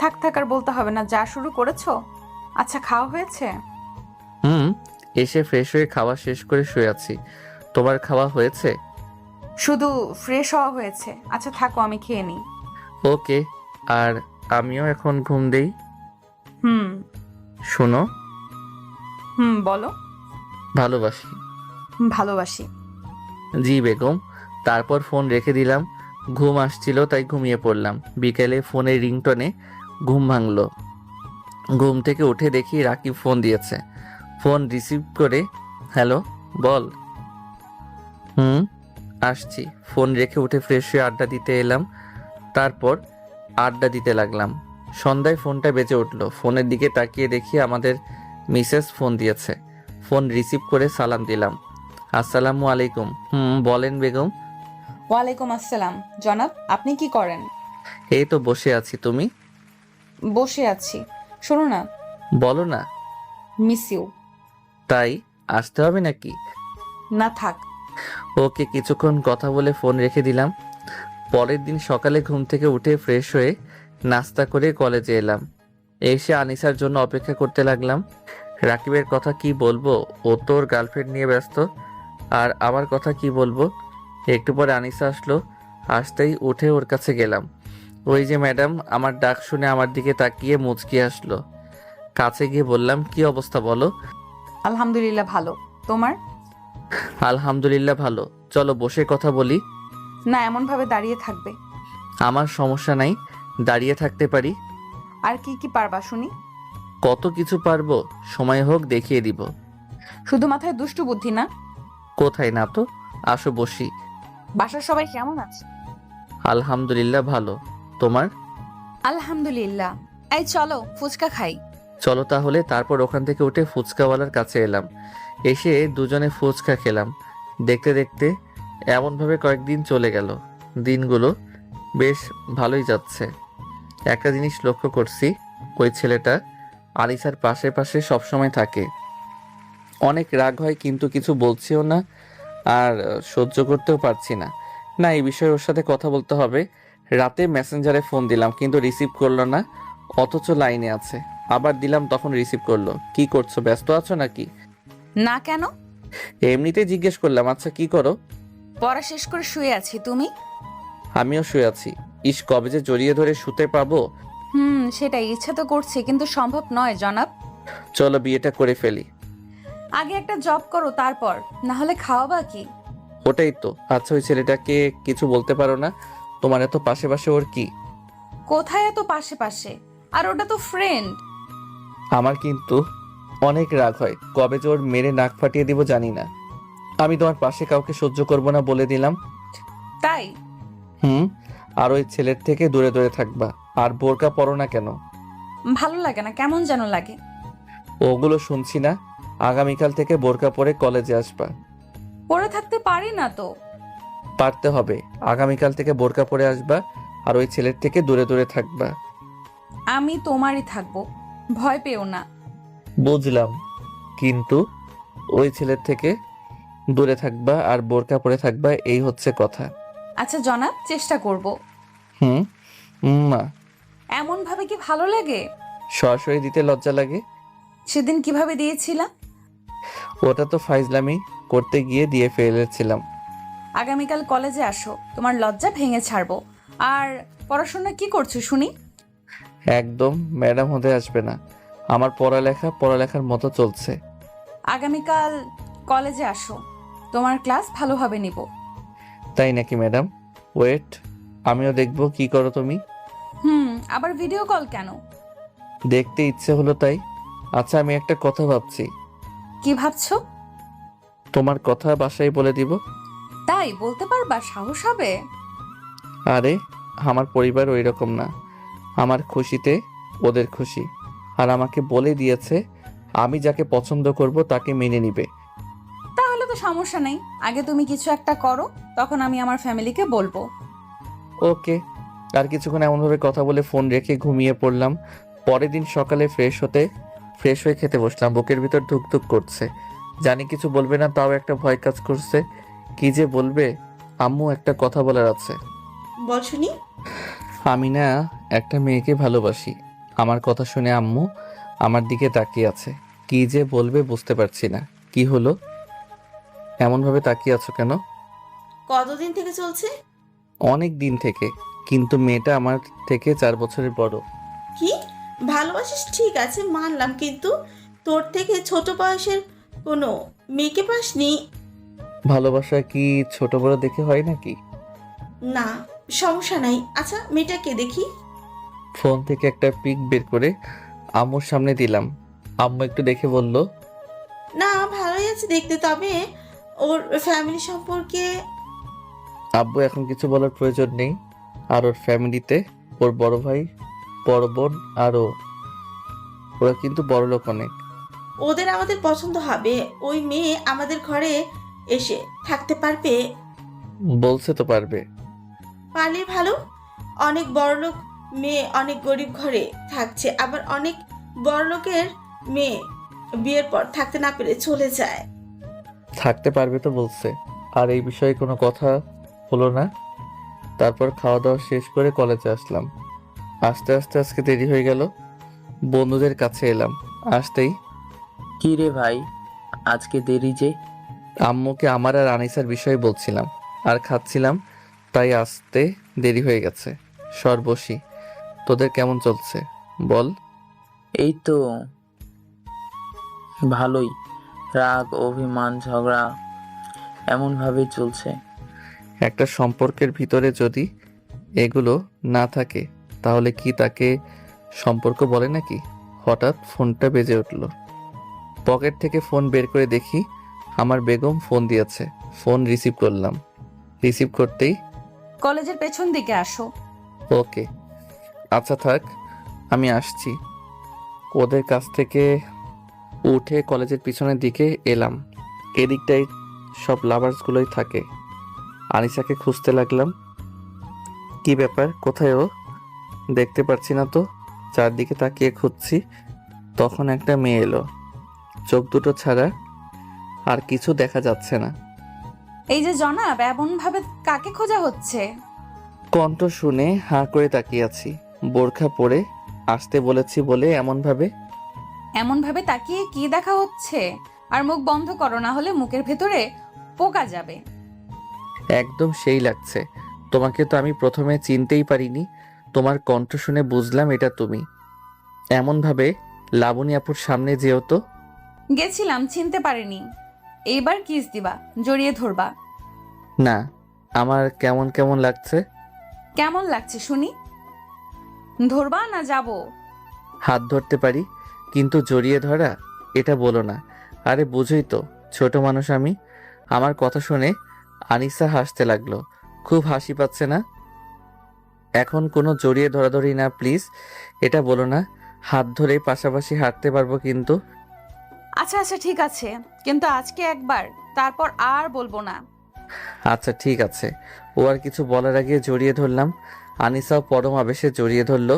Speaker 4: থাক থাক, আর বলতে হবে না, যা শুরু করেছো। আচ্ছা, খাওয়া হয়েছে?
Speaker 1: এসে ফ্রেশ হয়ে খাওয়া শেষ করে শুয়ে আছি। তোমার খাওয়া হয়েছে?
Speaker 4: শুধু ফ্রেশ হওয়া হয়েছে। আচ্ছা থাকো, আমি খেয়ে নিই।
Speaker 1: ওকে, আর আমিও এখন ঘুম দেই।
Speaker 4: হুম।
Speaker 1: শোনো,
Speaker 4: বলো।
Speaker 1: ভালোবাসি।
Speaker 4: ভালোবাসি।
Speaker 1: জি বেগম। তারপর ফোন রেখে দিলাম, ঘুম আসছিল তাই ঘুমিয়ে পড়লাম। বিকেলে ফোনের রিংটনে ঘুম ভাঙলো। ঘুম থেকে উঠে দেখি রাকিব ফোন দিয়েছে। ফোন রিসিভ করে, হ্যালো, বল। আসছি। ফোন রেখে উঠে ফ্রেশ হয়ে আড্ডা দিতে এলাম। তারপর আড্ডা দিতে লাগলাম। সন্ধ্যায় ফোনটা বেজে উঠলো। ফোনের দিকে তাকিয়ে দেখি আমাদের মিসেস ফোন দিয়েছে। ফোন রিসিভ করে সালাম দিলাম। আসসালামু আলাইকুম। বলেন বেগম।
Speaker 4: ওয়ালাইকুম আসসালাম। জনাব, আপনি কি করেন?
Speaker 1: এই তো বসে আছি। তুমি?
Speaker 4: বসে আছি। শোনো না।
Speaker 1: বলো না।
Speaker 4: Miss you.
Speaker 1: তাই আসতে হবে নাকি?
Speaker 4: না থাক।
Speaker 1: ওকে, কিছুক্ষণ কথা বলে ফোন রেখে দিলাম। পরের দিন সকালে ঘুম থেকে উঠে ফ্রেশ হয়ে নাস্তা করে কলেজে এলাম। এসে আনিসার জন্য অপেক্ষা করতে লাগলাম। রাকিবের কথা কি বলবো, ও তোর গার্লফ্রেন্ড নিয়ে ব্যস্ত, আর আমার কথা কি বলবো। একটু পরে আনিসা আসলো, আসতেই উঠে ওর কাছে গেলাম। ওই যে ম্যাডাম, আমার ডাক শুনে আমার দিকে তাকিয়ে মুচকি আসলো। কাছে গিয়ে বললাম, কি অবস্থা বলো?
Speaker 4: আলহামদুলিল্লাহ ভালো। তোমার?
Speaker 1: আলহামদুলিল্লাহ ভালো। চলো বসে কথা বলি।
Speaker 4: না, এমনভাবে দাঁড়িয়ে থাকবে।
Speaker 1: আমার সমস্যা নাই, দাঁড়িয়ে থাকতে পারি।
Speaker 4: আর কি কি পারবা শুনি?
Speaker 1: কত কিছু পারবো, সময় হোক দেখিয়ে দিব।
Speaker 4: শুধু মাথায় দুষ্টু বুদ্ধি না?
Speaker 1: কোথায় না তো, আসো বসি।
Speaker 4: বাসার সবাই কেমন আছে?
Speaker 1: আলহামদুলিল্লাহ ভালো। তোমার?
Speaker 4: আলহামদুলিল্লাহ। এই চলো ফুচকা খাই।
Speaker 1: চলো তাহলে। তারপর ওখান থেকে উঠে ফুচকাওয়ালার কাছে এলাম। এসে দুজনে ফুচকা খেলাম। দেখতে দেখতে এমনভাবে কয়েকদিন চলে গেল। দিনগুলো বেশ ভালোই যাচ্ছে। একটা জিনিস লক্ষ্য করছি, ওই ছেলেটা আলিসার পাশে পাশে সবসময় থাকে। অনেক রাগ হয় কিন্তু কিছু বলছিও না, আর সহ্য করতেও পারছি না। না, এই বিষয়ে ওর সাথে কথা বলতে হবে। রাতে মেসেঞ্জারে ফোন দিলাম কিন্তু রিসিভ করলো না, অথচ লাইনে আছে। আবার দিলাম, তখন রিসিভ করলো। কি করছো, ব্যস্ত আছো নাকি?
Speaker 4: না, কেন?
Speaker 1: এমনিতে জিজ্ঞেস করলাম। আচ্ছা কি করো?
Speaker 4: পড়া শেষ করে শুয়ে আছি। তুমি?
Speaker 1: আমিও শুয়ে আছি। ইস, কবে যে জড়িয়ে ধরে শুতে পাবো।
Speaker 4: সেটাই, ইচ্ছা তো করছে কিন্তু সম্ভব নয় জনাব।
Speaker 1: চলো বিয়েটা করে ফেলি।
Speaker 4: আগে একটা জব করো, তারপর না হলে খাওয়াবা কি?
Speaker 1: ওটাই তো। আচ্ছা ওই ছেলেটাকে কিছু বলতে পারো না? তোমার এত পাশে পাশে ওর কি?
Speaker 4: কোথায় এত পাশে পাশে? আর ওটা তো ফ্রেন্ড।
Speaker 1: আমার কিন্তু অনেক রাগ হয়, কবে যে ওর মেরে নাক ফাটিয়ে দিব জানি না। আমি তোমার পাশে কাউকে সহ্য করব না বলে দিলাম।
Speaker 4: তাই?
Speaker 1: আর ওই ছেলের থেকে দূরে দূরে থাকবা। আর বোরকা পরো না কেন?
Speaker 4: ভালো লাগে না, কেমন যেন লাগে।
Speaker 1: ওগুলো শুনছি না। আগামীকাল থেকে বোরকা পরে কলেজে আসবা।
Speaker 4: পরে থাকতে পারি না তো।
Speaker 1: পারতে হবে। আগামীকাল থেকে বোরকা পরে আসবা আর ওই ছেলের থেকে দূরে দূরে থাকবা।
Speaker 4: আমি তোমারই থাকবো, ভয় পেও না।
Speaker 1: বুঝলাম, কিন্তু ওই ছেলের থেকে দূরে থাকবা আর বোরকা পরে থাকবা, এই হচ্ছে কথা।
Speaker 4: আচ্ছা জনাব, চেষ্টা করব।
Speaker 1: না।
Speaker 4: এমন ভাবে কি ভালো লাগে?
Speaker 1: সরাসরি দিতে লজ্জা লাগে।
Speaker 4: সেদিন কিভাবে দিয়েছিলাম?
Speaker 1: ওটা তো ফাইজলামি করতে গিয়ে দিয়ে ফেলেছিলাম।
Speaker 4: আগামীকাল কলেজে আসো, তোমার লজ্জা ভেঙে ছাড়বো। আর পড়াশোনা কি করছো শুনি?
Speaker 1: একদম ম্যাডাম হতে আসবে না। আমার পড়ালেখার মতো চলছে।
Speaker 4: আগামীকাল কলেজে আসো, তোমার ক্লাস ভালোভাবে নিব।
Speaker 1: তাই নাকি ম্যাডাম? ওয়েট, আমিও দেখবো কি করো তুমি।
Speaker 4: আবার ভিডিও কল কেন?
Speaker 1: দেখতে ইচ্ছে হলো তাই। আচ্ছা আমি একটা কথা ভাবছি।
Speaker 4: কি ভাবছো?
Speaker 1: তোমার কথা বাসায় বলে দিব।
Speaker 4: তাই বলতে পারবা? সাহস হবে?
Speaker 1: আরে আমার পরিবার ওই রকম না। আমার খুশিতে ওদের খুশি। আর আমাকে বলে দিয়েছে আমি যাকে পছন্দ করব তাকে মেনে নিবে।
Speaker 4: তাহলে তো সমস্যা নেই, আগে তুমি কিছু একটা করো, তখন আমি আমার ফ্যামিলিকে বলবো।
Speaker 1: ওকে। আর কিছুক্ষণ এমনভাবে কথা বলে ফোন রেখে ঘুমিয়ে পড়লাম। পরের দিন সকালে ফ্রেশ হয়ে খেতে বসলাম। বুকের ভিতর ধুকধুক করছে। জানি কিছু বলবে না, তাও একটা ভয় কাজ করছে। কি যে বলবে। আম্মু, একটা কথা বলার আছে।
Speaker 10: বল শুনি।
Speaker 1: আমি না একটা মেয়েকে ভালোবাসি। আমার কথা শুনে আম্মু আমার দিকে তাকিয়ে আছে। কি যে বলবে বুঝতে পারছি না। কি হলো, এমনভাবে তাকিয়ে আছো কেন?
Speaker 10: কতদিন থেকে চলছে?
Speaker 1: অনেক দিন থেকে, কিন্তু মেয়েটা আমার থেকে 4 বছরের বড়।
Speaker 10: কি ভালোবাসিস ঠিক আছে মানলাম, কিন্তু তোর থেকে ছোট বয়সের কোনো মেয়েকে পাসনি?
Speaker 1: ভালোবাসা কি ছোট বড় দেখে হয় নাকি?
Speaker 10: না, সমস্যা নাই। আচ্ছা মেয়েটাকে দেখি।
Speaker 1: ফোন থেকে একটা পিক বের করে আম্মুর সামনে দিলাম। আম্মু একটু দেখে বলল,
Speaker 10: না ভালোই আছে দেখতে, তবে ওর ফ্যামিলি সম্পর্কে।
Speaker 1: আব্বু এখন কিছু বলার প্রয়োজন নেই। আর ওর ফ্যামিলিতে ওর বড় ভাই, বড় বোন আর ওরা কিন্তু বড় লোক অনেক।
Speaker 10: ওদের আমাদের পছন্দ হবে। ওই মেয়ে আমাদের ঘরে এসে থাকতে পারবে?
Speaker 1: বলছে তো পারবে।
Speaker 10: পারলে ভালো। অনেক বড়লোক মেয়ে অনেক গরিব ঘরে থাকছে, আবার অনেক বড়লোকের মেয়ে বিয়ের পর থাকতে না পেরে চলে যায়।
Speaker 1: থাকতে পারবে তো বলছে। আর এই বিষয়ে কোনো কথা হলো না। তারপর খাওয়া দাওয়া শেষ করে কলেজে আসলাম। আস্তে আস্তে আজকে দেরি হয়ে গেল। বন্ধুদের কাছে এলাম। আসতেই,
Speaker 3: কি রে ভাই, আজকে দেরি যে?
Speaker 1: আম্মুকে আমার আর আনিসার বিষয়ে বলছিলাম আর খাচ্ছিলাম, তাই আসতে দেরি হয়ে গেছে। সর বসি। তোদের কেমন চলছে বল?
Speaker 3: এই তো ভালোই। রাগ, অভিমান, ঝগড়া এমনভাবেই চলছে।
Speaker 1: একটা সম্পর্কের ভিতরে যদি এগুলো না থাকে তাহলে কি তাকে সম্পর্ক বলে নাকি? হঠাৎ ফোনটা বেজে উঠল। পকেট থেকে ফোন বের করে দেখি আমার বেগম ফোন দিয়েছে। ফোন রিসিভ করলাম। রিসিভ করতেই,
Speaker 4: কলেজের পেছন দিকে আসো।
Speaker 1: ওকে আচ্ছা থাক, আমি আসছি। ওদের কাছ থেকে উঠে কলেজের পিছনের দিকে এলাম। এদিকটায় সব লাভার্সগুলোই থাকে। আনিসাকে খুঁজতে লাগলাম। কি ব্যাপার, কোথায় ও? দেখতে পাচ্ছি না তো। চারদিকে তাকিয়ে খুঁজছি, তখন একটা মেয়ে এলো। চোখ দুটো ছাড়া আর কিছু দেখা যাচ্ছে না।
Speaker 4: এই যে জনাব, এমন ভাবে কাকে খোঁজা হচ্ছে?
Speaker 1: কণ্ঠ শুনে হাঁ করে তাকিয়ে আছি। বোরখা পরে আসতে বলেছি বলে
Speaker 4: এমন ভাবে তাকিয়ে কি দেখা হচ্ছে? আর মুখ বন্ধ করো, না হলে মুখের ভেতরে পোকা যাবে।
Speaker 1: একদম সেই লাগছে। তোমাকে তো আমি প্রথমে চিনতেই পারিনি। তোমার কণ্ঠ শুনে বুঝলাম এটা তুমি। এমন ভাবে লাবণী আপুর সামনে যেও তো।
Speaker 4: গেছিলাম, চিনতে পারিনি। এইবার কিস দিবা, জড়িয়ে ধরবা।
Speaker 1: না, আমার কেমন কেমন লাগছে।
Speaker 4: কেমন লাগছে শুনি? ধরবা না যাবো?
Speaker 1: হাত ধরতে পারি, কিন্তু জড়িয়ে ধরা এটা বলো না। আরে বুঝোই তো, ছোট মানুষ আমি। আমার কথা শুনে আনিসা হাসতে লাগলো। খুব হাসি পাচ্ছে না? এখন কোনো জড়িয়ে ধরাধরি না প্লিজ, এটা বলো না। হাত ধরে পাশাপাশি হাঁটতে পারবো কিন্তু।
Speaker 4: আচ্ছা আচ্ছা ঠিক আছে, কিন্তু আজকে একবার, তারপর আর বলবো না।
Speaker 1: আচ্ছা ঠিক আছে। ও আর কিছু বলার আগে জড়িয়ে ধরলাম। আনিসাও পরম আবেশে জড়িয়ে ধরলো।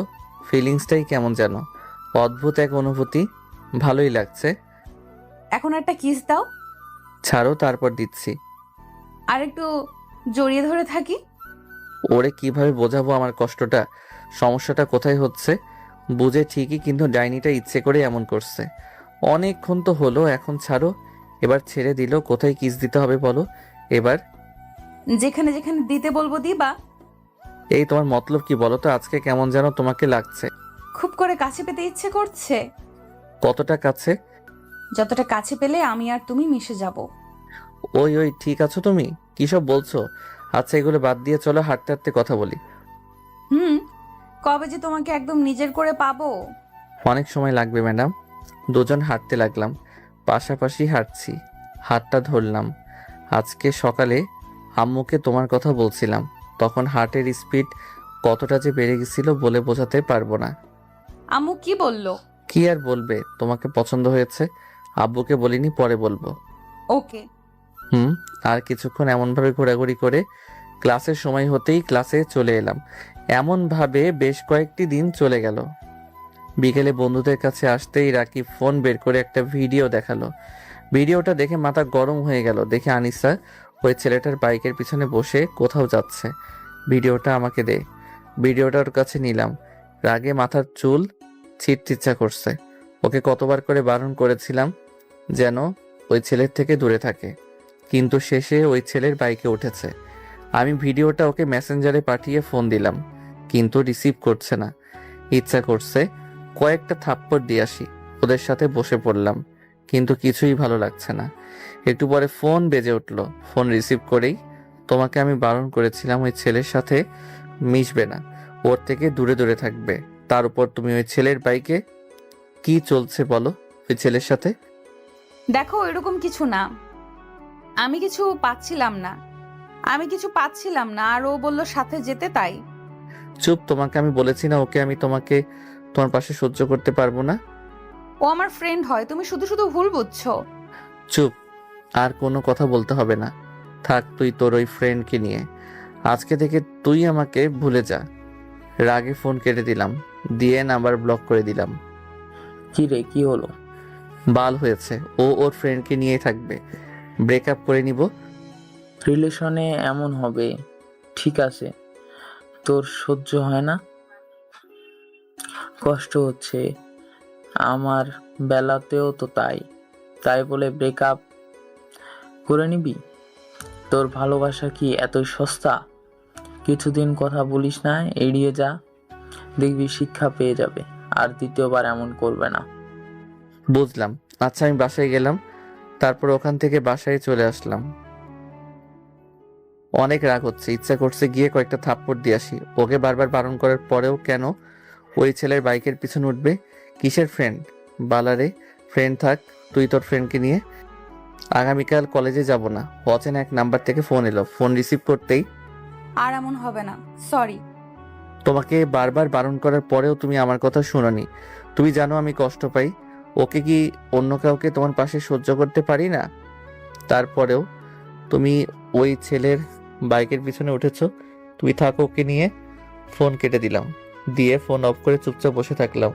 Speaker 1: ফিলিংসটাই কেমন যেন অদ্ভুত এক অনুভূতি। ভালোই লাগছে।
Speaker 4: এখন একটা কিস দাও।
Speaker 1: ছাড়ো, তারপর দিচ্ছি।
Speaker 4: আর একটু জড়িয়ে ধরে থাকি।
Speaker 1: ওরে কিভাবে বোঝাবো আমার কষ্টটা, সমস্যাটা কোথায় হচ্ছে? বুঝে ঠিকই, কিন্তু ডাইনিটা ইচ্ছে করে এমন করছে। অনেকক্ষণ তো হলো, এখন ছাড়ো। এবার ছেড়ে দিল, কোথায় কিস দিতে হবে বলো এবার?
Speaker 4: যেখানে যেখানে দিতে বলবো দিবা।
Speaker 1: এই তোমার মতলব কি বলো তো? আজকে কেমন যেন তোমাকে লাগছে।
Speaker 4: খুব করে কাছে পেতে ইচ্ছে করছে।
Speaker 1: কতটা কাছে?
Speaker 4: যতটা কাছে পেলে আমি আর তুমি মিশে যাব।
Speaker 1: ওই ওই ঠিক আছো তুমি? কি সব বলছো? আচ্ছা এগুলো বাদ দিয়ে চলো হাঁটতে হাঁটতে কথা বলি।
Speaker 4: কবে যে তোমাকে একদম নিজের করে পাবো?
Speaker 1: অনেক সময় লাগবে ম্যাডাম। দুজন হাঁটতে লাগলাম, পাশাপাশি হাঁটছি। হাতটা ধরলাম। আজকে সকালে আম্মুকে তোমার কথা বলছিলাম, তখন হার্টের স্পিড কতটা যে বেড়ে গেছিল বলে বোঝাতে পারবো না।
Speaker 4: আম্মু কি বললো?
Speaker 1: কি আর বলবে, তোমাকে পছন্দ হয়েছে। আব্বুকে বলিনি, পরে বলবো।
Speaker 4: ওকে।
Speaker 1: আর কিছুক্ষণ এমনভাবে ঘোরাঘুরি করে ক্লাসের সময় হতেই ক্লাসে চলে এলাম। এমনভাবে বেশ কয়েকটি দিন চলে গেল। বিকেলে বন্ধুদের কাছে আসতেই রাকিব ফোন বের করে একটা ভিডিও দেখালো। ভিডিওটা দেখে মাথা গরম হয়ে গেল। দেখে আনিসা ওই ছেলেটার বাইকের পিছনে বসে কোথাও যাচ্ছে। ভিডিওটা আমাকে দে। ভিডিওটা ওর কাছে নিলাম। রাগে মাথার চুল ছিঁড়তে ইচ্ছা করছে। ওকে কতবার করে বারণ করেছিলাম যেন ওই ছেলের থেকে দূরে থাকে, কিন্তু শেষে ওই ছেলের বাইকে উঠেছে। আমি ভিডিওটা ওকে মেসেঞ্জারে পাঠিয়ে ফোন দিলাম, কিন্তু রিসিভ করছে না। ইচ্ছা করছে কয়েকটা থাপ্পড় দিয়ে আসি। ওদের সাথে বসে পড়লাম, কিন্তু কিছুই ভালো লাগছে না। একটু পরে ফোন বেজে উঠলো। ফোন রিসিভ করেই, তোমাকে আমি বারণ করেছিলাম ওই ছেলের সাথে মিশবে না, ওর থেকে দূরে দূরে থাকবে। তার উপর তুমি ওই ছেলের বাইকে। কি চলছে বলো ওই ছেলের সাথে?
Speaker 4: দেখো এরকম কিছু না, আমি কিছু পাচ্ছিলাম না আর ও বললো সাথে যেতে, তাই।
Speaker 1: চুপ, তোমাকে আমি বলেছি না ওকে আমি তোমাকে তোমার পাশে সহ্য করতে পারবো না।
Speaker 4: ও আমার ফ্রেন্ড হয়, তুমি শুধু শুধু ভুল বুঝছো।
Speaker 1: চুপ, আর কোনো কথা বলতে হবে না। থাক তুই তোর ওই ফ্রেন্ডকে নিয়ে। আজকে থেকে তুই আমাকে ভুলে যা। রাগে ফোন কেটে দিলাম, দিয়ে নাম্বার ব্লক করে দিলাম।
Speaker 3: কি রে, কি হলো?
Speaker 1: বাল হয়েছে, ও ওর ফ্রেন্ডকে নিয়ে থাকবে। ব্রেকআপ করে নিব।
Speaker 3: রিলেশনে এমন হবে? ঠিক আছে, তোর সহ্য হয় না, কষ্ট হচ্ছে। আমার বেলাতেও তো তাই বলে ব্রেকআপ করে নিবি? তোর ভালোবাসা কি এতই সস্তা? কিছুদিন কথা বলিস না, এড়িয়ে যা, দেখবি শিক্ষা পেয়ে যাবে, আর দ্বিতীয়বার এমন করবে না।
Speaker 1: বুঝলাম, আচ্ছা আমি বাসায় গেলাম, তারপর ওখান থেকে বাসায় চলে আসলাম। অনেক রাগ হচ্ছে, ইচ্ছা করছে গিয়ে কয়েকটা থাপ্পড় দিয়ে আসি। ওকে বারবার বারণ করার পরেও কেন ওই ছেলের বাইকের পিছনে উঠবে? কিসের ফ্রেন্ড? বালারে, ফ্রেন্ড থাক তুই তোর ফ্রেন্ডকে নিয়ে। আগামীকাল কলেজে যাব না। অচেনা এক নাম্বার থেকে ফোন এলো। ফোন রিসিভ করতেই,
Speaker 4: আর এমন হবে না, সরি।
Speaker 1: তোমাকে বারবার বারণ করার পরেও তুমি আমার কথা শুনোনি। তুমি জানো আমি কষ্ট পাই। ওকে কি অন্য কাউকে তোমার পাশে সহ্য করতে পারি না? তারপরেও তুমি ওই ছেলের বাইকের পিছনে উঠেছো। তুমি থাকো ওকে নিয়ে। ফোন কেটে দিলাম, দিয়ে ফোন অফ করে চুপচাপ বসে থাকলাম।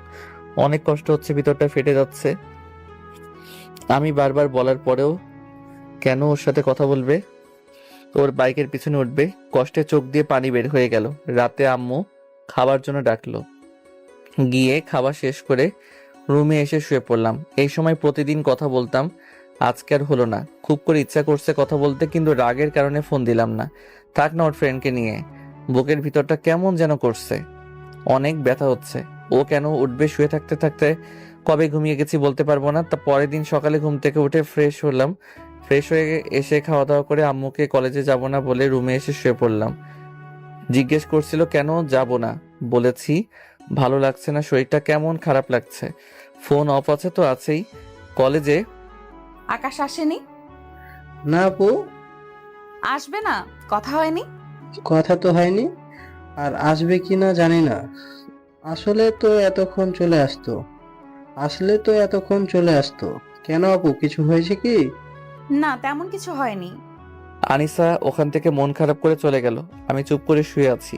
Speaker 1: অনেক কষ্ট হচ্ছে, ভিতরটা ফেটে যাচ্ছে। আমি বারবার বলার পরেও কেন ওর সাথে কথা বলবে, ওর বাইকের পিছনে উঠবে? কষ্টে চোখ দিয়ে পানি বের হয়ে গেল। রাতে আম্মু খাবার জন্য ডাকলো, গিয়ে খাবার শেষ করে রুমে এসে শুয়ে পড়লাম। এই সময় প্রতিদিন কথা বলতাম, আজকে আর হলো না। খুব করে ইচ্ছা করছে কথা বলতে, কিন্তু রাগের কারণে ফোন দিলাম না। থাক না, ওর ফ্রেন্ডকে নিয়ে। বুকের ভিতরটা কেমন যেন করছে, অনেক ব্যথা হচ্ছে। ও কেন উঠবে? শুয়ে থাকতে থাকতে কবে ঘুমিয়ে গেছি বলতে পারবো না। তা পরের দিন সকালে ঘুম থেকে উঠে ফ্রেশ হলাম। ফ্রেশ হয়ে এসে খাওয়া দাওয়া করে আম্মুকে কলেজে যাব না বলে রুমে এসে শুয়ে পড়লাম। জিজ্ঞেস করছিল কেন যাব না, বলেছি ভালো লাগছে না, শরীরটা কেমন খারাপ লাগছে। ফোন অফ আছে তো আছেই। কলেজে
Speaker 4: আকাশ আসেনি?
Speaker 2: না আপু,
Speaker 4: আসবে না? কথা হয়নি?
Speaker 2: কথা তো হয়নি, আর আসবে কি না জানি না। আসলে তো এতক্ষণ চলে আসতো। কেন আপু, কিছু হয়েছে কি?
Speaker 4: না, তেমন কিছু হয়নি।
Speaker 1: আনিসা ওখান থেকে মন খারাপ করে চলে গেল। আমি চুপ করে শুয়ে আছি,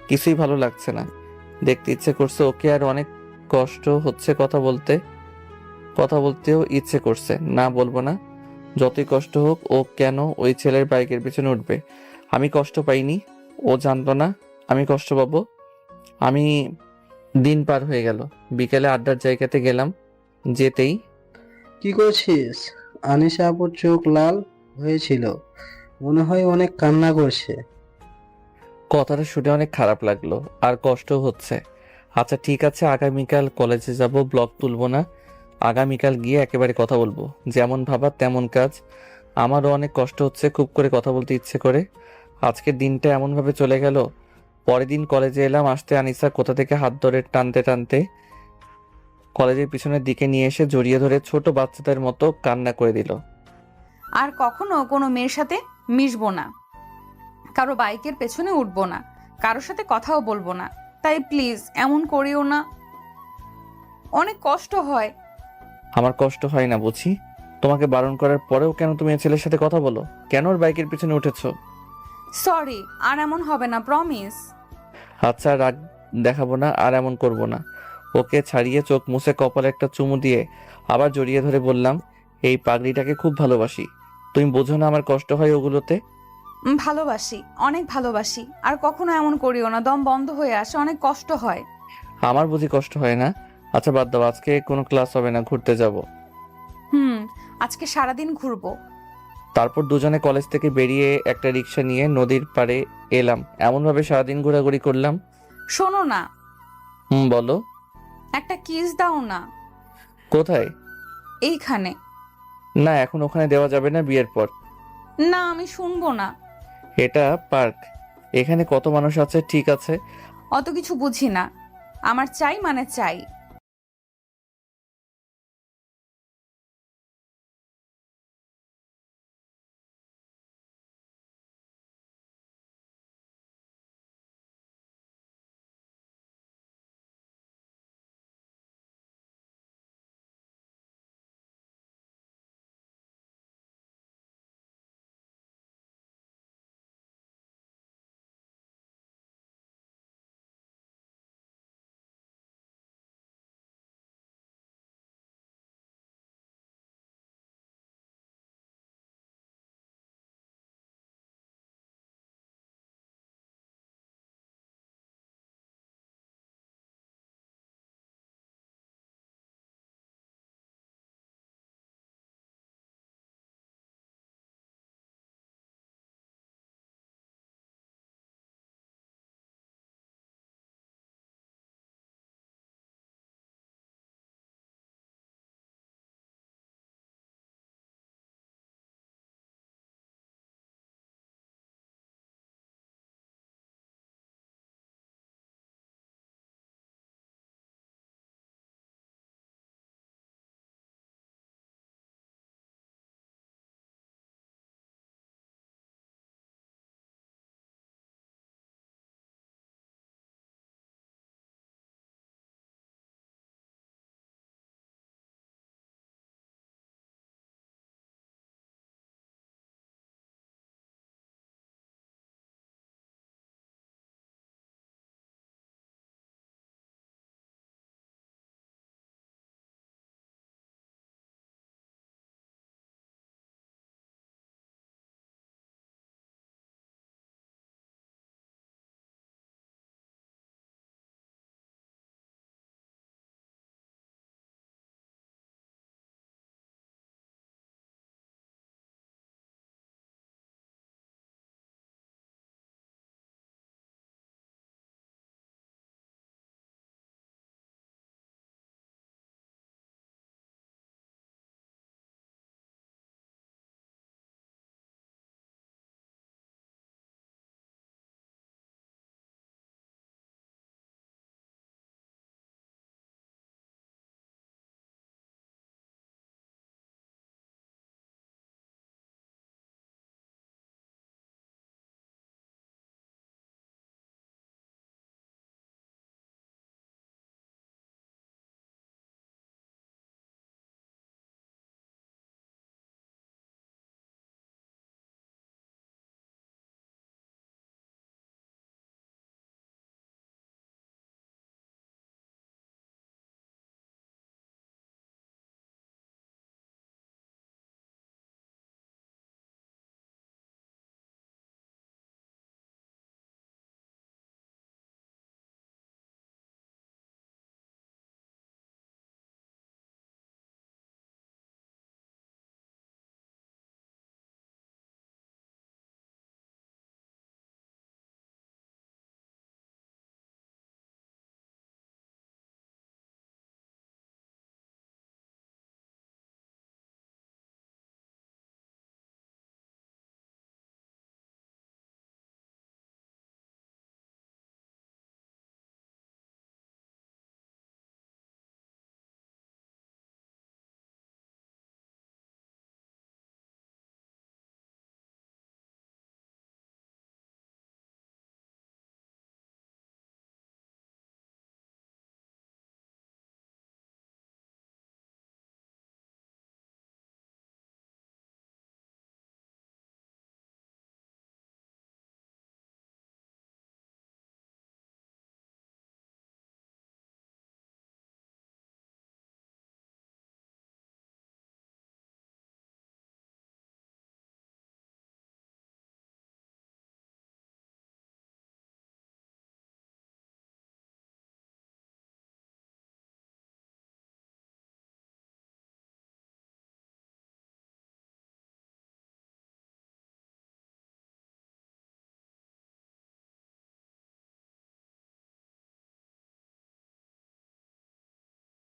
Speaker 1: কিছুই ভালো লাগছে না। দেখতে ইচ্ছে করছে ওকে, আর অনেক কষ্ট হচ্ছে কথা বলতেও ইচ্ছে করছে। না বলবো না, যতই কষ্ট হোক। ও কেন ওই ছেলের বাইকের পিছনে উঠবে? আমি কষ্ট পাইনি, ও জানতো না আমি কষ্ট পাবো। আমি দিন পার হয়ে গেল, বিকেলে আড্ডার জায়গাতে গেলাম। যেতেই
Speaker 2: কি করছিস? আনিশা আপুর চোখ লাল হয়েছিল, মনে হয় অনেক কান্না করছে।
Speaker 1: কথাটা শুনে অনেক খারাপ লাগলো, আর কষ্ট হচ্ছে। আচ্ছা ঠিক আছে, আগামীকাল কলেজে যাব, ব্লগ তুলবো না। আগামীকাল গিয়ে একেবারে কথা বলবো, যেমন ভাবা তেমন কাজ। আমারও অনেক কষ্ট হচ্ছে, খুব করে কথা বলতে ইচ্ছে করে। আজকের দিনটা এমনভাবে চলে গেল। পরের দিন কলেজে এলাম। আসতে আনিসা কোথা থেকে হাত ধরে টানতে টানতে কলেজের পিছনের দিকে নিয়ে এসে জড়িয়ে ধরে ছোট বাচ্চাদের মতো কান্না করে দিল।
Speaker 4: আর কখনো কোনো মেয়ের সাথে মিশবো না, কারো বাইকের পেছনে উঠবো না, কারোর সাথে কথাও বলবো না। তাই প্লিজ এমন করিও না, অনেক কষ্ট হয়।
Speaker 1: আমার কষ্ট হয় না বুঝি? তোমাকে বারণ করার পরেও কেন তুমি এই ছেলের সাথে কথা বলো? কেন ওর বাইকের পিছনে উঠেছো?
Speaker 4: সরি, আর এমন হবে না, প্রমিস।
Speaker 1: আচ্ছা রাগ দেখাবো না, আর এমন করব না। ওকে ছাড়িয়ে চোখ মুছে কপালে একটা চুমু দিয়ে আবার জড়িয়ে ধরে বললাম, এই পাগড়িটাকে খুব ভালোবাসি। তুমি বোঝো না আমার কষ্ট হয় ওগুলোতে?
Speaker 4: ভালোবাসি, অনেক ভালোবাসি। আর কখনো এমন করিও না, দম বন্ধ হয়ে আসে, অনেক কষ্ট হয়।
Speaker 1: আমার বুঝি কষ্ট হয় না? আচ্ছা বাদ দাও, আজকে কোনো ক্লাস হবে না, ঘুরতে যাব।
Speaker 4: আজকে সারাদিন ঘুরবো।
Speaker 1: তারপর দুজনে কলেজ থেকে বেরিয়ে একটা রিক্সা নিয়ে নদীর পাড়ে এলাম। এমনভাবে সারাদিন ঘোরাঘুরি করলাম।
Speaker 4: শোনো না,
Speaker 1: বলো।
Speaker 4: একটা কিস দাও না।
Speaker 1: কোথায়?
Speaker 4: এইখানে।
Speaker 1: না, এখন ওখানে দেওয়া যাবে না, বিয়ের পর।
Speaker 4: না, আমি শুনবো না।
Speaker 1: এটা পার্ক, এখানে কত মানুষ আছে। ঠিক আছে।
Speaker 4: অত কিছু বুঝি না, আমার চাই মানে চাই।